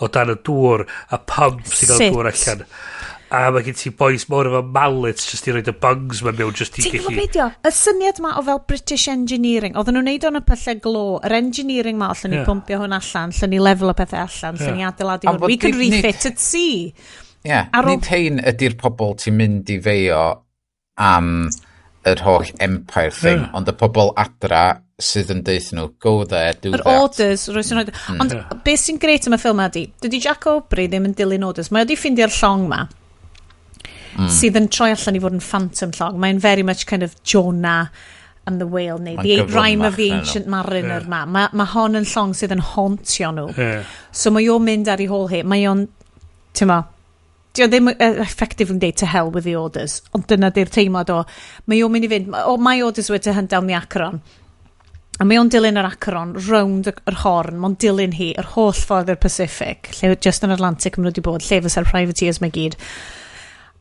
o dan y dŵr, a pump sy'n cael dŵr allan. A mae gen ti boys mor efo mallets jyst i roed y bungs ma mewn jyst i gallu. Ti'n gwybod beidio? Y syniad ma o fel British engineering, oedden nhw'n neud o'n y pyllau glo, yr engineering ma, allan ni pumpio hwn allan, allan ni level o pethau allan, allan ni adeiladu hwn. We could refit at sea. Nid hein ydy'r pobl ti'n mynd i feio am yr holl empire thing, ond y pobl adra sydd yn deud nhw, go there, do that. Yr orders, ond beth sy'n greit am y ffilm ydi, dydy Jack Aubrey ddim yn dilyn orders, mae wedi ffindio'r llong ma, sydd yn troi allan i fod yn phantom llong. Mae'n very much kind of Jonah and the whale, neu the rhyme of the ancient mariner ma. Mae hon yn llong sydd yn hauntio nhw. So mae o'n mynd ar ei hôl hi. Mae o'n, ti'n ma, di o ddim effective yn deud to hell with the orders, ond dyna di'r teimlad o. Mae o'n mynd i fynd, my orders were to hunt down the Acheron. A mae o'n dilyn yr Acheron round yr horn, mae'n dilyn hi yr holl ffordd i'r Pacific, lle just yn Atlantic maen nhw wedi bod, lle fysa'r privateers mae gyd.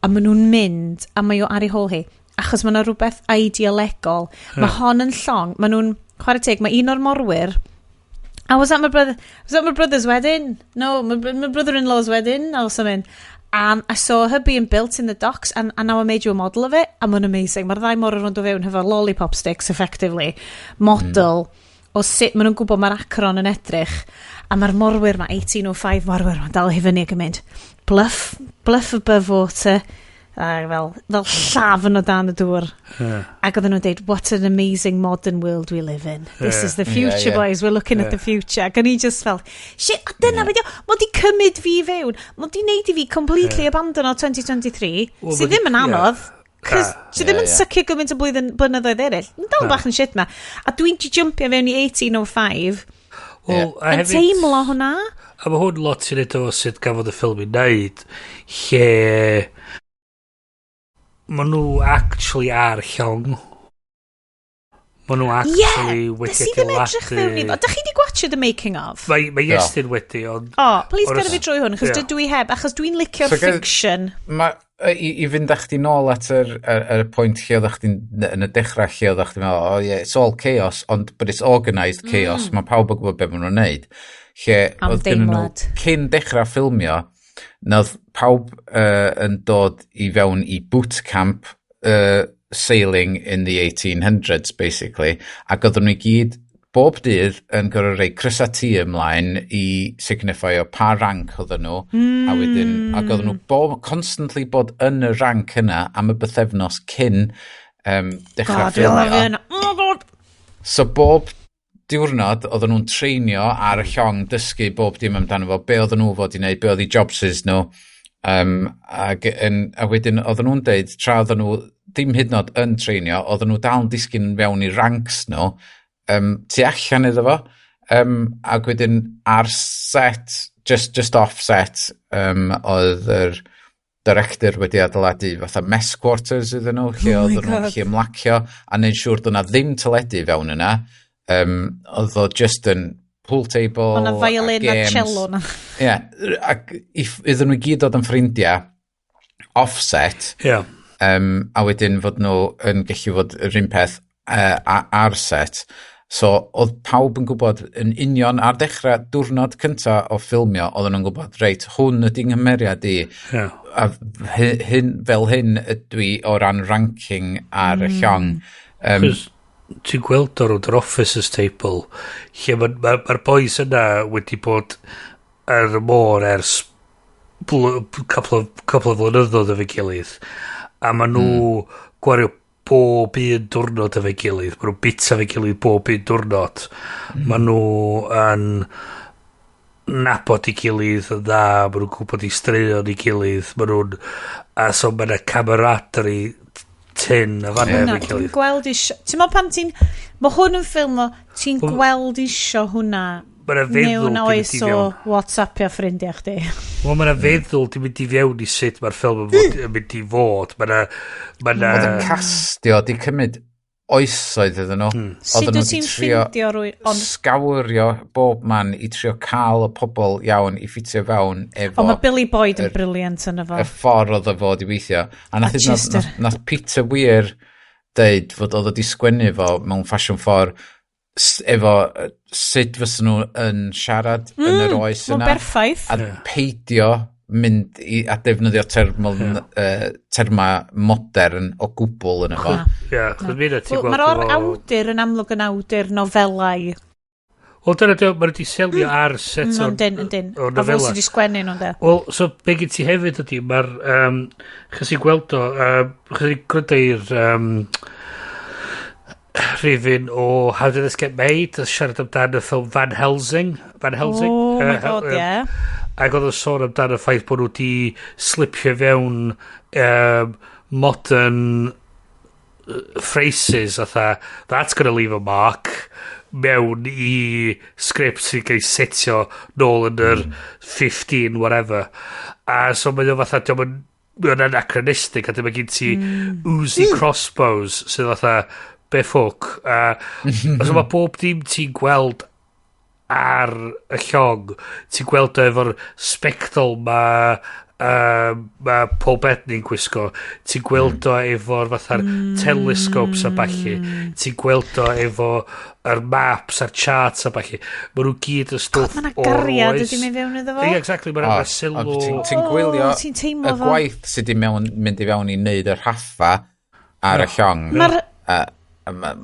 A maen nhw'n mynd, a mae o ar ei hôl hi, achos mae yna rhywbeth idealegol. Mae hon yn llong, maen nhw'n, chwarae teg, mae un o'r morwyr, was that my brother's wedding? No, my brother-in-law's wedding, or something. And I saw her being built in the docks, and now I made you a model of it, and mae'n amazing. Mae'r ddau morwyr yn dod fewn hefo lollipop sticks, effectively, model, o sut maen nhw'n gwybod mae'r Acheron yn edrych, a mae'r morwyr ma, 1805 morwyr, mae'n dal hi fyny ac yn mynd, bluff above water, fel llafn o dan y dŵr. Ac oedden nhw'n deud, what an amazing modern world we live in. This is the future, boys, we're looking at the future. Ac o'n i just fel, shit, a dyna beth yw, mod i cymryd fi fewn, mod i neud i fi completely abandon o 2023, sydd ddim yn anodd, cos ti ddim yn sycio gymaint o blynyddoedd eraill. Yn dal bach yn shit ma. A dwi'n jumpio fewn i 1805, yn teimlo hwnna. A mae hwn lot sy'n edrych o sut gafodd y ffilm i wneud, lle maen nhw actually ar llong. Maen nhw actually wedi adeiladu. Ydych chi wedi gwachio the making of? Mae Iestyn wedi, ond... Please gada fi drwy hwn, achos dydw i heb, achos dwi'n licio'r fiction. I fynd â chdi nôl at y pwynt lle oeddech chdi'n yn y dechrau lle oeddech chdi'n meddwl, oh yeah, it's all chaos, but it's organised chaos. Mae pawb yn gwybod beth maen nhw'n neud. Lle oedd gen nhw cyn dechrau ffilmio, nath pawb yn dod i fewn i boot camp sailing in the 1800s, basically, ac oedden nhw i gyd bob dydd yn gorau rei crysati ymlaen i signifio pa rank oedden nhw, a wedyn, ac oedden nhw constantly bod yn y rank yna am y bythefnos cyn dechrau ffilmio. Oh god! So bob diwrnod oedden nhw'n treinio ar y llong dysgu bob dim amdano fo, be oedden nhw fod i wneud, be oedd i jobsys nhw, a wedyn oedden nhw'n deud, tra oedden nhw ddim hyd yn oed yn treinio, oedden nhw dal yn disgyn fewn i ranks nhw, tu allan iddo fo, ac wedyn ar set, just off set, oedd yr director wedi adeiladu fatha mess quarters iddyn nhw, lle oedden nhw'n gallu ymlacio, a neud siŵr doedd yna ddim teledu fewn yna, oedd o just yn pool table, o'na violin a cello na. Ac iddyn nhw gyd oedd yn ffrindiau offset, a wedyn fod nhw yn gallu fod yr un peth ar set, So, oedd pawb yn gwybod yn union ar dechrau diwrnod cynta o ffilmio, oedden nhw'n gwybod, reit, hwn ydy nghymeriad i. A fel hyn ydw i o ran ranking ar y llong. Ti'n gweld o'r officers table, lle mae'r boys yna wedi bod ar y môr ers couple of flynyddoedd efo'i gilydd. A maen nhw gwario bob un diwrnod efo'i gilydd. Maen nhw'n bita efo'i gilydd bob un diwrnod. Maen nhw yn nabod i gilydd yn dda. Maen nhw'n gwybod i straeon i gilydd. Maen nhw'n... A so maen nhw'n camaraderie tin a fan efo'i gilydd. Ti'n gweld isio... Ti'n meddwl pan ti'n... Mae hwn yn ffilm o... Ti'n gweld isio hwnna... Mewn oes o WhatsAppio ffrindiau chdi. Wel, mae'na feddwl di mynd i fewn i sut mae'r ffilm yn mynd i fod. Oedd y castio di cymryd oesoedd iddyn nhw. Sut wyt ti'n ffindio rwy'n... Sgawrio bob man i trio cael y pobl iawn i ffitio fewn efo... O, mae Billy Boyd yn briliant yn efo. Y ffordd oedd o fod i weithio. A nath Peter Weir deud fod oedd o di sgwennu fo mewn ffasiwn ffordd efo sut fysa nhw yn siarad yn yr oes yna. Berffaith. A peidio mynd a defnyddio terma modern o gwbl yn efo. Mae'r awdur yn amlwg yn awdur nofelau. Wel, dyna mae'n wedi selio ar set o nofela. A fos wedi sgwennu nhw'n de. Wel, so be gyd ti hefyd ydi, mae'r... Chos i gweld o... Chos i gwrdd i'r... rhifin o How Did This Get Made, a siarad amdan y ffilm Van Helsing. Oh my god, yeah. Ac oedd yn sôn amdan y ffaith bod nhw wedi slipio fewn modern phrases, that's gonna leave a mark, mewn i script sy'n cael ei setio nôl yn yr 15, whatever. A so mae'n yn anachronistic, a dyma gyd ti Uzi crossbows, sydd be ffwc. So mae bob dim ti'n gweld ar y llong, ti'n gweld efo'r spectol ma Paul Bettany'n gwisgo, ti'n gweld o efo'r fatha'r telescopes a balli, ti'n gweld o efo yr maps a'r charts a balli. Mae nhw gyd y stwff oes. Mae'na gariad ydi mewn fewn iddo fo. Yeah, exactly, mae'na sylw. Ti'n gwylio y gwaith sydd wedi mynd i fewn i wneud y rhaffa ar y llong.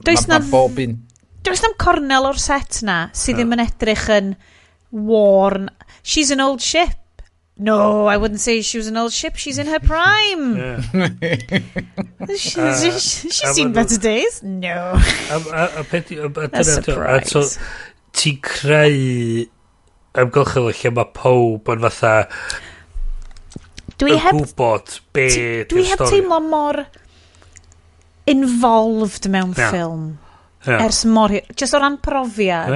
Does na'm cornel o'r set na sydd ddim yn edrych yn worn. She's an old ship. No, I wouldn't say she was an old ship. She's in her prime. She's seen better days. No. A surprise. So, ti'n creu ymgylchol lle mae pob yn fatha gwybod be di'r stori. Dwi heb teimlo mor involved mewn ffilm ers mor just o ran profiad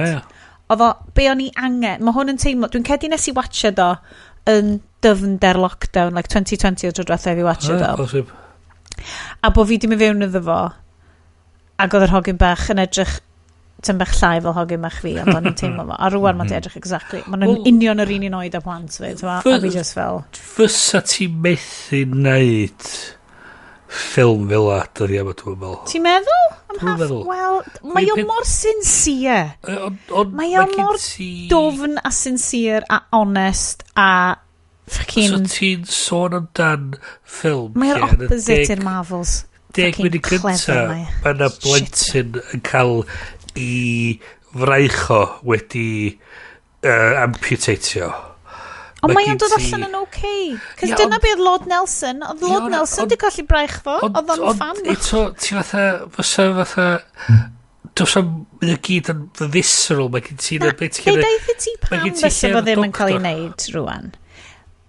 oedd o be o'n i angen, mae hwn yn teimlo, dwi'n cedi nes i watcha do yn dyfnder lockdown like 2020 o drwy i watcha do a bo fi di mynd fewn iddo fo ac oedd yr hogyn bach yn edrych tym bach llai fel hogyn bach fi ond o'n i'n teimlo fo a rwan mae'n edrych exactly mae'n union yr un oed a plant fi a fi just fel fysa ti methu wneud ffilm fel a dyddi am y dwi'n meddwl. Ti'n meddwl? Wel, mae o mor sincere. Mae o mor dofn a sincere a honest a fucking... So ti'n sôn amdan ffilm... Mae'r opposite i'r Marvels. 10 munud gynta, mae'na blentyn yn cael i fraicho wedi amputatio. Ond mae o'n dod allan yn okay. Cos dyna be oedd Lord Nelson. Oedd Lord Nelson di colli braich fo. Oedd o'n fan. Eto, ti fatha... Does am y gyd yn visceral. Mae gen ti... Be daeth i ti pam fysa fo ddim yn cael ei wneud rwan?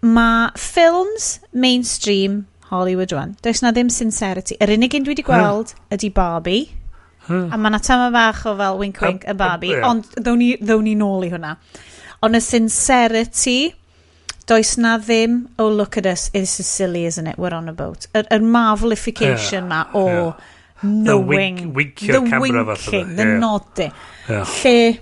Mae ffilms mainstream Hollywood rwan. Does na ddim sincerity. Yr unig un dwi wedi gweld ydi Barbie. A mae na tama fach o fel wink wink y Barbie. Ond ddown ni nôl i hwnna. Ond y sincerity... Does na ddim, oh look at us, this is silly, isn't it, we're on a boat. Yr Marvelification ma o knowing, the winking, the nodding. Lle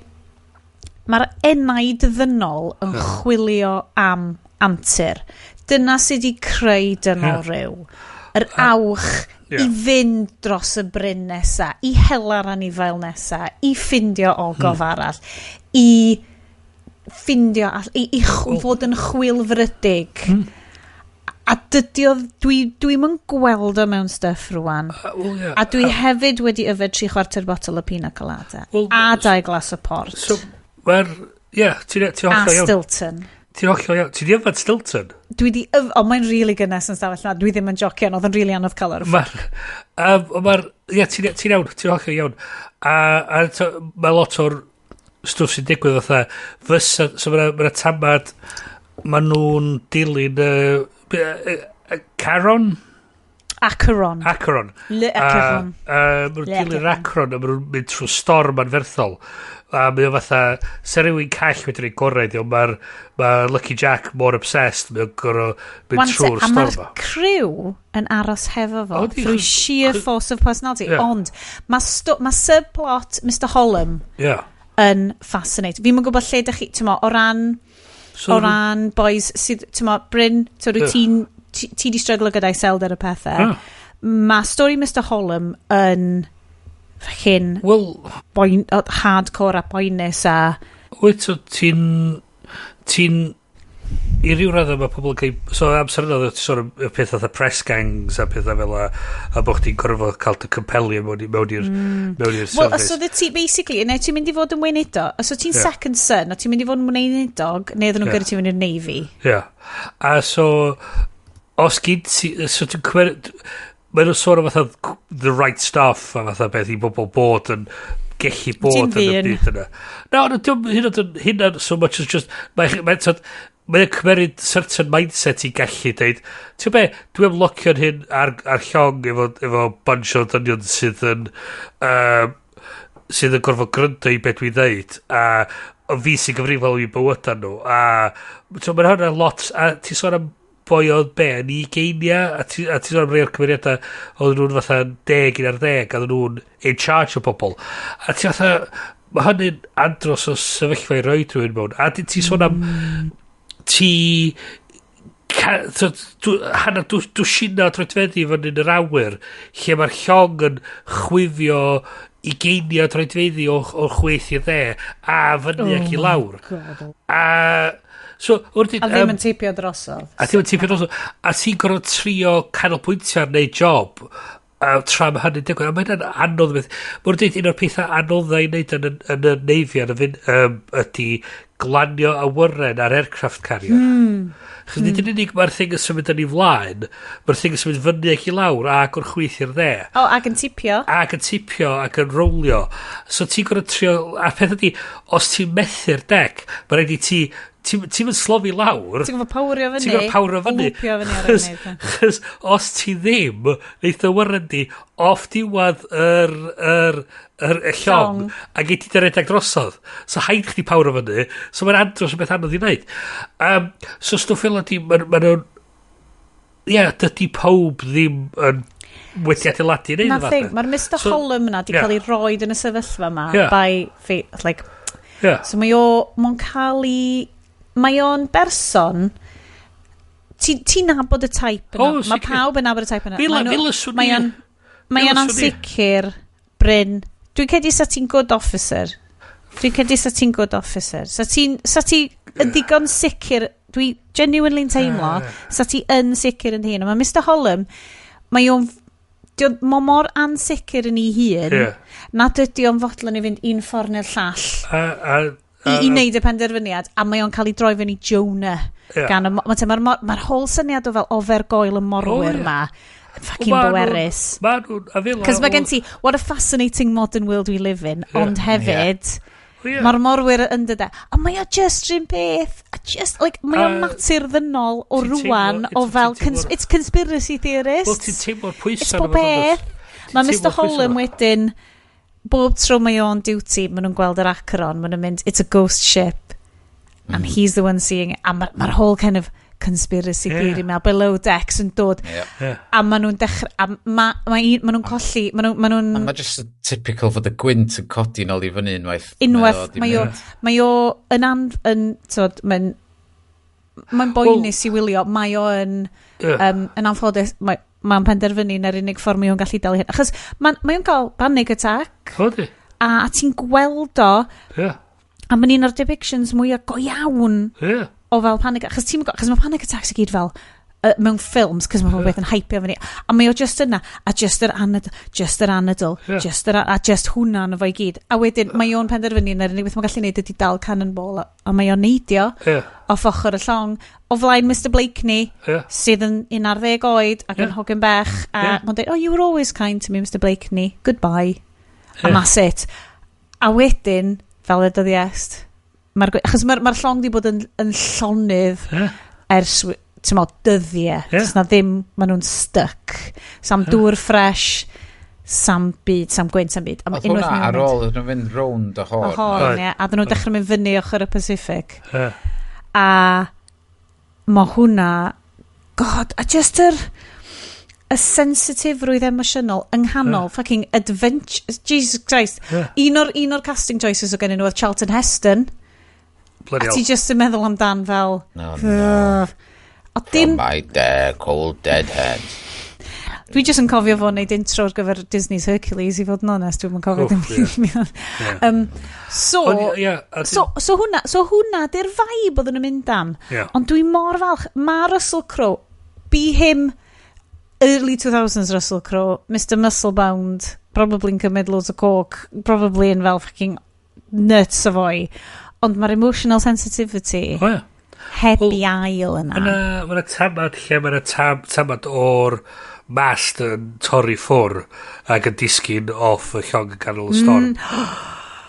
mae'r enaid ddynol yn chwilio am antur. Dyna sydd wedi creu dynol rhyw. yr awch i fynd dros y Bryn nesa, i hela'r anifail nesa, i ffindio ogof arall, i ffindio, i fod yn chwilfrydig. A dwi'n yn gweld o mewn stuff rwan. A dwi hefyd wedi yfed 3/4 botol o pina colada. A 2 glas o port. So, ti'n hollol iawn. A Stilton. Ti'n hollol iawn. Ti di yfed Stilton? Dwi di mae'n really gynnes yn stafell na. Dwi ddim yn jocian, oedd yn really anodd cael ar y ffwrdd. Ti'n iawn, ti'n hollol iawn. A mae lot o'r stwff sy'n digwydd fatha. So mae'na tamad, mae nhw'n dilyn Acheron. Le Acheron. Mae nhw'n dilyn Acheron a mae nhw'n mynd trwy storm anferthol. A mae o fatha, se rhywun call wedyn ei gorau, mae Lucky Jack mor obsessed, mae'n gorau mynd trwy'r storm. A mae'r criw yn aros hefo fo, through sheer force of personality. Ond, mae subplot Mr. Holland yn fascinating. Fi'n mynd gwybod lle ydych chi, o ran boys sydd, Bryn, ti di stryglo gyda'i seld ar y pethau. Mae stori Mr. Holland yn hardcore a boenus a... Wyt, so ti'n... I ryw radd mae pobl yn cael... So amser yna, ti'n sôn y pethau fatha press gangs a pethau fel a bod chdi'n gorfod cael dy compelio mewn i'r service. Wel, so ti, basically, neu ti'n mynd i fod yn weinidog, os o ti'n second son, o ti'n mynd i fod yn weinidog, neu ddyn nhw'n gyrru ti fynd i'r Navy. A so, os gyd ti... So ti'n cymryd... Mae nhw'n sôn o fatha the right stuff a fatha beth i bobl bod yn gellu bod yn y byd yna. No, hyn so much as just... Mae'n cymryd certain mindset i gallu dweud, ti'n be, dwi'n ymlocio'n hyn ar llong efo bunch o dynion sydd yn gorfod gryndo i beth dwi'n dweud, a fi sy'n gyfrifol i bywyda nhw. Mae'n hwnna lot, a ti'n sôn am boi oedd yn 20, a ti'n sôn am rei o'r cymeriadau oedd nhw'n fatha 10 ar 10, a oedd nhw'n in charge o bobl. A ti'n fatha, mae hynny'n andros o sefyllfa i roi drwy'n mewn. A ti'n sôn am, dwsina droedfeddi fyny yn yr awyr, lle mae'r llong yn chwifio 20 droedfeddi o'r 6 i'r 10, a fyny ac i lawr. So, a ddim yn teipio drosodd. A ti'n gorfod trio canolbwyntio ar neud job tra mae hynny'n digwydd. A mae hynny'n anodd beth. Mae'n dweud un o'r pethau anoddau i wneud yn y Navy ydy glanio awyren ar aircraft carrier. Chos nid yn unig mae'r thing yn symud yn ei flaen, mae'r thing yn symud fyny ac i lawr ac o'r 6 i'r 10. Ac yn tipio. Ac yn rowlio. So ti'n gorfod trio... A peth ydy, os ti'n methu'r dec, mae'n rhaid i ti'n slofi lawr. Ti'n gofod pawrio fyny. Wwpio fyny ar y fyny. Chos os ti ddim, neith o wyrendi off diwad y llong a gei ti redeg drosodd. So haid chdi pawrio fyny. So mae'n andros o beth anodd i wneud. So stwff fel ydy, dydy pob ddim yn wedi adeiladu i wneud y mae'r Mr. Holland yna di cael ei roed yn y sefyllfa yma so mae'n cael ei... Mae o'n berson ti'n nabod y taip yna. Mae pawb yn nabod y taip yna. Mae o'n ansicr Bryn. Dwi'n cedi sa ti'n good officer. Sa ti yn ddigon sicr. Dwi genuinely'n teimlo sa ti yn sicr yn hun. Mae Mr. Holland mae mor ansicr yn ei hun nad ydy o'n fodlon i fynd un ffordd neu'r llall i wneud y penderfyniad, a mae o'n cael ei droi fyny Jonah. Mae'r whole syniad o fel ofergoel y morwyr ma fucking bwerus. Cos mae gen ti, what a fascinating modern world we live in, ond hefyd mae'r morwyr yn dydau. A mae o just rhywun peth. Mae o'n natur ddynol o rwan o fel, it's conspiracy theorist. It's bob beth. Mae Mr. Holland wedyn bob tro mae o'n duty, maen nhw'n gweld yr Acheron, maen nhw'n mynd, it's a ghost ship, and he's the one seeing it, a mae'r whole kind of conspiracy theory ma, below decks yn dod, a maen nhw'n dechrau, a maen nhw'n colli, maen nhw'n... A mae just typical fod y gwynt yn codi nôl i fyny unwaith. Mae o yn mae'n boenus i wylio, mae o yn anffodus, mae'n penderfynu na'r unig ffordd mae o'n gallu dal hyn. Achos mae o'n cael panic attack. A ti'n gweld o, a mae'n un o'r depictions mwyaf go iawn o fel panic attack. Achos mae panic attacks i gyd fel mewn ffilms, cos mae beth yn hypio fyny. A mae o just yna, a just yr anadl, a just hwnna yn fo i gyd. A wedyn, mae o'n penderfynu na'r unig beth mae'n gallu neud ydy dal cannonball, a mae o'n neidio off ochr y llong, o flaen Mr Blakeney, sydd yn 11 oed, ac yn hogyn bech, a mae'n dweud, oh, you were always kind to me, Mr Blakeney, goodbye. A that's it. A wedyn, fel edodd Iest, achos mae'r llong di bod yn llonydd ers dyddiau. Na ddim, maen nhw'n stuck. Sam dŵr ffresh, sam byd, sam gwynt, sam byd. A hwnna ar ôl ydyn nhw'n fynd rownd o hon. A dyn nhw'n dechrau mynd fyny ochr y Pacific. A mae hwnna, god, a just y sensitifrwydd emosiynol yng nghanol fucking adventure, Jesus Christ. Un o'r casting choices o gennyn nhw oedd Charlton Heston. A ti just yn meddwl amdan fel From my cold dead head. Dwi just yn cofio fo wneud intro ar gyfer Disney's Hercules, I fod yn honest, dwi'n cofio ddim. So hwnna, di'r vibe oedd yn mynd am. Ond dwi mor falch, mae Russell Crowe, be him early 2000s Russell Crowe, Mr Musclebound, probably yn cymryd loads o coke, probably yn fel fucking nuts o foi. Ond mae'r emotional sensitivity heb i ail yna. Mae'na tamad lle mae'na tamad o'r mast yn torri ffwr ac yn disgyn off y llong yn canol y storm.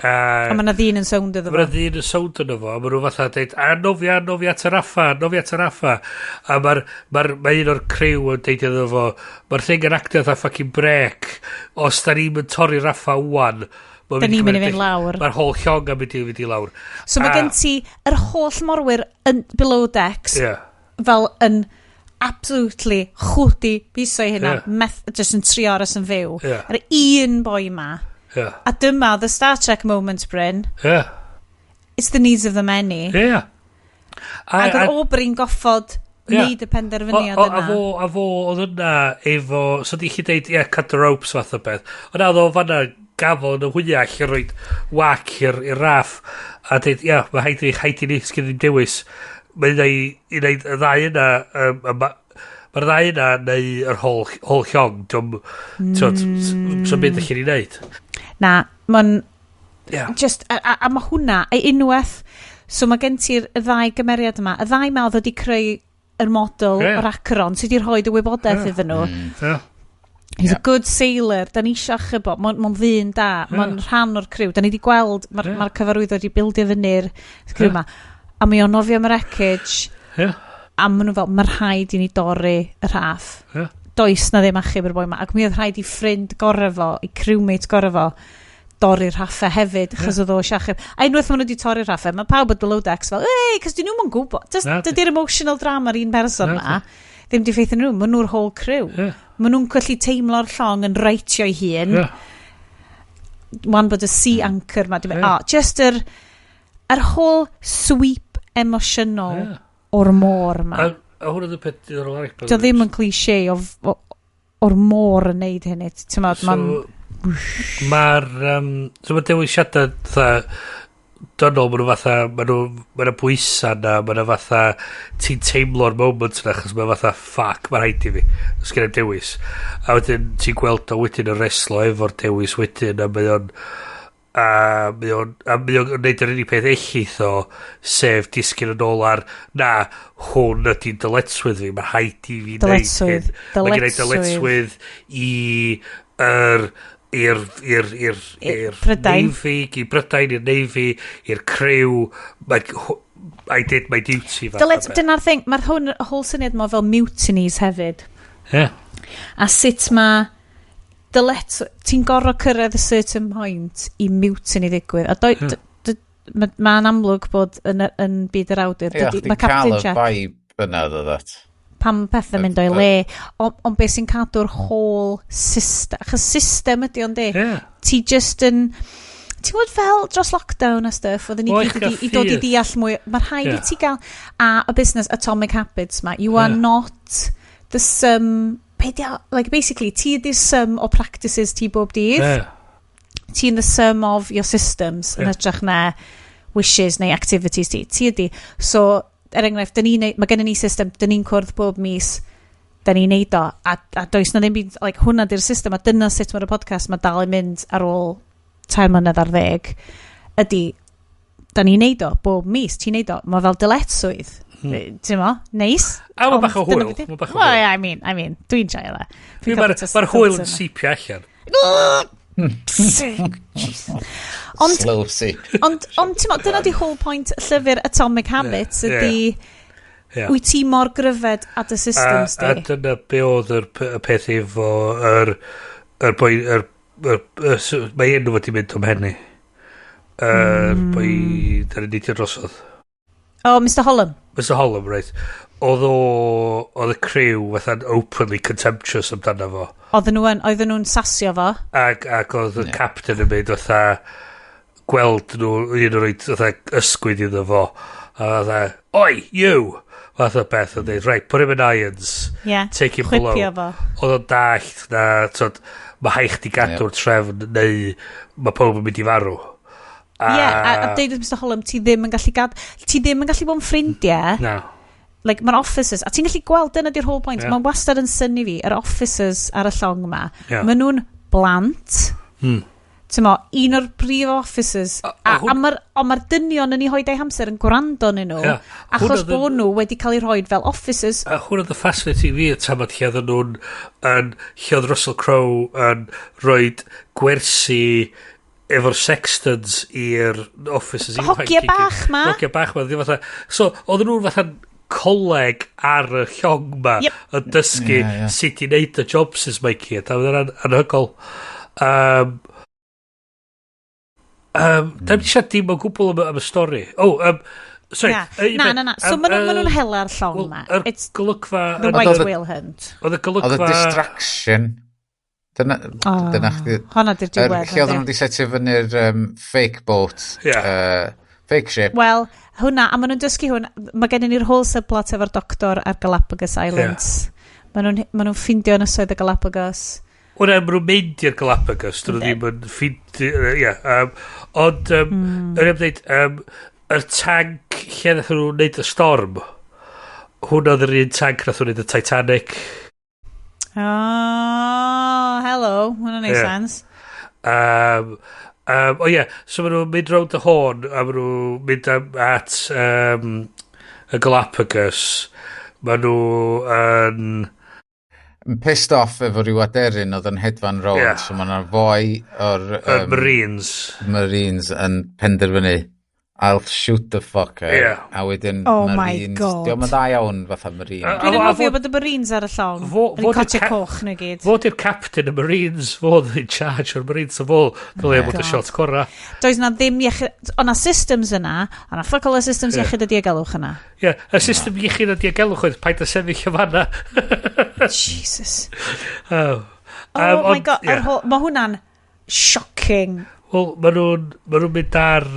A mae'na ddyn yn sownd iddo fo. Mae'na ddyn yn sownd iddo fo. A maen nhw fatha dweud, nofia taraffa. A mae un o'r criw yn deud iddo fo, mae'r thing yn actio dda fucking brec. Os da ni'n torri raffa wan, da ni'n mynd i fynd lawr. Mae'r whole llong yn mynd i lawr. So mae gen ti yr holl morwyr yn below decks fel yn absolutely chwdi biso i hynna just yn trio aros yn fyw. Yr un boi ma. A dyma, the Star Trek moment, Bryn. It's the needs of the many. Ac yr Oberyn goffod neud y penderfyniad yna. A fo oedd yna efo, so di chi deud, cut the ropes fath o beth. Ond oedd o fanna gafel yn y hwyach i roed wac i'r raff a dweud, mae haid i ni sgyn ddim dewis. Mae'n ei wneud y ddau yna, mae'r ddau yna neu yr whole llong, so beth ych chi'n ei wneud? Na, mae'n just, a mae hwnna, ei unwaith, so mae gen ti'r ddau gymeriad yma, y ddau ma oedd wedi creu yr model o'r acron sydd wedi rhoi y wybodaeth iddyn nhw. He's a good sailor, da ni eisiau chybod, mae'n ddyn da, mae'n rhan o'r criw, da ni wedi gweld, mae'r cyfarwydd wedi bildio fyny'r criw yma, a mae o'n nofio am y wreckage, a maen nhw fel, mae'r rhaid i ni dorri y rhaff. Does na ddim achub yr boi yma, ac mi oedd rhaid i ffrind gorau fo, i crewmate gorau fo, dorri'r raffau hefyd, chos oedd o siachub. A unwaith maen nhw wedi torri'r raffau, mae pawb o below decks fel, cos dyn nhw'n gwybod, dydy'r emotional drama yr un person yma, ddim di ffeithio nhw, maen nhw'r whole crew. Maen nhw'n gallu teimlo'r llong yn reitio i hun. One bod y sea anchor ma. Just yr whole sweep emosiynol o'r môr ma. A hwn oedd y peth diddorol arall. Do ddim yn cliché o'r môr yn neud hynny. Mae'r dewisiadau dynol, maen nhw fatha, maen nhw bwysa na, maen nhw fatha, ti'n teimlo'r moment na, chos maen fatha, fuck, mae'n rhaid i fi, os gen i'n dewis. A wedyn, ti'n gweld o wedyn yn reslo efo'r dewis wedyn, a mae o'n neud yr unig peth ellith o, sef disgyn yn ôl ar, na, hwn ydy'n dyletswydd fi, mae'n rhaid i fi neud hyn. Mae'n gwneud dyletswydd i'r Navy, i Brydain, i'r Navy, i'r criw, I did my duty. Dyna'r thing, mae'r whole syniad ma fel mutinies hefyd. A sut ma ti'n gorfod cyrraedd a certain point i mutiny ddigwydd. A mae'n amlwg bod yn byd yr awdur. Ie, chdi'n cael y vibe yna o that. Pam pethau mynd o'i le, ond beth sy'n cadw'r whole system, achos system ydi ond ti just yn, ti'n gwybod fel dros lockdown a stuff, oedden ni i dod i deall mwy, mae rhaid i ti gael, a y busnes Atomic Habits ma, you are not the sum, basically, ti ydy'r sum o practices ti bob dydd, ti'n the sum of your systems, yn edrych na wishes neu activities ti ydy, so, enghraifft, mae gennym ni system, dyn ni'n cwrdd bob mis, dyn ni'n neud o, a does na ddim byd, hwnna di'r system, a dyna sut mae'r podcast, mae dal yn mynd ar ôl 10 mlynedd ar 10, ydy, dyn ni'n neud o bob mis, ti'n neud o, mae fel dyletswydd, ti'n mo, neis. A mae bach o hwyl, I mean, dwi'n joio dda. Mae'r hwyl yn sipio allan. Slow seep. Ond dyna di whole point llyfr Atomic Habits ydy wyt ti mor gryfed at y systems di. A dyna be oedd y peth efo mae enw fod i mynd o'm henni boi dar yn neidio drosodd. Mr Holland, right. Oedd y criw fatha'n openly contemptuous amdano fo. Oedden nhw'n sasio fo. Ac oedd y captain yn mynd fatha gweld nhw, un o'r oed fatha ysgwyd iddo fo. A fatha, oi, you! Fatha beth o'n dweud, right, put him in irons. Take him below. Chwipio fo. Oedd o'n dallt na, mae haich di gadw'r trefn neu mae pob yn mynd i farw. A deud Mr Holland, ti ddim yn gallu bod yn ffrindiau. No. Mae'r officers, a ti'n gallu gweld, dyna di'r whole point, mae'n wastad yn syni fi, yr officers ar y llong ma, maen nhw'n blant, ti'n mo, un o'r brif officers, a mae'r dynion yn ei hoed ei hamser yn gwrando yn nhw, achos bod nhw wedi cael ei rhoi fel officers. A hwn oedd y fascinating fi, tamad lle oedd nhw'n, lle oedd Russell Crowe yn rhoi gwersi efo'r sextons i'r officers. Hogia bach ma. So, oedd nhw'n fatha'n coleg ar y llong ma yn dysgu sut i wneud y jobs mae cyd. A oedd anhygol. Da ni eisiau dim o gwbl am y stori. Sorry. Na. So maen nhw'n hela'r llong ma. It's the white whale hunt. Oedd y golygfa... Oedd y distraction... Dyna chdi... Honna di'r diwedd. Lle oedd nhw wedi setio fyny'r fake boat, fake ship. Wel, hwnna, a maen nhw'n dysgu hwn, mae gennym ni'r whole subplot efo'r doctor ar Galapagos Islands. Maen nhw'n ffindio ynysoedd y Galapagos. Hwna, maen nhw'n mynd i'r Galapagos, dyn nhw ddim yn ffindio... Ond, yr ymwneud, yr tank lle nath nhw'n neud y storm, hwnna oedd yr un tank nath nhw'n neud y Titanic. Hello, hwnna'n neud sens. So maen nhw'n mynd rownd y hôn, a maen nhw'n mynd at y Galapagos. Maen nhw'n pissed off efo ryw aderyn oedd yn hedfan rownd, so maen nhw'n fwy o'r Marines yn penderfynu I'll shoot the fucker. A wedyn Marines. Diolch yn dda iawn fatha Marine. Dwi'n ymwofio bod y Marines ar y llong. Yn cotio coch nhw gyd. Fod i'r captain y Marines, fod in charge o'r Marines o fol. Dwi'n bod y shot cora. Does na ddim iechyd... O'na systems yna, o'na ffocol y systems iechyd y diogelwch yna. Y system iechyd y diogelwch oedd paid y sefyll o fanna. Jesus. Oh my god, mae hwnna'n shocking. Wel, maen nhw'n mynd ar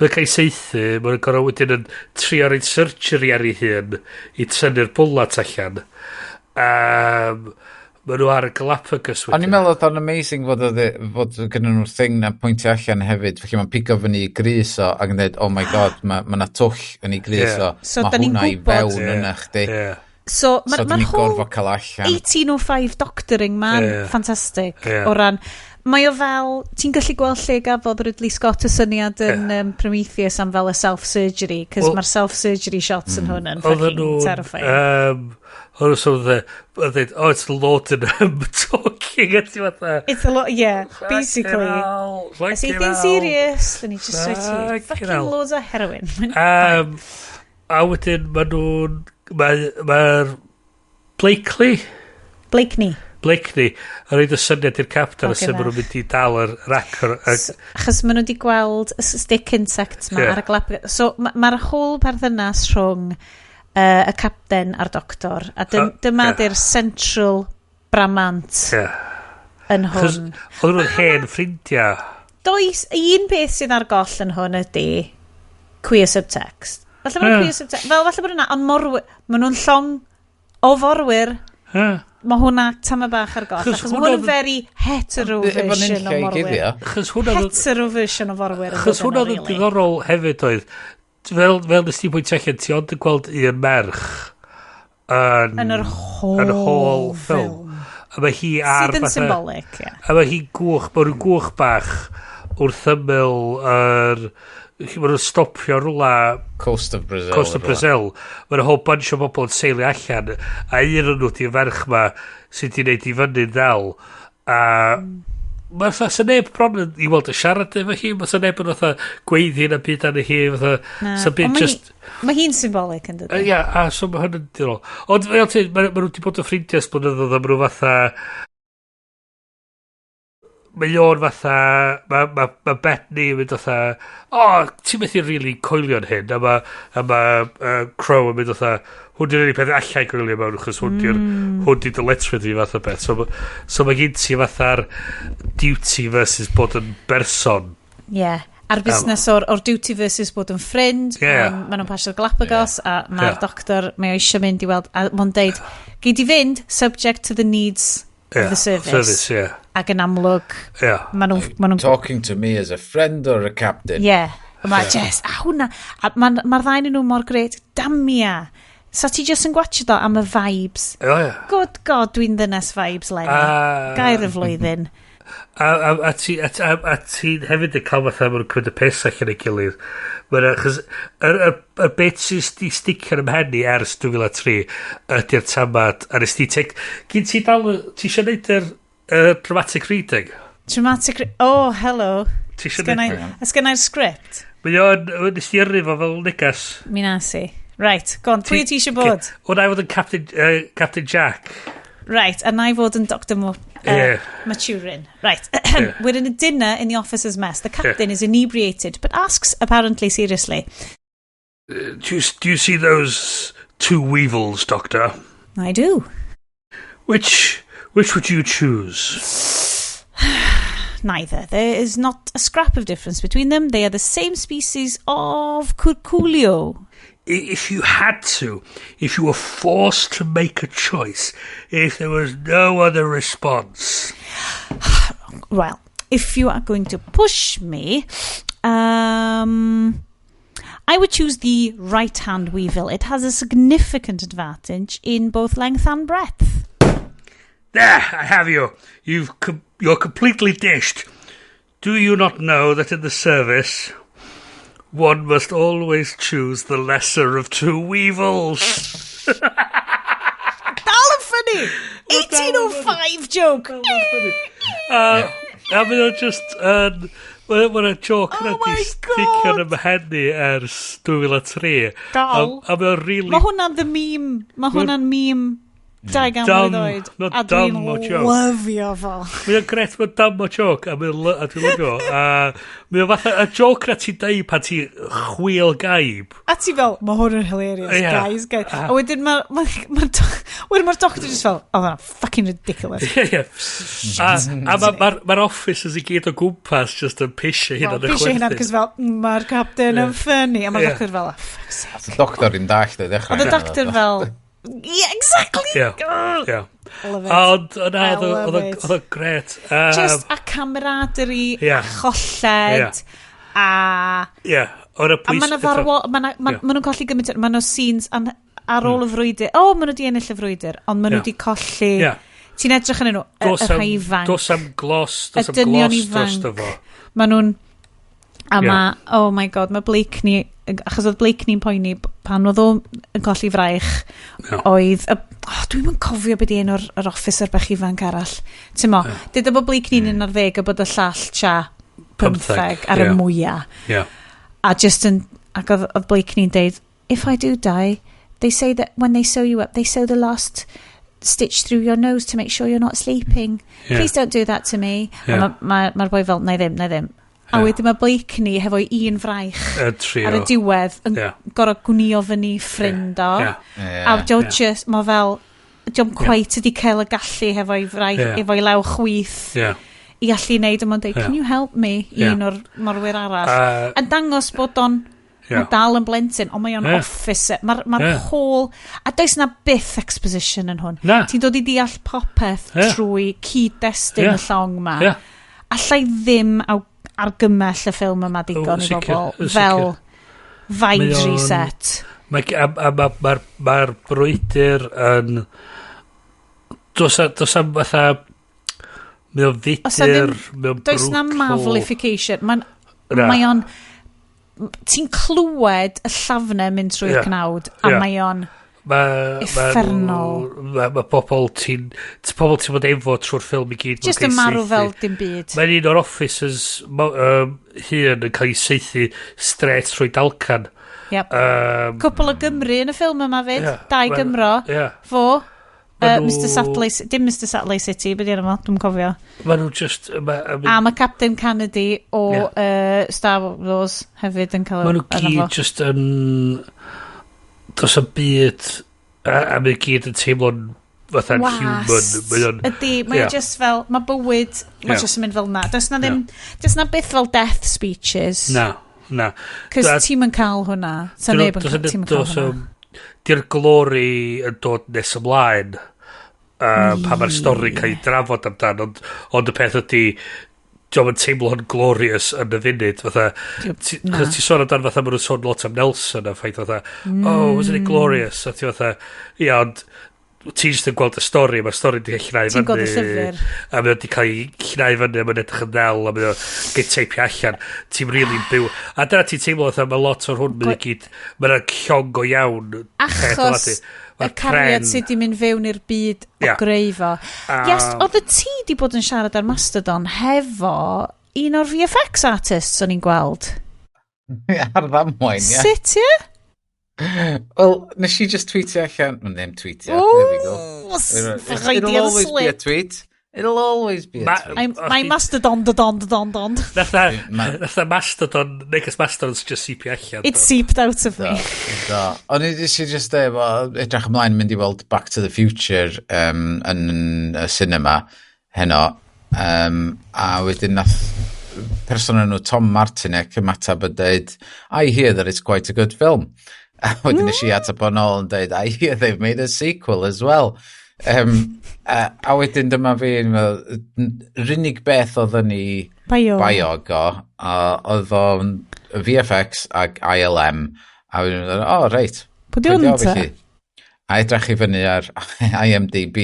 mae'n cael seithi, maen nhw'n gorau wedyn yn trio reid surgery ar ei hun i tynnu'r bwlat allan. Maen nhw ar y Galapagos wedyn. O'n i'n meddwl oedd o'n amazing fod gyda nhw'r thing na pwyntio allan hefyd, felly mae'n pigo fyny i Croeso ac yn dweud, oh my god, mae twll yn ei Croeso. Mae hwnna i fewn yna chdi. So mae'n whole 1805 doctoring ma'n ffantastig o ran... Mae o fel, ti'n gallu gweld lle gafodd Ridley Scott y syniad yn Prometheus am fel y self-surgery, cos mae'r self-surgery shots yn hwn yn fucking terrifying. It's a lot in talking. It's a lot, basically. Is anything serious? Then he just starts fucking loads of heroin. A wedyn, mae'r Blakeney, a roed y syniad i'r captain a sef maen nhw'n mynd i dal yr racor. Achos maen nhw wedi gweld y stick insects ma ar y Galapagos. So mae'r whole perthynas rhwng y captain a'r doctor. A dyma di'r central bramant yn hwn. Oedd nhw'n hen ffrindiau. does un beth sydd ar goll yn hwn ydy queer subtext. Falle bod queer subtext, fel falle bod yna, ond maen nhw'n llong o forwyr. Mae hwnna tam y bach ar goll. Achos mae hwnna'n very hetero version o forwyr. Hetero version o forwyr. Achos hwnna'n ddiddorol hefyd oedd. Fel nes ti pwynt allan, ti ond yn gweld un merch yn yr whole ffilm. A mae hi ar... Sydd yn symbolic, ie. A mae hi gwch, mae nhw'n gwch bach wrth ymyl yr... Mae nhw'n stopio rwla... Coast of Brazil. Mae'n whole bunch o bobl yn seilio allan. A un o'n nhw di'r ferch ma sydd wedi gwneud i fyny'n ddel. A... Mae'n fatha neb bron i weld y siarad efo hi. Mae'n neb yn fatha gweiddi yn y byd anu hi. Mae hi'n symbolic yn dydyn. Ia, a so mae hynny'n dyrol. Ond fel ti, mae nhw wedi bod yn ffrindiau sblynyddoedd a mae nhw fatha... Mae o'n fatha... Mae Bethany yn mynd fatha... ti'n methu rili coelio'n hyn. A mae Crow yn mynd fatha... Hwn di'r unig peth allai coelio mewn, achos hwn di'r dyletswydd fi fatha beth. So mae gen ti fatha'r duty versus bod yn berson. Ie. A'r busnes o'r duty versus bod yn ffrind. Mae nhw'n pasio'r Galapagos, a mae'r doctor, mae o eisiau mynd i weld, a mae'n deud, gei di fynd, subject to the needs of the service. Ac yn amlwg, talking to me as a friend or a captain. Ie. Mae just, a hwnna, mae'r ddain nhw mor gret, damia. So ti just yn gwachio do am y vibes. Good God, dwi'n ddynes vibes, Lenny. Gair y flwyddyn. A ti'n hefyd yn cael fatha mae'n cymryd y pes allan ei gilydd. Chos y beth sy'n di sticio yn ymhenni ers 2003 ydy'r tamad. A nes ti teg... Gyn ti dal... Ti eisiau neud yr dramatic reading? Dramatic reading? Oh, hello. Ti eisiau neud... Ys gennau'r script? Nes ti yrru fo fel negas? Mi nasi. Right, go on, pwy ti eisiau bod? Wna i fod yn Captain Jack. Right, and I fod yn Dr. Maturin. Right, we're in a dinner in the officer's mess. The captain is inebriated, but asks, apparently seriously. Do you see those two weevils, Doctor? I do. Which would you choose? Neither. There is not a scrap of difference between them. They are the same species of curculio. If you had to, if you were forced to make a choice, if there was no other response. Well, if you are going to push me, I would choose the right-hand weevil. It has a significant advantage in both length and breadth. There, I have you. You're completely dished. Do you not know that in the service... One must always choose the lesser of two weevils. Dal yn funny! 1805 joke! A mae nhw'n just... Mae'n a joke yna di sticio yn ymhenni ers 2003. Dal. A mae'n really... Mae hwnna'n the meme. Mae hwnna'n meme 2 mlynedd oed. A dwi'n lyfio fo. Mae'n gret, mae'n dam o joke. A dwi'n lyfio. Mae'n fatha y joke na ti'n dweud pan ti chwil gaib. A ti fel, mae hwn yn hilarious, guys. A wedyn mae'r doctor just fel, oh, that's fucking ridiculous. A mae'r officers i gyd o gwmpas just yn pisio hyn yn y chwerthin. Pisio hyn cos fel, mae'r captain yn funny. A mae'r doctor fel, fuck's sake. A doctor yn dallt y dechrau. A the doctor fel... Yeah, exactly. Yeah. Love it. Oedd o gret. Just a camaraderie, a cholled, a... Yeah. A maen nhw'n colli gymaint... Maen nhw'n scenes ar ôl y frwydr. Maen nhw di ennill y frwydr, ond maen nhw di colli... Ti'n edrych yn nhw, y rhai ifanc. Dos am glos drosto fo. Maen nhw'n... oh my god, mae Blakeney... Achos oedd Blakeney'n poeni pan oedd o yn colli fraich oedd... dwi'n mynd cofio beth i un o'r officer bach ifanc arall. Ti'n mo, dyda bod Blakeney'n 11 a bod y llall 15 ar y mwyaf. A just yn... Ac oedd Blakeney'n deud, if I do die, they say that when they sew you up, they sew the last stitch through your nose to make sure you're not sleeping. Please don't do that to me. Mae'r boi fel, na i ddim. A wedyn mae Blakeney hefo un fraich ar y diwedd yn gorau gwnio fyny ffrind o. A just, mae fel, diom quite ydi cael y gallu hefo'i fraich, efo'i lew chwyth i allu neud yma'n dweud, can you help me? I un o'r morwyr arall. Yn dangos bod o'n dal yn blentyn, ond mae o'n officer. Mae'r whole... A does na byth exposition yn hwn. Ti'n dod i deall popeth trwy cyd-destun y llong ma. Allai ddim argymell y ffilm yma digon i bobl fel vibe reset. Mae'r brwydyr yn... Does am fatha... Mae o'n fudr, mae o'n does na mavlification. Mae o'n... Ti'n clywed y llafnau mynd trwy'r cnawd, a mae o'n effernol. Mae pobl ti'n bod efo trwy'r ffilm i gyd. Just yn marw fel dim byd. Mae'n un o'r officers hyn yn cael ei seithi straight trwy dalcan. Cwpl o Gymru yn y ffilm yma fyd. 2 Gymro. Fo. Mr Satellite, dim Mr Satellite City, beth yna, dwi'n cofio. Ma' nhw just... A mae Captain Kennedy o Star Wars hefyd yn cael... Ma' nhw gyd just yn... Dos y byd... A mae gyd yn teimlo'n fatha'n human. Ydy, mae just fel... Mae bywyd... Mae just yn mynd fel na. Does na ddim... Does na byth fel death speeches. Na. Cos ti'n yn cael hwnna. Sa neb yn cael hwnna. Di'r glori yn dod nes ymlaen pa mae'r stori'n cael ei drafod amdan, ond y peth ydy diolch yn teimlo'n glorious yn y funud fatha, cos ti sôn amdan fatha maen nhw'n sôn lot am Nelson a ffaith fatha, wasn't it glorious, a ti fatha, ond ti jyst yn gweld y stori, mae'r stori wedi cael llnau fyny, ti'n gweld y llyfr, a mae wedi cael ei llnau fyny, a mae'n edrych yn ddel, a mae'n gael teipio allan, ti'n really byw, a dyna ti'n teimlo fatha, mae lot o'r hwn, mae'n llong go iawn, achos y cariad sydd wedi mynd fewn i'r byd o greu fo. Yes, oedd y ti wedi bod yn siarad ar Mastodon hefo un o'r VFX artists o'n i'n gweld. Ar ddamwain, ia. Sut, ie? Wel, nes i just tweetio allan. Ddim tweetio. There we go. It'll always be a tweet. It'll always be a tweet. My Mastodon, don. Nath Mastodon, neges Mastodon's just seepio allan. It seeped out of me. Ond nes i just edrych ymlaen mynd i weld Back to the Future yn y cinema heno. A wedyn nath person enw Tom Martinek ymatab yn dweud, I hear that it's quite a good film. A wedyn nes i atab o'n ôl yn dweud, I hear they've made a sequel as well. A wedyn dyma fi, yr unig beth oedd ni biog o, oedd o'n VFX ag ILM. A wedyn, reit. Pwyd o'n ta? A edrych i fyny ar IMDb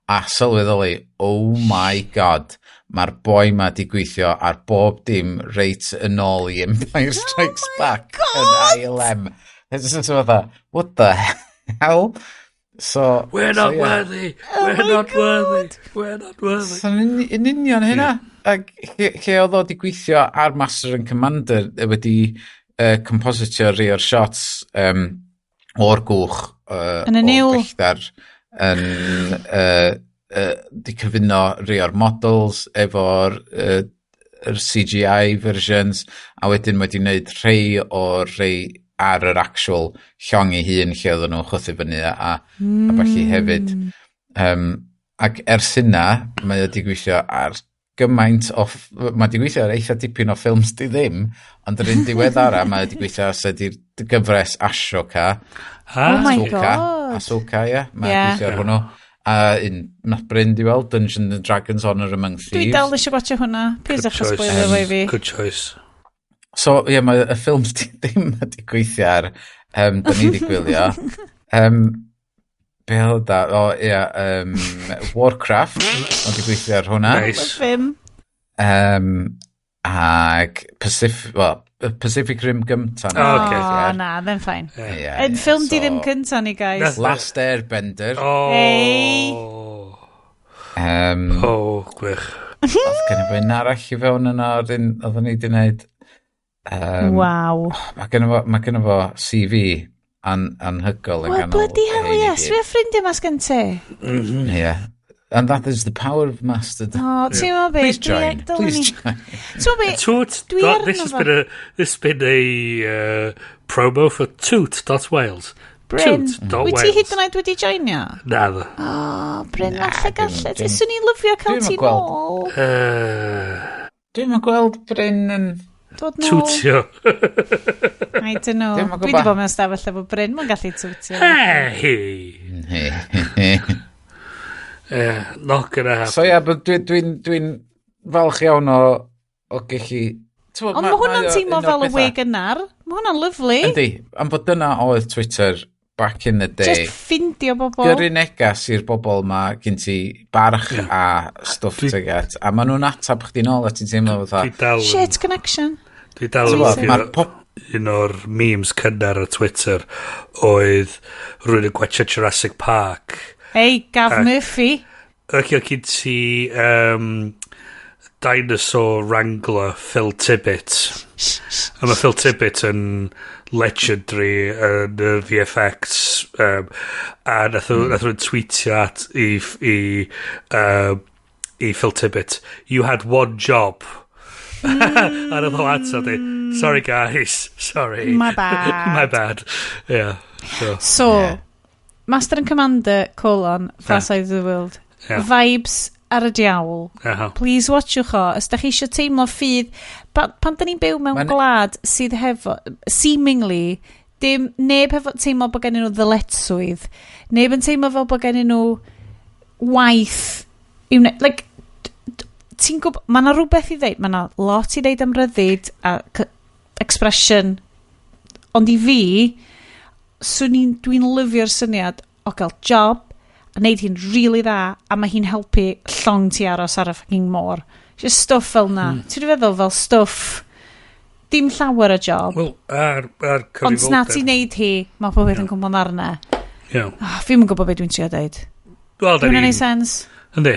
a sylweddoli, oh my god, mae'r boi ma di gweithio ar bob dim reit yn ôl i Empire Strikes Back yn ILM. It's just fatha, what the hell? So, we're not worthy. We're not worthy. So, yn union hynna. Lle oedd o di gweithio ar Master and Commander wedi compositio rhai o'r shots o'r gwch o bellter di cyfuno rhai o'r models efo'r CGI versions a wedyn wedi wneud rhai o'r rhai ar yr actual llong ei hun lle oedden nhw'n chwthu fyny a falle hefyd. Ac ers hynna, mae wedi gweithio ar gymaint o... Mae wedi gweithio ar eitha dipyn o ffilms di ddim, ond yr un diweddara mae wedi gweithio sef i'r gyfres Ashoka. Oh my god. Ahsoka, ie. Mae wedi gweithio ar hwnnw. A un nath Bryn di weld, Dungeons and Dragons Honor Among Thieves. Dwi dal eisiau gwachio hwnna. Please eich spoiler fo i fi. Good choice. So, ie, mae y ffilms ddim wedi gweithio ar, da ni wedi gwylio. Be oedd da? Warcraft, wedi gweithio ar hwnna. Nice. Ag Pacific Rim gymta. Na, then fine. Yn ffilm di ddim cynta ni, guys. Last Airbender. Gwych. Oedd gen i fwy'n arall i fewn yna, oedd ni wedi gwneud. Wow. Mae gen fo CV anhygol yn ganol. Bloody hell, yes. Rwy'n ffrindiau mas gen ti. Yeah. And that is the power of Mastodon. Ti'n meddwl beth? Please join. Please join. Dwi arno fo. This has been a promo for Toot.Wales. Bryn, Don't wyt ti Wales. hyd yn oed wedi joinio? Na ddo. Bryn, falle gallu. Swn i'n lyfio cael ti nôl. Dwi'n yn gweld Bryn yn... Dod nôl. Twtio. I don't know. Dwi wedi bod mewn stafell efo Bryn, mae'n gallu twtio. Hei! Not gonna happen. So dwi'n falch iawn o gallu... Ond mae hwnna'n teimlo fel y way gynnar. Mae hwnna'n lyflu. Yndi, am bod dyna oedd Twitter back in the day. Just ffindio bobl. Gyrru negas i'r bobl ma gyn ti barch a stwff tyget. A maen nhw'n atab chdi nôl a ti'n teimlo fatha. Shit connection. Dwi dal yn un o'r memes cynnar ar Twitter oedd rhywun yn gwachio Jurassic Park. Hey, Gav Murphy. Ac o gyd ti dinosaur wrangler Phil Tippett. A mae Phil Tippett yn legendary yn y VFX a nath nhw'n tweetio at i Phil Tippett, you had one job. A nath o answer di, sorry guys, sorry. My bad. My bad. Yeah. So, Master and Commander, Far Side of the World. Vibes ar y diawl. Please watchwch o. Os da chi eisiau teimlo ffydd... Pan da ni'n byw mewn gwlad sydd hefo... Seemingly, neb hefo teimlo bod gen nhw ddyletswydd. Neb yn teimlo fel bod gen nhw waith. Like, ti'n gwybod... Mae yna rhywbeth i ddeud. Mae yna lot i ddeud am ryddid a expression. Ond i fi, dwi'n lyfio'r syniad o gael job a wneud hi'n really dda, a mae hi'n helpu llong ti aros ar y fucking môr. Just stuff fel na. Ti'n feddwl fel stuff, dim llawer o job. Wel, ar ond na ti'n neud hi, mae pobeth yn gwybod arna. Fi yn gwybod beth dwi'n trio dweud. Wel, dwi'n neud sens. Yndi.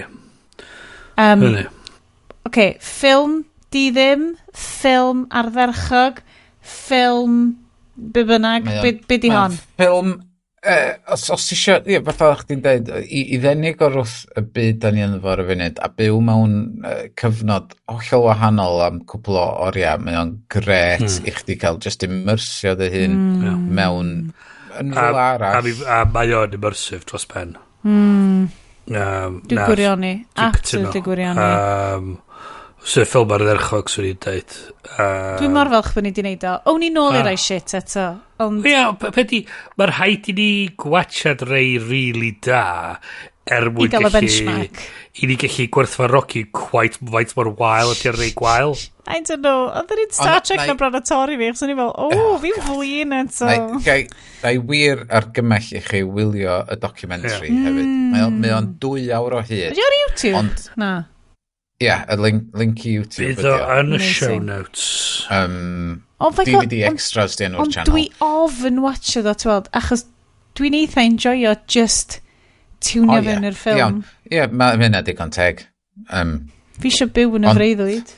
Oce, ffilm di ddim, ffilm ardderchog, ffilm be bynnag, be di hon? Ffilm... os ti eisiau, fatha chdi'n dweud, i ddenig o'r wrth y byd da ni yn fawr y funud, a byw mewn cyfnod hollol wahanol am cwpl o oriau, mae o'n gret i chdi cael just immersio dy hun mewn yn fel arall. A mae o'n immersive dros pen. Dwi'n gwirioni, absolutely gwirioni. Sy'n ffilm ar dderchog, swn i'n dweud. Dwi'n mor falch bod ni di wneud o. O'n i nôl i'r ei shit eto. Mae'r rhaid i ni gwachad rei really da mwyn i gael y benchmark. I ni gallu gwerthfarogi faint mor wael ydy'r rei gwael. I don't know. Oedd yr un Star Trek na bron o tori fi. Chos o'n i fel, fi'n flin eto. Gai wir argymell i chi wylio y documentary hefyd. Mae o'n 2 awr o hyd. Ydy o'r YouTube? Na. Y link i YouTube. Bydd o yn y show notes. DVD extras di enw'r channel. Ond dwi ofyn watcha ddo, tweld, achos dwi'n eitha enjoyo just tunio fewn i'r ffilm. Ie, mae hynna digon teg. Fi eisiau byw yn y freuddwyd.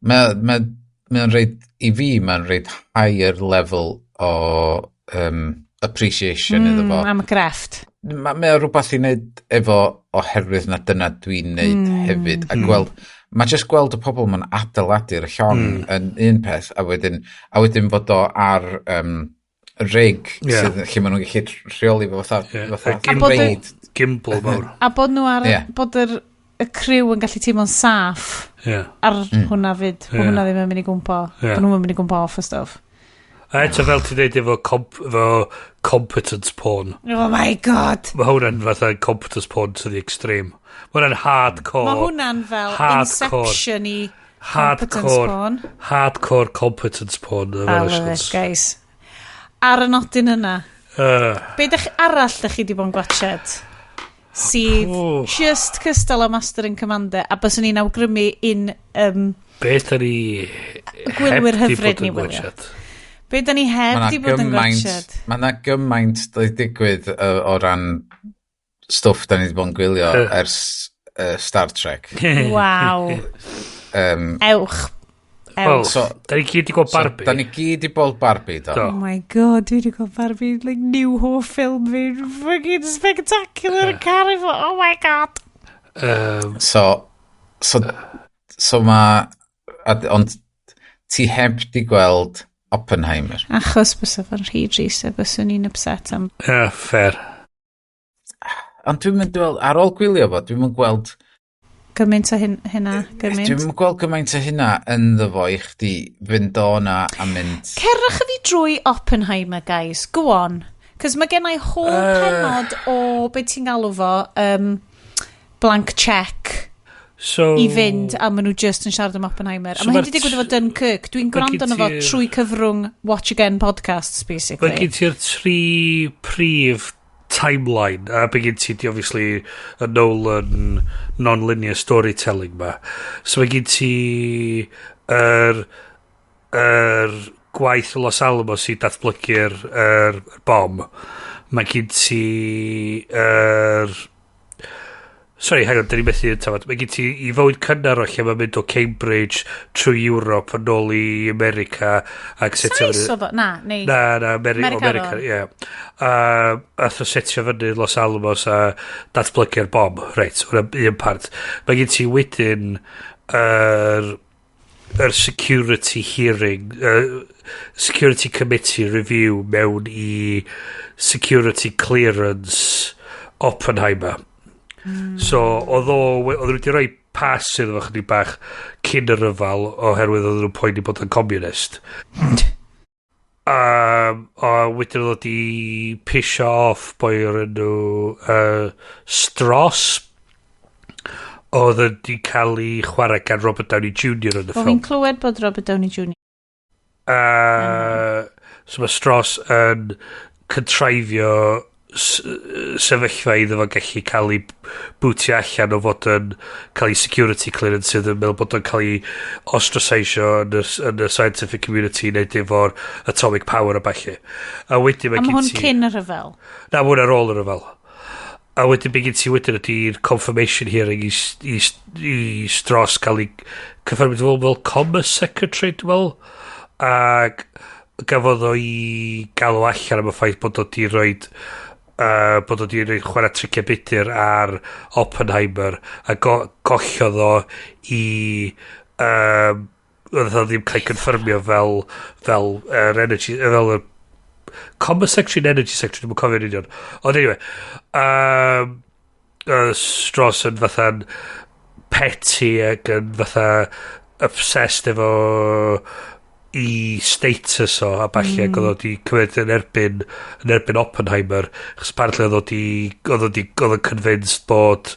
Mae'n reid, i fi, mae'n reid higher level o appreciation iddo fo. Am y grefft. Mae rhywbeth i wneud efo oherwydd na dyna dwi'n neud hefyd. A gweld, mae just gweld y pobl ma'n adeiladu'r llong yn un peth, a wedyn fod o ar rig, lle maen nhw'n gallu rheoli fatha reid. Gimbal mawr. A bod nhw ar, bod y criw yn gallu teimlo'n saff ar hwnna fyd. Hwnna ddim yn mynd i gwmpo. Bod nhw'n mynd i gwmpo off y stuff. A eto fel ti'n dweud efo competence porn. Oh my god. Mae hwnna'n fatha competence porn to the extreme. Mae hwnna'n hardcore. Mae hwnna'n fel Inception-y competence porn. Hardcore competence porn. I love it, guys. Ar y nodyn yna. Be arall da chi di bod yn gwachod? Sydd just cystal o Master and Commander, a bys ni'n awgrymu un... Beth da ni... Gwylwyr hyfryd ni wylio. Be da ni heb di bod yn gwachod? Mae yna gymaint doedd digwydd o ran stwff da ni di bod yn gwylio ers Star Trek. Waw. Ewch. So, da ni gyd i gweld Barbie. Da ni gyd i gweld Barbie, do. Oh my god, dwi di gweld Barbie, like, new whole film fi, fucking spectacular, caru fo, oh my god. So ma, ond ti heb di gweld Oppenheimer. Achos bys o'n rhy drist a bys o'n i'n upset am. Fair. Ond dwi'n mynd ar ôl gwylio fo, dwi'n mynd gweld... Gymaint o hynna, gymaint. Dwi'n mynd gweld gymaint o hynna yn ddo i chdi fynd o'na a mynd... Cerwch fi drwy Oppenheimer, guys. Go on. Cos mae gennau whole penod o beth ti'n galw fo, blank check i fynd, a maen nhw just yn siarad am Oppenheimer. A mae hyn wedi digwydd efo Dunkirk. Dwi'n gwrando na fo trwy cyfrwng Watch Again podcasts, basically. Mae gen ti'r 3 prif timeline, a mae gen ti, obviously, y Nolan non-linear storytelling ma. So mae gen ti yr gwaith Los Alamos i datblygu'r bom. Mae gen ti Sorry, hang on, dyn ni methu yn tafod. Mae gen ti I fywyd cynnar o lle mae'n mynd o Cambridge trwy Europe yn ôl I America. Sais o fo? Na, neu... Na, America, ie. Ath o setio fyny Los Alamos a datblygu'r bom, reit, hwnna un part. Mae gen ti wedyn yr security hearing, security committee review mewn I security clearance Oppenheimer. So, oedd wedi rhoi pas iddo fo chydig bach cyn y ryfal oherwydd oedd nhw'n poeni bod yn communist. A wedyn oedd wedi pisio off boi o'r enw Strauss oedd wedi cael ei chwarae gan Robert Downey Jr. yn y ffilm. Fi'n clywed bod Robert Downey Jr. So mae Strauss yn contrifio sefyllfa iddo fo gallu cael ei bwtio allan o fod yn cael ei security clearance sydd yn meddwl bod yn cael ei ostracisio yn y scientific community neu efo'r atomic power a balli. A wedyn mae hwn cyn y rhyfel? Na, hwn ar ôl y rhyfel. A wedyn mae gen ti wedyn ydy'r confirmation hearing I Strauss cael ei cyfformid fel Commerce Secretary, dwi'n meddwl. Ac gafodd o I gael o allan am y ffaith bod o di roed bod o di rhoi chwarae tricia bytyr ar Oppenheimer a gollodd o I oedd o ddim cael ei confirmio fel energy fel Commerce Secretary and Energy Secretary dwi'n cofio'n union ond anyway Strauss yn fatha'n petty ac yn fatha obsessed efo I status o a balli ac oedd o di cymryd yn erbyn Oppenheimer chos apparently oedd yn convinced bod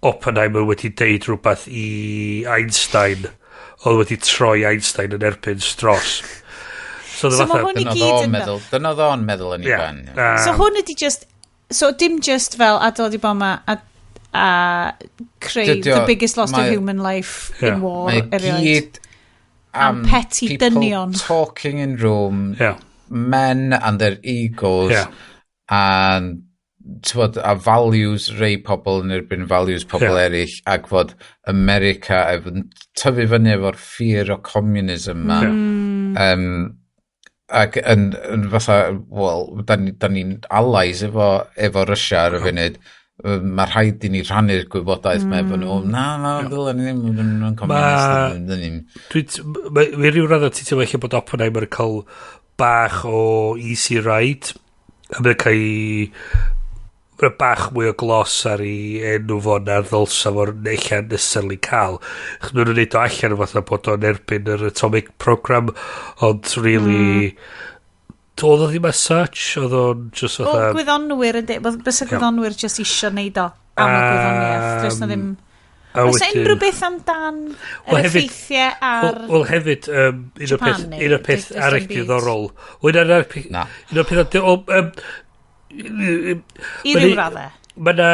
Oppenheimer wedi deud rhywbeth I Einstein oedd wedi troi Einstein yn erbyn Strauss so mae hwn I gyd yn dyna oedd o'n meddwl yn I ben so hwn ydi just so dim just fel adod I boma a creu the biggest loss of human life in war erioed am petty dynion. People talking in rooms, men and their egos, and a values rei pobl yn erbyn values pobl eraill, ac fod America efo tyfu fyny efo'r fear o communism ma. Ac yn fatha, well, da ni'n allies efo Russia ar y funud. Mae rhaid I ni rhannu'r gwybodaeth mae efo nhw. Na, ddylen ni ddim yn communist. Mae rhyw radd o ti teimlo eich bod Oppenheimer yn cael bach o easy ride. A mae'n cael bach mwy o glos ar ei enw fo na'r ddolsa fo'r eich necessarily cael. Chos mae'n gwneud o allan o fatha bod o'n erbyn yr atomic program. Ond really... Oedd o ddim as such, oedd o'n just fatha... Wel, gwyddonwyr ydy, bys y gwyddonwyr just isio neud o am y gwyddoniaeth. Does na ddim... Oes unrhyw beth amdan yr effeithiau ar... Wel, hefyd, un o'r peth arall diddorol. Un o'r peth... I ryw raddau? Mae'na...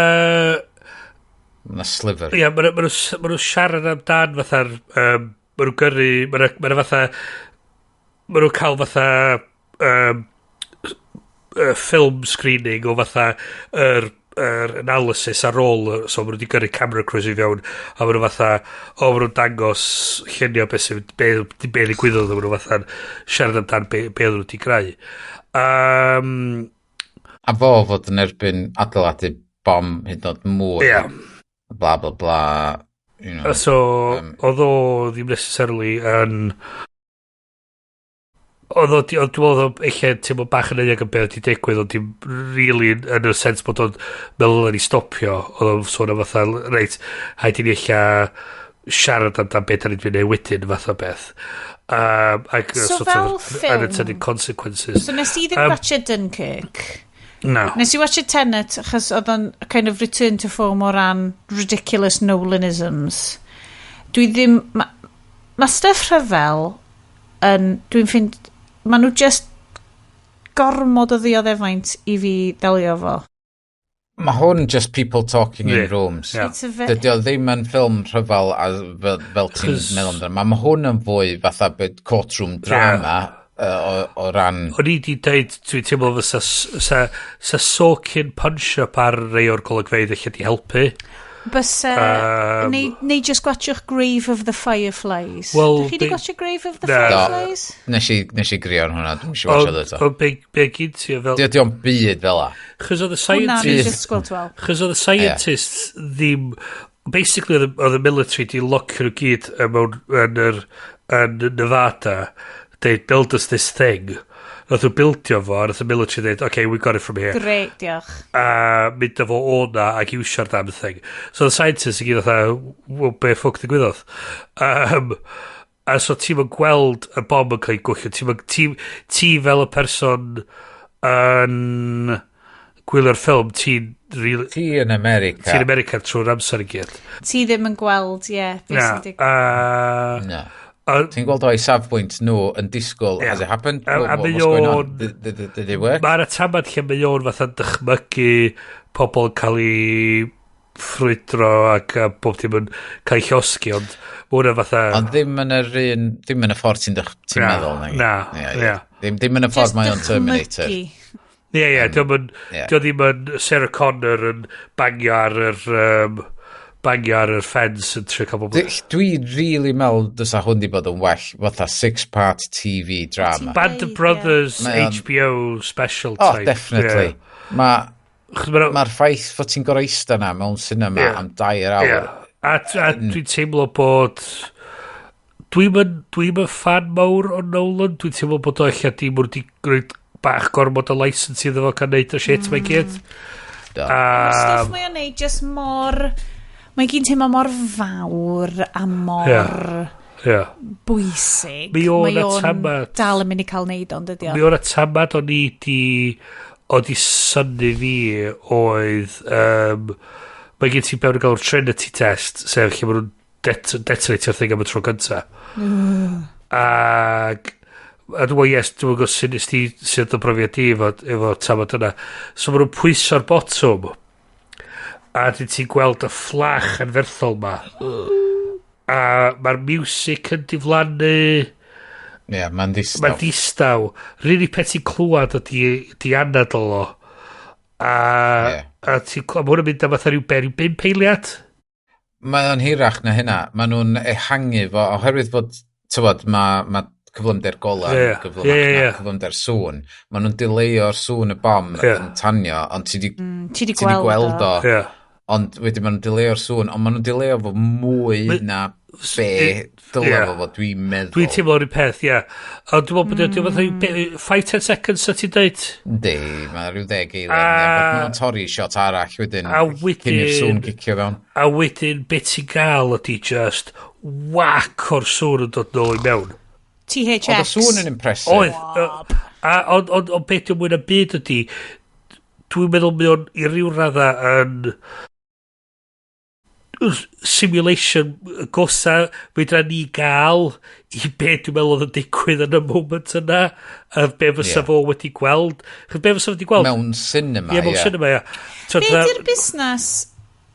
Mae'na sliver. Ia, mae nhw siarad amdan fatha'r... Mae nhw gyrru... Mae'na fatha... Mae nhw cael fatha... film screening o fatha yr analysis ar ôl so maen nhw wedi gyrru camera crews I fewn a maen nhw fatha maen nhw'n dangos llunio be ddigwyddodd maen nhw fatha siarad amdan be oedd nhw wedi greu a fod yn erbyn adeiladu bom hyd yn oed mŵr bla bla bla you know, so oedd o ddim necessarily yn Dwi'n meddwl eich teimlo bach yn unig yn beth wedi digwydd, ond dim really yn y sens bod o'n meddwl yn ei stopio. Oedd o'n sôn am fatha, reit, haid i ni eich siarad amdan beth da ni'n mynd ei wedyn fath o beth. So fel ffilm... Unintended consequences. So nes i ddim watch Dunkirk? No. Nes i watch Tenet, achos oedd o'n kind of return to form o ran ridiculous Nolanisms. Dwi ddim... Mae stuff rhyfel yn... Dwi'n ffind... Mae nhw just gormod o ddioddefaint i fi delio fo. Mae hwn just people talking in rooms. Dydy o ddim yn ffilm rhyfel fel ti'n meddwl amdano. Mae hwn yn fwy fatha courtroom drama o ran... O'n i di dweud, dwi'n teimlo fysa soaking punch-up ar rei o'r golygfeydd eich di helpu. Neu just gwachwch Grave of the Fireflies. Dych chi di gwachio Grave of the Fireflies? Nes i grio ar hwnna, dwi'n siŵr watch o dda. Be gyd ti o fel... Di o'n byd fel la. Chos oedd y scientists ddim... Basically, oedd y military di locio nhw gyd yn Nevada. They built us this thing. Nath nhw bildio fo, nath y military dweud, okay, we got it from here. Great, diolch. Mynd o fo o'na ac iwsio'r damn thing. So the scientists i gyd well, be ffwc ddigwyddodd. A so ti'n yn gweld y bom yn cael ei gwchio. Ti fel y person yn gwylio'r ffilm, ti'n... Ti yn America. Ti'n America trwy'r amser i gyd. Ti ddim yn gweld, beth sy'n digwydd. No. Ti'n gweld o'i safbwynt nhw yn disgwyl as it happened? What's going on? Did it work? Mae'r atamad lle mae o'n fatha'n dychmygu pobl yn cael ei ffrwydro ac bob dim yn cael ei llosgi, ond mae hwnna fatha... Ond ddim yn y ffordd ti'n meddwl. Na. Ddim yn y ffordd mae o'n Terminator. Ie, dio ddim yn Sarah Connor yn bangio ar yr ffens yn trio cael bobl. Dwi really meddwl dysa hwn di bod yn well fatha 6-part TV drama. Band of Brothers HBO special type. Oh, definitely. Mae'r ffaith fod ti'n gorau eista na mewn cinema am 2 awr. A dwi'n teimlo bod... Dwi'n fan mawr o Nolan. Dwi'n teimlo bod o eich dim wrth i gwneud bach gormod o license iddo fo cael neud o shit mae gyd. Mae'r stuff mae o'n neud just mor... Mae gyn teimlo mor fawr a mor bwysig. Mae o'n dal yn mynd i cael neud ond ydi o. Mi o'n atamad o'n i di synnu fi oedd mae gyn ti bewn i gael Trinity test sef lle maen nhw'n detonatio'r thing am y tro gynta. Ac a dwi'n gwybod sydd o brofiad di efo tamad yna. So maen nhw'n pwyso'r botwm a dyn ti'n gweld y fflach yn ferthol ma. A mae'r music yn diflannu. Mae'n distaw. Mae'n distaw. Rili peth ti'n clywed o di anadol o. A ti'n clywed, mae hwnna'n mynd am fatha rhyw 5 eiliad? Mae'n hirach na hynna. Mae nhw'n ehangu fo, oherwydd fod, tywod, mae cyflymder gola, cyflymder sŵn. Mae nhw'n dileio'r sŵn y bom yn tanio, ond ti di gweld o. Ond wedyn maen nhw'n dileio'r sŵn, ond maen nhw'n dileio fo mwy na dylai fo dwi'n meddwl. Dwi'n teimlo o'r un peth, Ond dwi'n meddwl bod dwi'n 5-10 seconds o ti'n dweud? Di, mae rhyw 10 eiliad. Maen nhw'n torri shot arall wedyn, cyn i'r sŵn cicio fewn. A wedyn, beth ti'n gael ydi just whack o'r sŵn yn dod nôl i mewn. THX. Oedd y sŵn yn impressive. Ond beth yw'n mwy na byd ydi, dwi'n meddwl mae o'n i ryw radda yn simulation gosa fydra ni gael i beth dwi'n meddwl oedd yn digwydd yn y moment yna a be fysa fo wedi gweld. Be fysa fo wedi gweld? Mewn cinema, mewn cinema, Be di'r busnes...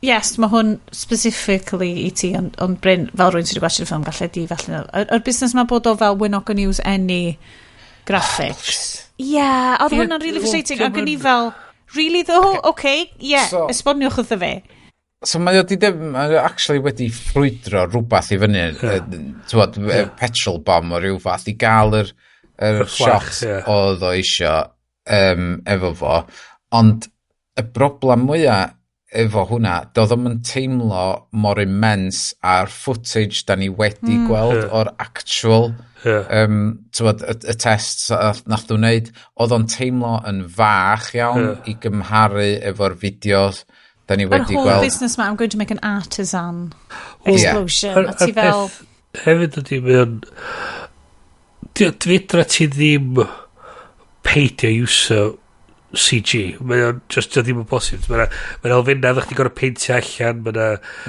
Yes, mae hwn specifically i ti, ond Bryn, fel rwy'n sydd wedi gwachio'r ffilm, gallai di felly. Yr busnes mae bod o fel, we're not going to use any graphics. Oedd hwnna'n really frustrating, ac yn i fel, really though? Okay, esboniwch wrtho fe. So mae actually wedi ffrwydro rhywbeth i fyny, petrol bomb o ryw fath, i gael yr shot oedd o isio efo fo. Ond y broblem mwyaf efo hwnna, doedd o'm yn teimlo mor immens a'r footage da ni wedi gweld o'r actual y test nath nhw'n neud, oedd o'n teimlo yn fach iawn i gymharu efo'r fideos da ni wedi gweld. Yr whole business ma, I'm going to make an artisan explosion. A ti fel... Hefyd ydy mewn... Fedra ti ddim peidio iwsio CG. Mae'n just ddim yn bosib. Mae'n elfenna, ddech chi gorau peintio allan.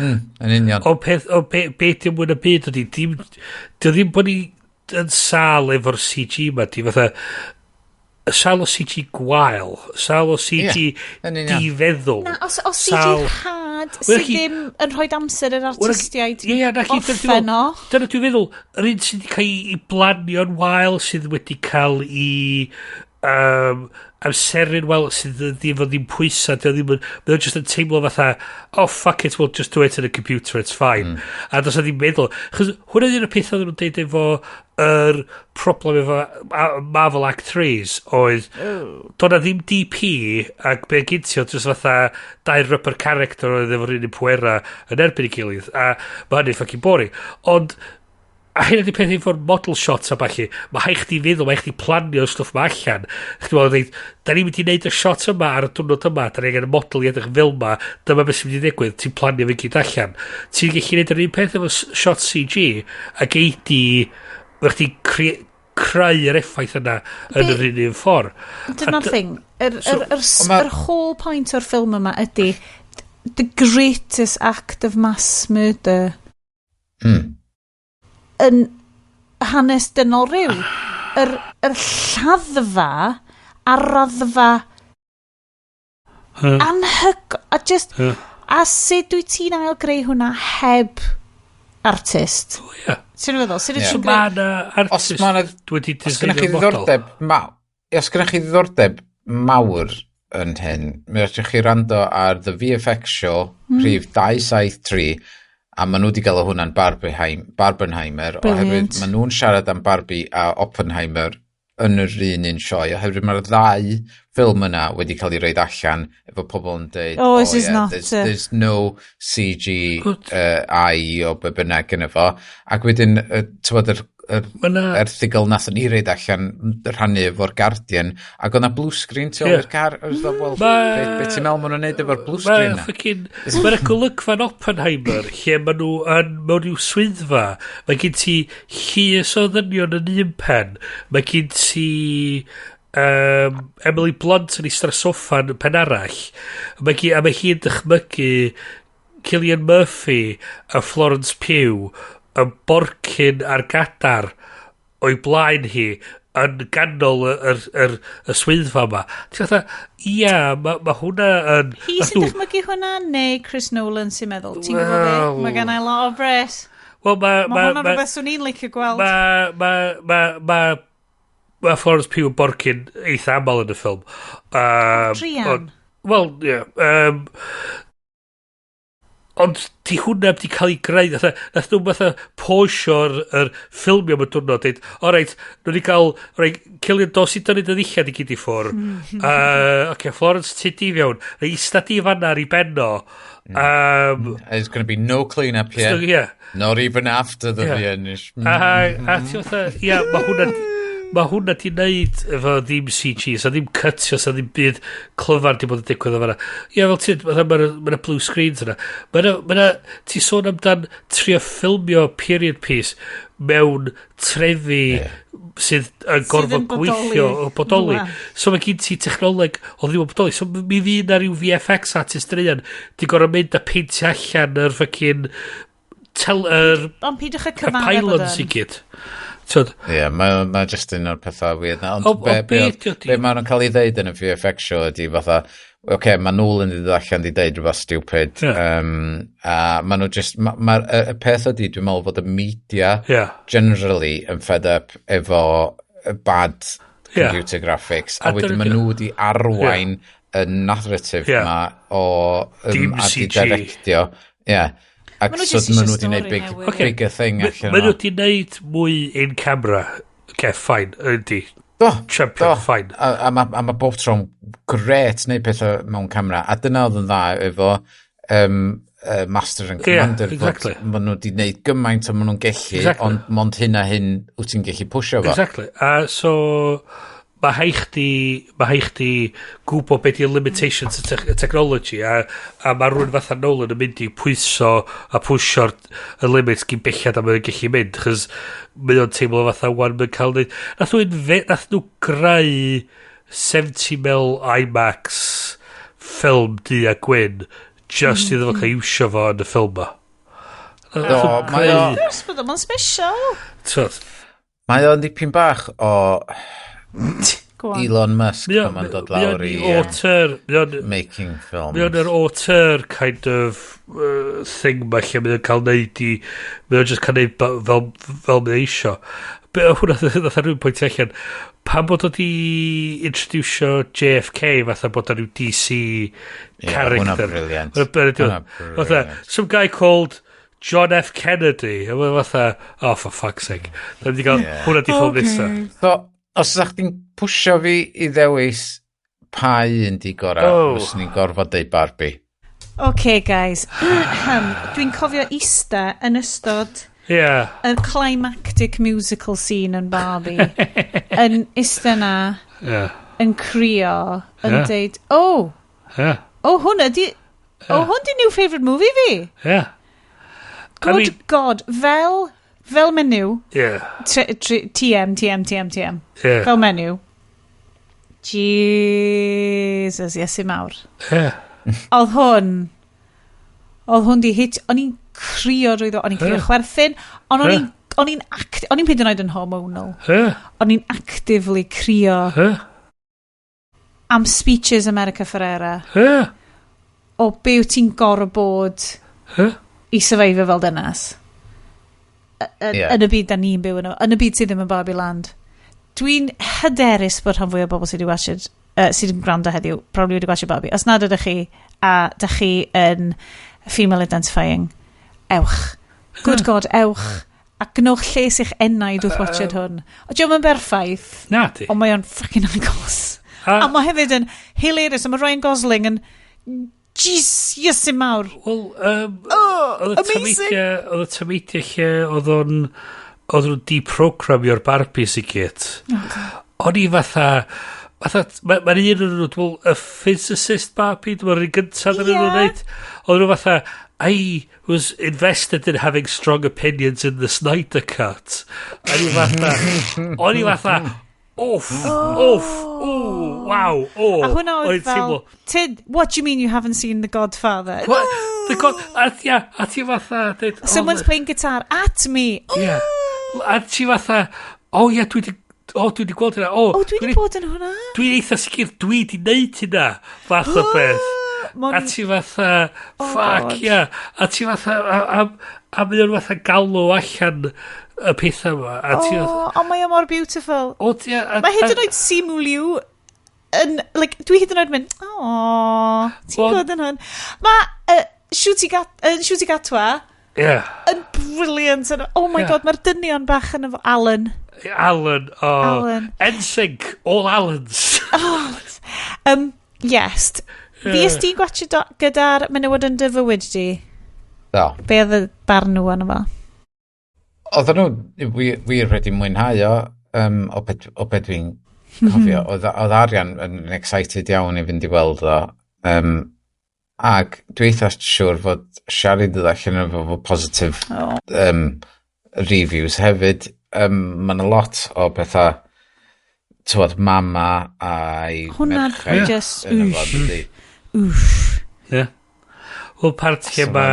Yn union. Ond beth yw'n mwyn y byd ydy, ddim bod ni yn sal efo'r CG ma, di fatha, sal o CG gwael, sal o CG difeddwl. Na, o CG had sydd ddim yn rhoi amser yr artistiaid orffen o. Dyna dwi'n feddwl, yr un sydd wedi cael ei blanio'n wael, sydd wedi cael ei amseru'n wael, sydd ddim pwysa, mae'n just yn teimlo fatha, oh fuck it, we'll just do it in a computer, it's fine. A dos a ddim meddwl, chos hwnna ddim y peth oedden nhw'n deud efo yr problem efo Marvel Act 3s oedd do'na ddim DP ac be'n gyntio just fatha 2 rubber character oedd efo'r un pwera yn erbyn I gilydd a mae hynny'n fucking boring ond a hynny di peth efo'r model shots a bachu mae haich di feddwl, mae haich di planio stwff ma allan chdi bod dweud da ni'n mynd I wneud y shot yma ar y diwrnod yma da ni'n gael y model I edrych fel yma dyma beth sy'n mynd I ddigwydd ti'n planio fe gyd allan ti'n gallu wneud yr un peth efo shot CG ac eidi Fych ti creu'r effaith yna yn yr un ffordd. Dyna'r thing. Yr whole point o'r ffilm yma ydy the greatest act of mass murder yn hanes dynol ryw. Yr lladdfa a raddfa anhyg a just a sut dwi ti'n ail greu hwnna heb artist. Sy'n feddwl? Sy'n so mae'n artist wedi design y model. Os gynnwch chi ddiddordeb mawr yn hyn, mi ydych chi rando ar The VFX Show, rhif 273, a maen nhw wedi gael hwnna'n Barbenheimer, oherwydd maen nhw'n siarad am Barbie a Oppenheimer yn yr un sioe, oherwydd mae'r 2 ffilm yna wedi cael ei reid allan efo pobl yn dweud there's no CG o be bynnag yn efo ac wedyn yr erthigol nath ni reid allan rhannu efo'r Guardian ac o'na blue screen ti o'r car beth ti'n meddwl maen nhw'n neud efo'r blue screen na mae'r golygfa'n Oppenheimer lle maen nhw mewn rhyw swyddfa mae gen ti llys o ddynion yn un pen mae gen ti Emily Blunt yn eistedd soffa yn pen arall a mae hi'n dychmygu Cillian Murphy a Florence Pugh yn borcyn ar gadar o'i blaen hi yn ganol y swyddfa yma ti'n fatha mae hwnna yn hi sy'n dychmygu hwnna neu Chris Nolan sy'n meddwl ti'n gwybod fi mae gan I lot of bres mae hwnna rhywbeth swn i'n licio gweld mae Florence Pugh yn borcyn eitha aml yn y ffilm. Drian? Wel, ie. Ond di hwnna wedi cael ei greu. Nath nhw'n fatha posio'r ffilmio am y diwrnod. Dweud, alright, nhw'n i gael, Cillian dos I dynnu dy ddillad I gyd I ffwr. Florence Tiddy fewn. Eista di fanna ar I benno. There's going to be no clean up here. Yeah. Not even after the finish. A ti fatha, ie, mae hwnna ti wneud efo ddim CG, so ddim cutio, so ddim byd clyfar di bod yn digwydd o fanna. Ie, fel ti, mae'na blue screens yna. Mae'na, ti sôn amdan trio ffilmio period piece mewn trefi sydd yn gorfod gweithio o bodoli. So mae gen ti technoleg o ddim o bodoli. So mi fydd na rhyw VFX artist yn di gorfod mynd a peintio allan yr ffocin ond pidwch y cyfan pylons I gyd. Ie, mae just un o'r pethau weird na. Ond be maen nhw'n cael ei ddeud yn y VFX show ydy fatha, mae Nolan wedi allan di deud rhywbeth stupid. A maen nhw just, y peth ydy, dwi'n meddwl fod y media generally yn fed up efo bad computer graphics. A wedyn maen nhw wedi arwain y narrative ma o a di directio. Ie. Ac so maen nhw wedi gwneud bigger thing allan. Maen nhw wedi gwneud mwy in camera. Fine, ydy. Champion, fine. A mae bob tro'n gret neud pethau mewn camera, a dyna oedd yn dda efo Master and Commander. Exactly. Maen nhw wedi gwneud gymaint o maen nhw'n gellu, ond mond hyn a hyn wyt ti'n gellu pwysio fo. Exactly. So, mae haich di gwybod beth yw'r limitations y technology, a mae rhywun fatha Nolan yn mynd i pwyso a pwysio'r limits gyn bellad am yn gallu mynd, chys mae o'n teimlo fatha wan mae'n cael neud. Nath nhw greu 70mm IMAX ffilm du a gwyn just iddo fo cael iwsio fo yn y ffilm ma. Mae'n special. Mae o'n dipyn bach o Elon Musk mae'n dod lawr i making films. Mae o'n yr auteur kind of thing ma lle mae o'n cael neud i mae o'n just cael neud fel mae eisio. Hwna ddath ar rhywun pwynt allan pan bod o'n i introducio JFK fatha bod o'n rhyw DC character. Hwna brilliant. Fatha, some guy called John F. Kennedy. A mae'n fatha, oh, for fuck's sake. Da ni wedi cael hwnna di ffilm nesa. So, os ydych chi'n pwysio fi i ddewis pa un di gorau, os ni'n gorfod deud Barbie. OK, guys. Dwi'n cofio ista yn ystod y climactic musical scene yn Barbie. Yn ista na, yn crio, yn deud, hwnna di... hwn di new favourite movie fi. Good God, fel menu. TM. Fel menu. Jesus, Iesu mawr. Oedd hwn di hit, o'n i'n crio drwyddo, o'n i'n crio chwerthin, ond o'n i'n pyd yn oed yn hormonal. O'n i'n actively crio am speeches America Ferrera. O be wyt ti'n gorau bod i survivor fel dynas. Yn y byd da ni'n byw yn y byd sydd ddim yn Barbie Land. Dwi'n hyderus bod rhan fwy o bobl sydd wedi watched, sydd yn gwrando heddiw, probably wedi watched Barbie. Os nad ydych chi, a ydych chi yn female identifying, ewch. Good God, ewch. A gnwch lles i'ch enaid wrth watched hwn. O diolch yn berffaith. Na ti. Ond mae o'n fucking agos. A mae hefyd yn hilarious. A mae Ryan Gosling yn Iesu mawr. Wel, amazing. Oedd y tameidia lle oedd nhw'n deprogramio'r Barbies i gyd. O'n i fatha Mae'n un o'n nhw, y physicist Barbie, dwi'n rhaid gyntaf yn nhw'n neud. Oedd nhw fatha, I was invested in having strong opinions in the Snyder Cut. O'n i fatha, wow, A hwnna oedd fel, Tid, what do you mean you haven't seen The Godfather? What? A ti fatha... Someone's playing guitar at me. Yeah. A ti fatha, dwi wedi gweld hynna. Dwi wedi bod yn hwnna? Dwi'n eitha sicr, dwi wedi neud hynna. Fath o beth. A ti fatha, fuck, yeah. A ti fatha, a mae o'n fatha galw allan y pethau yma. O, mae o mor beautiful. Mae hyd yn oed Cymru Fyw dwi hyd yn oed mynd, ti'n gwybod yn hwn. Mae Shooty Gatwa yn brilliant. Oh my god, mae'r dynion bach yn efo Allan. NSYNC, all Allans. Yes. Fi ysdi gwachio gyda'r menywod yn dy fywyd di? Do. Be oedd y barn nhw yn efo? Oedden nhw, wir wedi mwynhau o beth dwi'n cofio. Oedd Arian yn excited iawn i fynd i weld o. Ac dwi eitha siwr fod siarad ydych allan efo positive reviews hefyd. Mae'n a lot o bethau tywod mama a'i merchaid just yn efo dydi. Ie. Wel, part lle ma...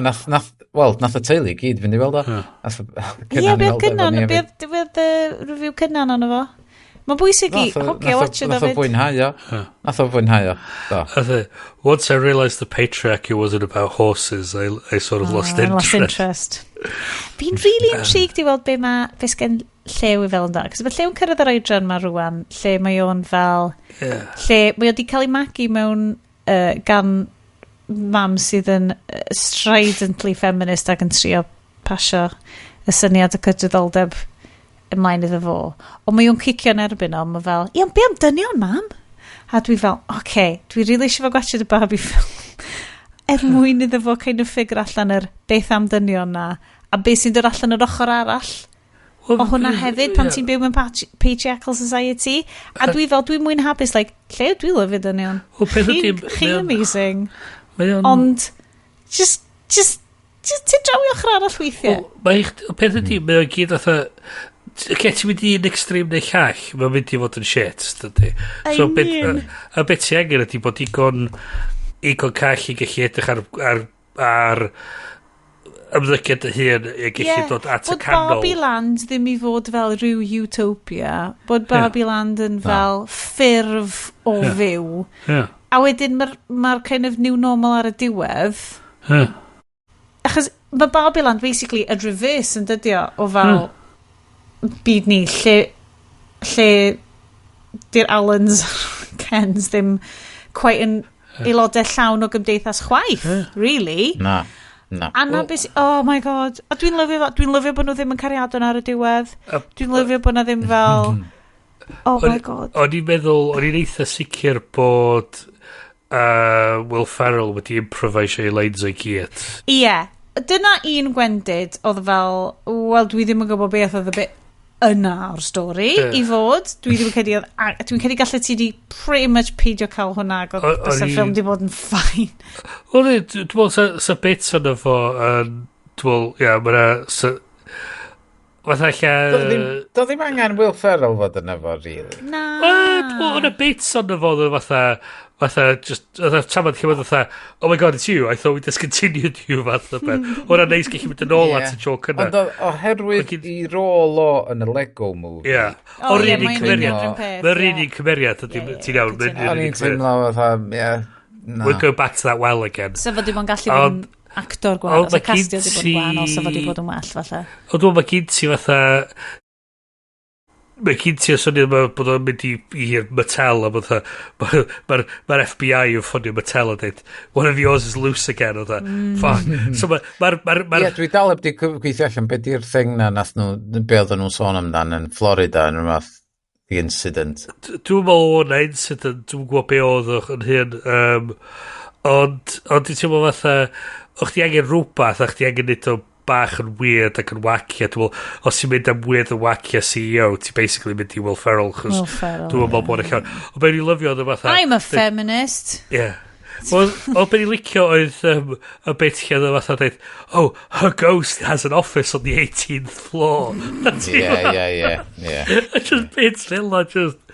Nath y teulu gyd fynd i weld o. Ie, beth cynnan, beth y review cynnan o'n efo? Mae'n bwysig i hogio watch o David. Nath o fwynhau o. Once I realised the patriarchy wasn't about horses, I sort of lost interest. Fi'n really intrigued i weld be sgen llew i fel yn da. Cos mae llew'n cyrraedd yr oedran ma rwan, lle mae o'n fel... Lle mae o di cael ei magu mewn gan mam sydd yn stridently feminist ac yn trio pasio y syniad y cydraddoldeb ymlaen iddo fo. Ond mae o'n cicio yn erbyn o, mae fel, iawn, be am dynion, mam? A dwi fel, dwi really eisiau fo gwachod y Barbie ffilm. Mwyn iddo fo kind of ffigur allan yr beth am dynion na, a beth sy'n dod allan yr ochr arall. O hwnna hefyd, pan ti'n byw mewn patriarchal society. A dwi fel, dwi'n mwyn hapus, lle dwi lyfio dynion. Chi'n amazing. Ond, just ti'n drawi ochr arall weithiau. O peth ydi, mae o'n gyd fatha... Get ti'n mynd i un extreme neu llall, mae'n mynd i fod yn shit, dydy. So, a beth ti angen ydi bod igon call i gallu edrych ar ymddygiad y hun i gallu dod at y canol. Bod Barbie Land ddim i fod fel rhyw utopia, bod Barbie Land yn fel ffurf o fyw. A wedyn mae'r kind of new normal ar y diwedd. Achos mae Barbie Land basically a reverse yn dydio o fel... byd ni, lle di'r Allans Kens ddim quite yn aelodau llawn o gymdeithas chwaith, really. Na. Oh my god. A dwi'n lyfio bod nhw ddim yn cariadon ar y diwedd. Dwi'n lyfio bod nhw ddim fel... Oh my god. O'n i'n meddwl, o'n i'n eitha sicr bod Will Ferrell wedi improvisio ei lines o'i gyd. Ie. Dyna un gwendid oedd fel, wel, dwi ddim yn gwybod beth oedd y bit yna o'r stori i fod. Dwi'n credu gallu ti di pretty much peidio cael hwnna ac oedd y ffilm di bod yn ffain. Dwi'n meddwl sa bits yna fo dwi'n meddwl, fatha lla... Do ddim angen Will Ferrell fod yna fo, really? Na. O'n y bits yna fo fatha tamad lle fatha, oh my god, it's you, I thought we discontinued you, fatha ben. O'na neis gallu mynd yn ôl at y joc yna. Ond oherwydd i rôl o yn y Lego movie. Ie. O'r unig cymeriad. Mae'r unig cymeriad, ti'n iawn. O'n i'n teimlo fatha, we'll go back to that well again. So fod i bod yn gallu bod yn actor gwahanol, so castio di bod yn gwahanol, so fod i bod yn well, fatha. Ond dwi'n mae gyd ti fatha... Mae gyd ti o syniad bod o'n mynd i'r Mattel a bod mae'r FBI yn ffonio Mattel a dweud, one of yours is loose again, o da. Fuck. So Ie, dwi dal heb di gweithio allan beth i'r thing na nath nhw, be oedden nhw'n sôn amdan yn Florida yn rhywbeth, the incident. Dwi'n meddwl o'na incident, dwi'n gwybod be oedd yn hyn. Ond dwi'n teimlo fatha, o'ch ti angen rhywbeth, o'ch ti angen nid o bach yn weird ac yn wacky, os ti'n mynd am weird yn wacky a CEO, ti'n basically mynd i Will Ferrell, chos dwi'n meddwl bod y llawn. O be'n i'n lyfio oedd y fatha... I'm a feminist. Yeah. O be'n i'n licio oedd y bit lle oedd y fatha dweud, oh, her ghost has an office on the 18th floor. Yeah. Just bits fel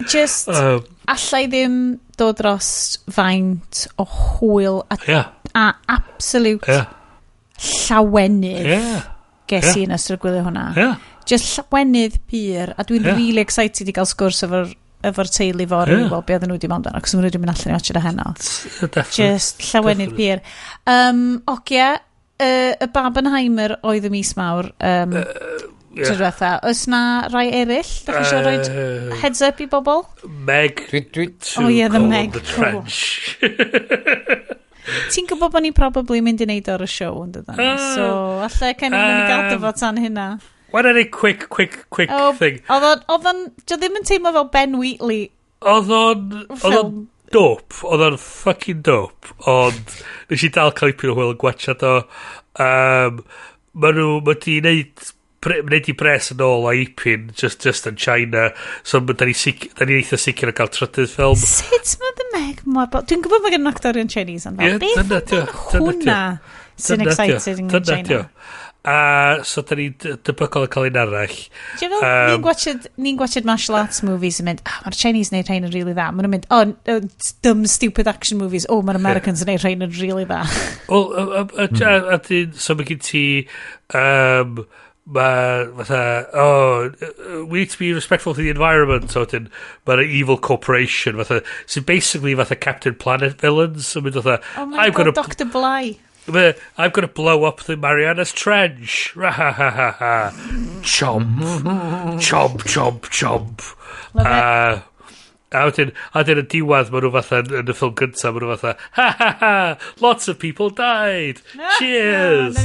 just allai ddim dod dros faint o hwyl a absolute llawenydd ges i yn ystod y gwylio hwnna. Just llawenydd pyr, a dwi'n really excited i gael sgwrs efo'r teulu fo i weld be oedden nhw wedi mynd yna, cos nhw wedi mynd allan i watch y heno. Just llawenydd pyr. Ogia, y Barbenheimer oedd y mis mawr, oes na rai eraill? Da chi eisiau rhoi heads up i bobl? Meg to the Meg. The trench. Ti'n gwybod bod ni probably mynd i neud o'r show yn dydyn? So, allai kind of mynd i gael dyfod tan hynna. Why don't I quick thing? Oedd o'n, ddim yn teimlo fel Ben Wheatley. Oedd o'n dope. Oedd o'n fucking dope. Ond, nes i dal cael ipyn o hwyl yn gwachad o. Mae di wneud i bres yn ôl a ipyn just yn China, so da ni eitha sicr o gael trydydd ffilm. Sut mae The Meg mor... Dwi'n gwybod mae gen actorion Chinese yn fel, beth hwnna sy'n excited yn China? So da ni debygol yn cael un arall. Ni'n gwachod martial arts movies yn mynd, mae'r Chinese neud rhain yn really dda. Maen nhw'n mynd, dumb stupid action movies, mae'r Americans neud rhain yn really dda. So mae gen ti... we need to be respectful to the environment, so mae'r evil corporation, so basically Captain Planet villains. So oh my god, Dr. Bly. I'm going to blow up the Marianas Trench. Chomp. Chomp, chomp, chomp. A wedyn y diwedd, maen nhw fatha, yn y ffilm gyntaf, maen nhw fatha, lots of people died. Cheers.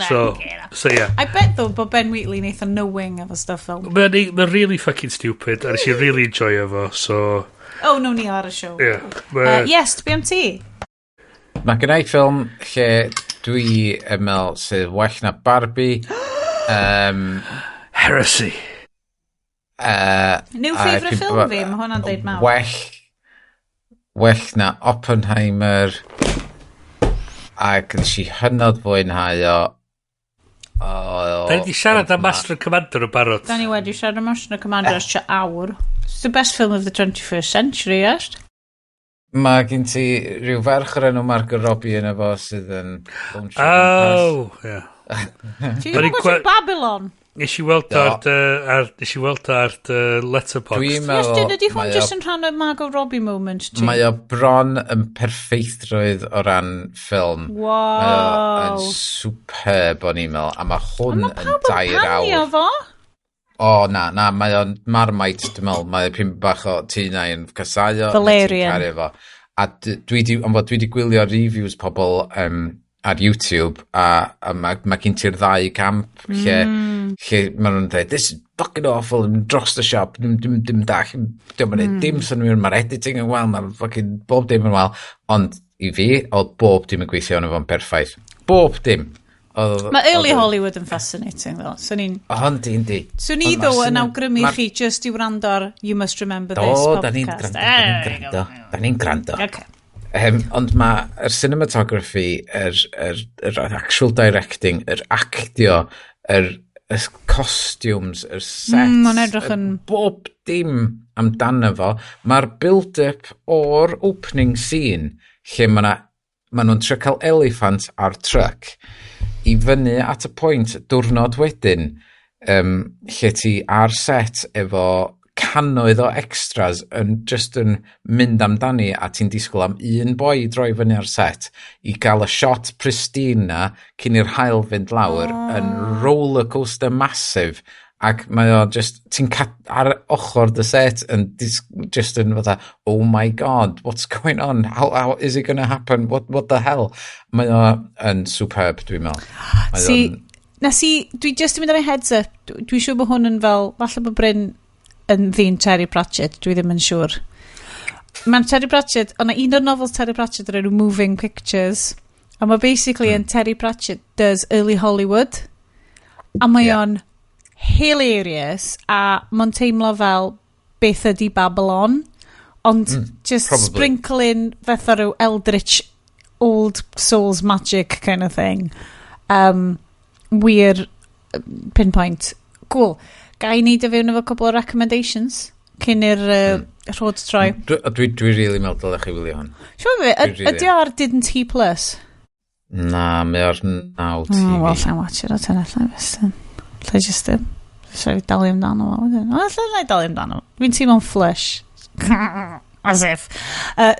So yeah. I bet though bod Ben Wheatley neith o knowing efo stuff fel. Mae'n really fucking stupid, a nes I really enjoy efo, so... Oh, no, ni ar y show. Yeah. Yes, BMT. Mae gennau ffilm lle dwi yn meddwl sydd well na Barbie. Heresy. New favourite ffilm fi, mae hwnna'n deud mawr. Well na Oppenheimer. Ac yn si hynod fwynhau o. Da ni wedi siarad am Master and Commander o barod. Da ni wedi siarad am Master and Commander as tua awr. It's the best film of the 21st century, yes? Mae gen ti rhyw ferch o'r enw Margot Robbie yn efo sydd yn... Oh, yeah. Ti'n gwybod Babylon? Nes i weld ar Letterboxd. Iestyn, ydy hwn jyst yn rhan o Margot Robbie moment ti? Mae o bron yn perffeithroedd o ran ffilm. Wow. Mae o yn superb o'n i'n meddwl. A mae hwn yn 2 awr. Mae pawb yn fo? O, na, mae o'n Marmite, dwi'n meddwl. Mae pum bach o tŷ yn casau o. Valerian. A dwi di gwylio reviews pobl ar YouTube, a mae gen ti'r 2 camp lle maen nhw'n dweud, this is fucking awful, dros the shop, dim dach, dim synwyr, mae'r editing yn wel, mae'r fucking bob dim yn wel. Ond i fi, oedd bob dim yn gweithio yn efo'n perffaith. Bob dim. Mae early Hollywood yn fascinating, though. So Yndi. So ni ddo yn awgrymu chi just i wrando ar You Must Remember This podcast. Da ni'n grando. Okay. Ond mae'r cinematography, yr actual directing, yr actio, yr costumes, yr sets, bob dim amdano fo. Mae'r build-up o'r opening scene lle ma nhw'n trio cael elephant ar truck i fyny at y pwynt diwrnod wedyn lle ti ar set efo cannoedd o extras yn mynd amdani a ti'n disgwyl am un boi i droi fyny ar set i gael y shot pristine na cyn i'r haul fynd lawr yn rollercoaster massive ac mae o ti'n ar ochr the set yn yn fatha, oh my god, what's going on? How is it going to happen? What the hell? Mae o yn superb, dwi'n meddwl. Dwi just yn mynd ar ei heads up, dwi'n siŵr bod hwn yn fel, falle bod Bryn yn ddyn Terry Pratchett, dwi ddim yn siŵr. Mae'n Terry Pratchett, ond un o'r novels Terry Pratchett yr enw Moving Pictures, a mae basically yn Terry Pratchett does early Hollywood, a mae o'n hilarious, a mae'n teimlo fel beth ydi Babylon, ond just sprinkle in fath o ryw eldritch old souls magic kind of thing. Wir pinpoint. Cool. Ga i neud y fewn efo cwbl o recommendations cyn i'r rhod troi. Dwi really meddwl dylech chi wylio hwn. Siwr fi, ydi ar Didn't He Plus? Na, mae o'r 9 TV. Wel, lla'n watch it o ten allan fes. Lle just dim. Sorry, dalu amdano fo. Lle dalu amdano. Fi'n teimlo'n flush. As if.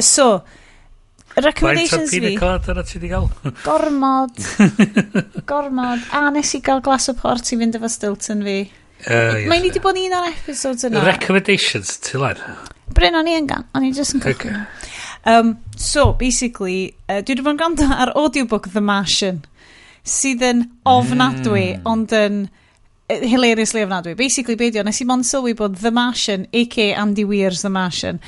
So, recommendations fi. Faint o'r pina colada na ti di gael? Gormod. A nes i gael glas o port i fynd efo Stilton fi. Mae'n ni di bod un o'r episodes yna. Recommendations, ti lan? Bryn, o'n i yn gan. O'n i just yn cwcio. So, basically, dwi wedi bod yn gwrando ar audiobook The Martian, sydd yn ofnadwy, ond yn hilariously ofnadwy. Basically, beidio, nes i mon sylwi bod The Martian, a.k.a. Andy Weir's The Martian,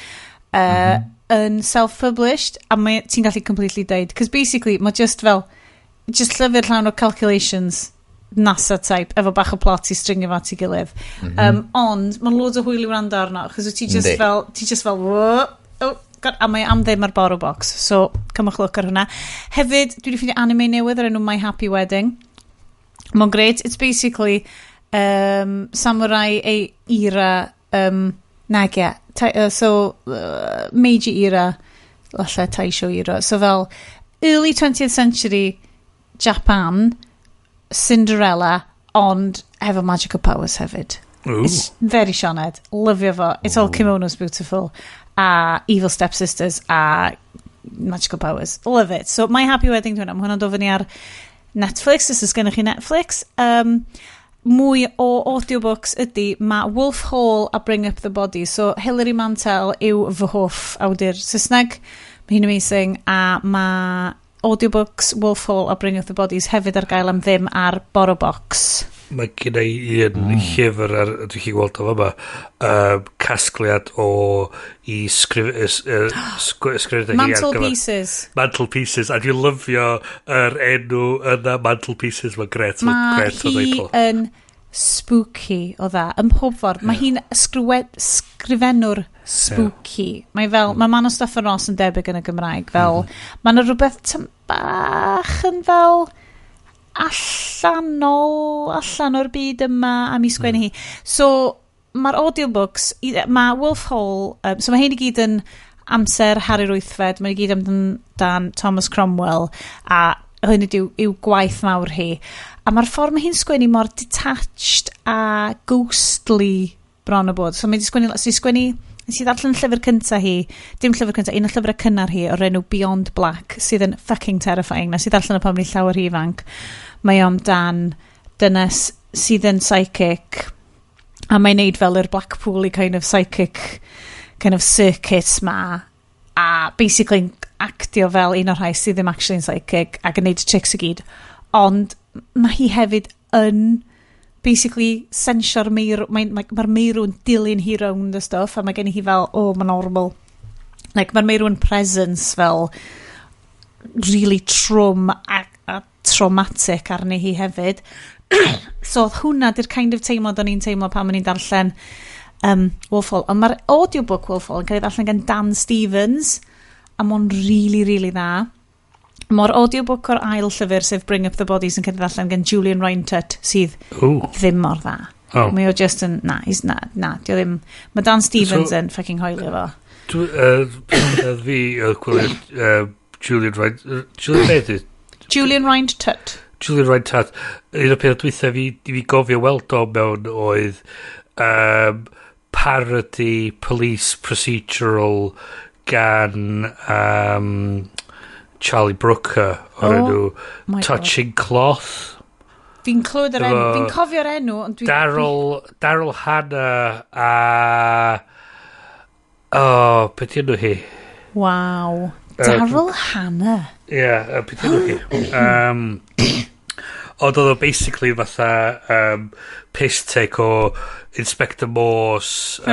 yn self-published, a ti'n gallu completely deud. Because basically, mae just llyfr llawn o calculations NASA type, efo bach o plot i stringio fo at ei gilydd. Ond, mae'n loads o hwyl i wrando arno, chos ti just fel, oh, God, a mae am ddim ar Borrow Box, so cymwch look ar hwnna. Hefyd, dwi wedi ffeindio anime newydd ar enw My Happy Wedding. Mae'n great. It's basically samurai era Meiji era, lle Taisho era. So fel early 20th century Japan, Cinderella, ond hefo magical powers hefyd. Ooh. It's very Sioned. Lyfio fo. It's all kimonos beautiful. A evil stepsisters a magical powers. Love it. So My Happy Wedding dwi'n am hwnna'n dofyn ni ar Netflix. Os ys gennych chi Netflix. Mwy o audiobooks ydy mae Wolf Hall a Bring Up the Body. So Hilary Mantel yw fy hoff awdur Saesneg. Mae hi'n amazing. A mae audiobooks Wolf Hall a Bring Up the Bodies hefyd ar gael am ddim ar BoroBox. Mae gen i un llyfr ar, dwi'n chi gweld o fama, casgliad i sgrifennu Mantelpieces. Mantelpieces, a dwi'n lyfio yr enw yna Mantelpieces, mae'n gret. Mae hi yn spooky o dda, ym mhob ffordd. Mae hi'n sgrifennwr spooky. Mae man o stuff yn Ross yn debyg yn y Gymraeg, fel, mae'n rhywbeth bach yn fel allan o'r byd yma am I sgwennu hi. So, mae'r audiobooks, mae Wolf Hall, so mae hyn I gyd yn amser Harri'r Wythfed, mae'n I gyd amdan Thomas Cromwell, a hyn yw gwaith mawr hi. A mae'r ffordd mae hi'n sgwennu mor detached a ghostly bron o bod. So mae hi'n sgwennu, nes I ddarllen llyfr cynta hi, dim llyfr cynta, un o llyfrau cynnar hi o'r enw Beyond Black, sydd yn fucking terrifying. Nes I ddarllen y pan ni llawer hi ifanc. Mae o'n dan dynes sydd yn psychic, a mae'n neud fel yr Blackpool I kind of psychic kind of circuits ma, a basically actio fel un o'r rhai sydd ddim actually yn psychic ac yn neud tricks I gyd, ond mae hi hefyd yn basically sensio'r meirw, mae'r meirw yn dilyn hi round y stuff, a mae gen hi fel, mae'n horrible, like mae'r meirw yn presence fel really traumatic arni hi hefyd. So hwnna di'r kind of teimlad o'n i'n teimlo pan o'n i'n darllen Wolf Hall. Ond mae'r audiobook Wolf Hall yn cael ei darllen gan Dan Stevens, a mae'n really, really dda. Mae'r audiobook o'r ail llyfr sef Bring Up the Bodies yn cael ei darllen gan Julian Reintut, sydd ddim mor dda. Mae o just yn, dio ddim. Mae Dan Stevens yn fucking hoelio fo. Julian Reintut. Julian Reintut. Un o'r peth dwytha fi gofio weld o mewn oedd parody police procedural gan Charlie Brooker o'r enw Touching Cloth. Fi'n clywed yr enw, fi'n cofio'r enw. Daryl Hannah a... beth yw hi? Waw. Daryl Hannah. Ie, beth yw hi? Ond oedd o basically fatha piss take o Inspector Morse o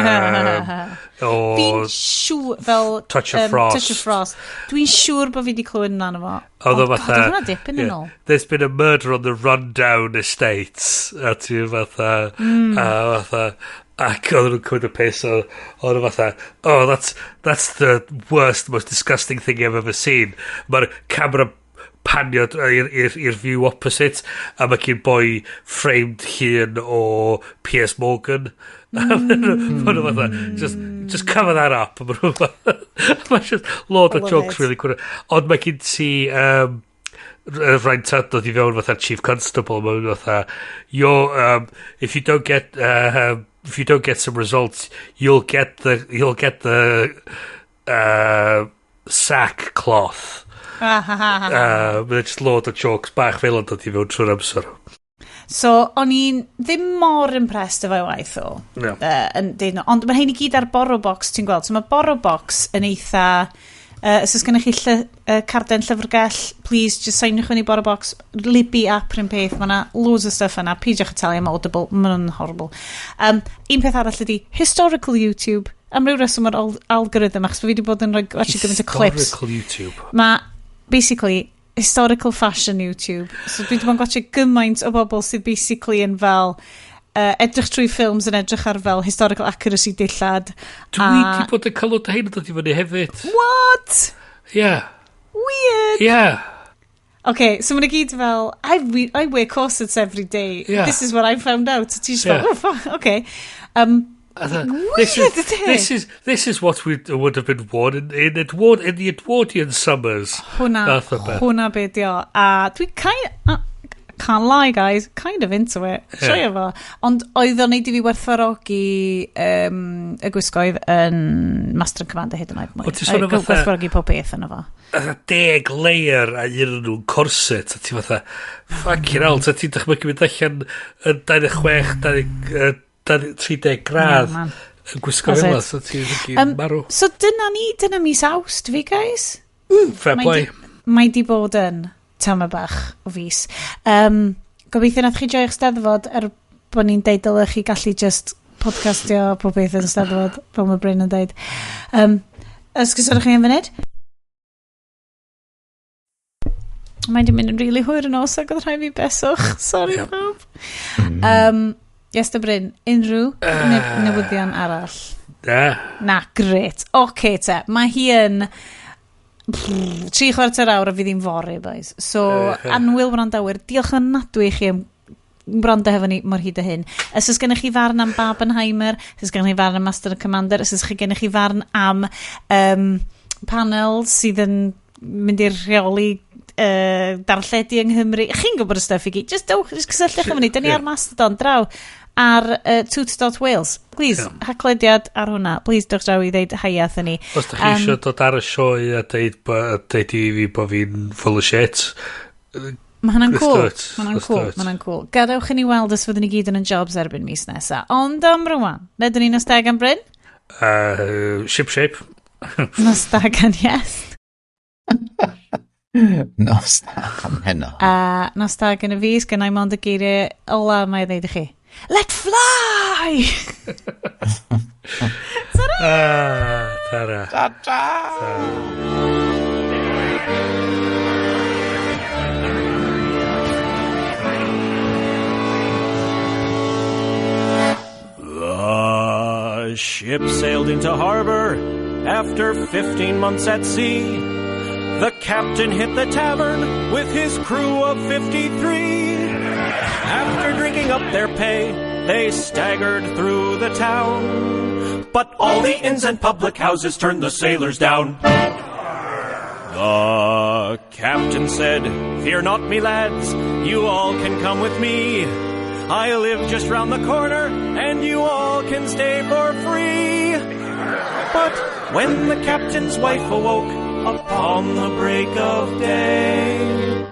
fi'n siŵr fel Touch of Frost. Dwi'n siŵr bod fi wedi clywed yna fo. Oedd o fatha hwnna dipyn yn ôl. There's been a murder on the rundown estates a ti fatha ac oedd nhw'n cymryd y piss oedd fatha that's the worst, most disgusting thing I've ever seen. Mae'r camera panio i'r view opposite, a mae gen boi framed hun o Piers Morgan. Just cover that up. Mae'n just load of jokes really good. Ond mae gen ti Reintut dod I fewn fatha Chief Constable, mae'n fatha if you don't get some results, you'll get the sack cloth. Mae'n just load o jokes bach fel ond dod I fewn trwy'r amser. So, o'n i'n ddim mor impressed efo waith o. Ond mae hyn I gyd ar BoroBox, ti'n gweld. So mae BoroBox yn eitha... os gynnych chi carden llyfrgell, please, just signwch yn I BoroBox. Libby app rhywun peth. Mae yna loads o stuff yna. Peidiwch y talu am Audible. Mae'n horrible. Un peth arall ydi historical YouTube. Am ryw reswm o'r algorithm, achos bod fi wedi bod yn rhoi gymaint o clips. Historical YouTube. Mae, basically, historical fashion YouTube. So dwi wedi bod yn gwachio gymaint o bobl sydd basically yn fel edrych trwy ffilms yn edrych ar fel historical accuracy dillad. Dwi wedi bod yn cael o hyn yn dod I fyny hefyd. What? Yeah. Weird. Yeah. Okay, so mae'n gyd fel, I wear corsets every day. Yeah. This is what I found out. Ti'n just fel, fuck, okay. This is what would have been worn in the Edwardian summers. Hwna be di o. A dwi can't lie guys, kind of into it. Sioio fo. Ond oedd o'n neud I fi werthfawrogi y gwisgoedd yn Master and Commander hyd yn oed mwy. Werthfawrogi pob beth yn efo. 10 layer a un nhw'n corset a ti fatha fucking hell, ta ti'n dychmygu mynd allan yn 26 30 gradd yn gwisgo fel so ti'n marw. So dyna mis Awst fi guys. Fair play. mae di bod yn tama bach o fus. Gobeithio nath chi joio'ch Steddfod bod ni'n deud dylech chi gallu just podcastio pob beth yn Steddfod, fel mae Bryn yn deud. Ysgysodwch chi yn funud? Mae di mynd yn really hwyr yn os ac oedd rhai fi beswch. Sorry, pawb. Iestyn Bryn, unrhyw newyddion arall? Na, gret. Oce te, mae hi yn 3/4 awr a fi ddim fori, boys. So, anwyl wrandawyr, diolch yn nadwy i chi am wrando hefo ni mor hyd o hyn. Os oes gennych chi farn am Barbenheimer, os oes gennych chi farn am Master and Commander, os oes gennych chi farn am panel sydd yn mynd i'r rheoli darlledu yng Nghymru. Chi'n gwybod y stuff i gyd. Just cysylltwch efo ni. Dyn ni ar Mastodon draw ar toot.wales. Please, haclediad ar hwnna. Please, dwch draw i ddeud haiath yn ni. Os da chi eisiau dod ar y sioe a deud i fi bod fi'n full of shit, mae hynna'n cool. Mae hynna'n cool. Gadewch i ni weld os fyddwn ni gyd yn jobs erbyn mis nesa. Ond am rwan, ledyn ni'n osteg am Bryn? Ship shape. Nostag am Iest. Nostag am heno. Nostag yn y fus, gynnau mond y geiriau ola mae ddeud i chi. Let fly! Tara. Ta-ta! The ship sailed into harbor after 15 months at sea. The captain hit the tavern with his crew of 53. After drinking up their pay, they staggered through the town. But all the inns and public houses turned the sailors down. The captain said, "Fear not, me lads, you all can come with me. I live just round the corner, and you all can stay for free." But when the captain's wife awoke upon the break of day,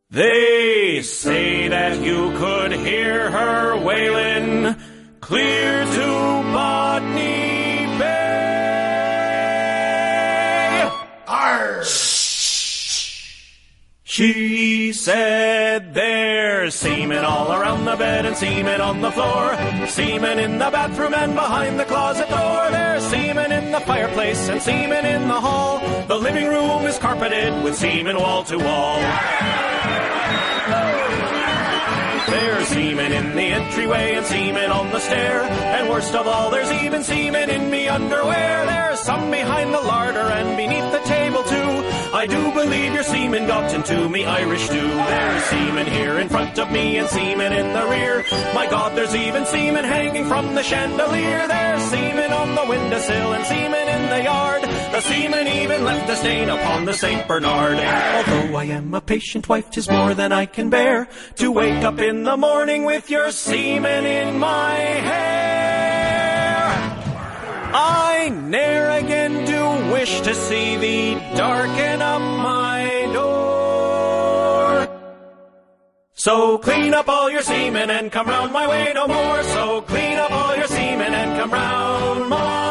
they say that you could hear her wailing clear to Botany Bay. Arr! She said there's semen all around the bed and semen on the floor, semen in the bathroom and behind the closet door. There's semen in the fireplace and semen in the hall. The living room is carpeted with semen wall to wall. There's semen in the entryway and semen on the stair, and worst of all, there's even semen in me underwear. There's some behind the larder and beneath the table too. I do believe your semen got into me Irish stew. There's semen here in front of me and semen in the rear. My God, there's even semen hanging from the chandelier. There's semen on the windowsill and semen in the yard. The semen even left a stain upon the St. Bernard. Although I am a patient wife, 'tis more than I can bear to wake up in the morning with your semen in my hair. I ne'er again do wish to see thee darken up my door. So clean up all your semen and come round my way no more. So clean up all your semen and come round my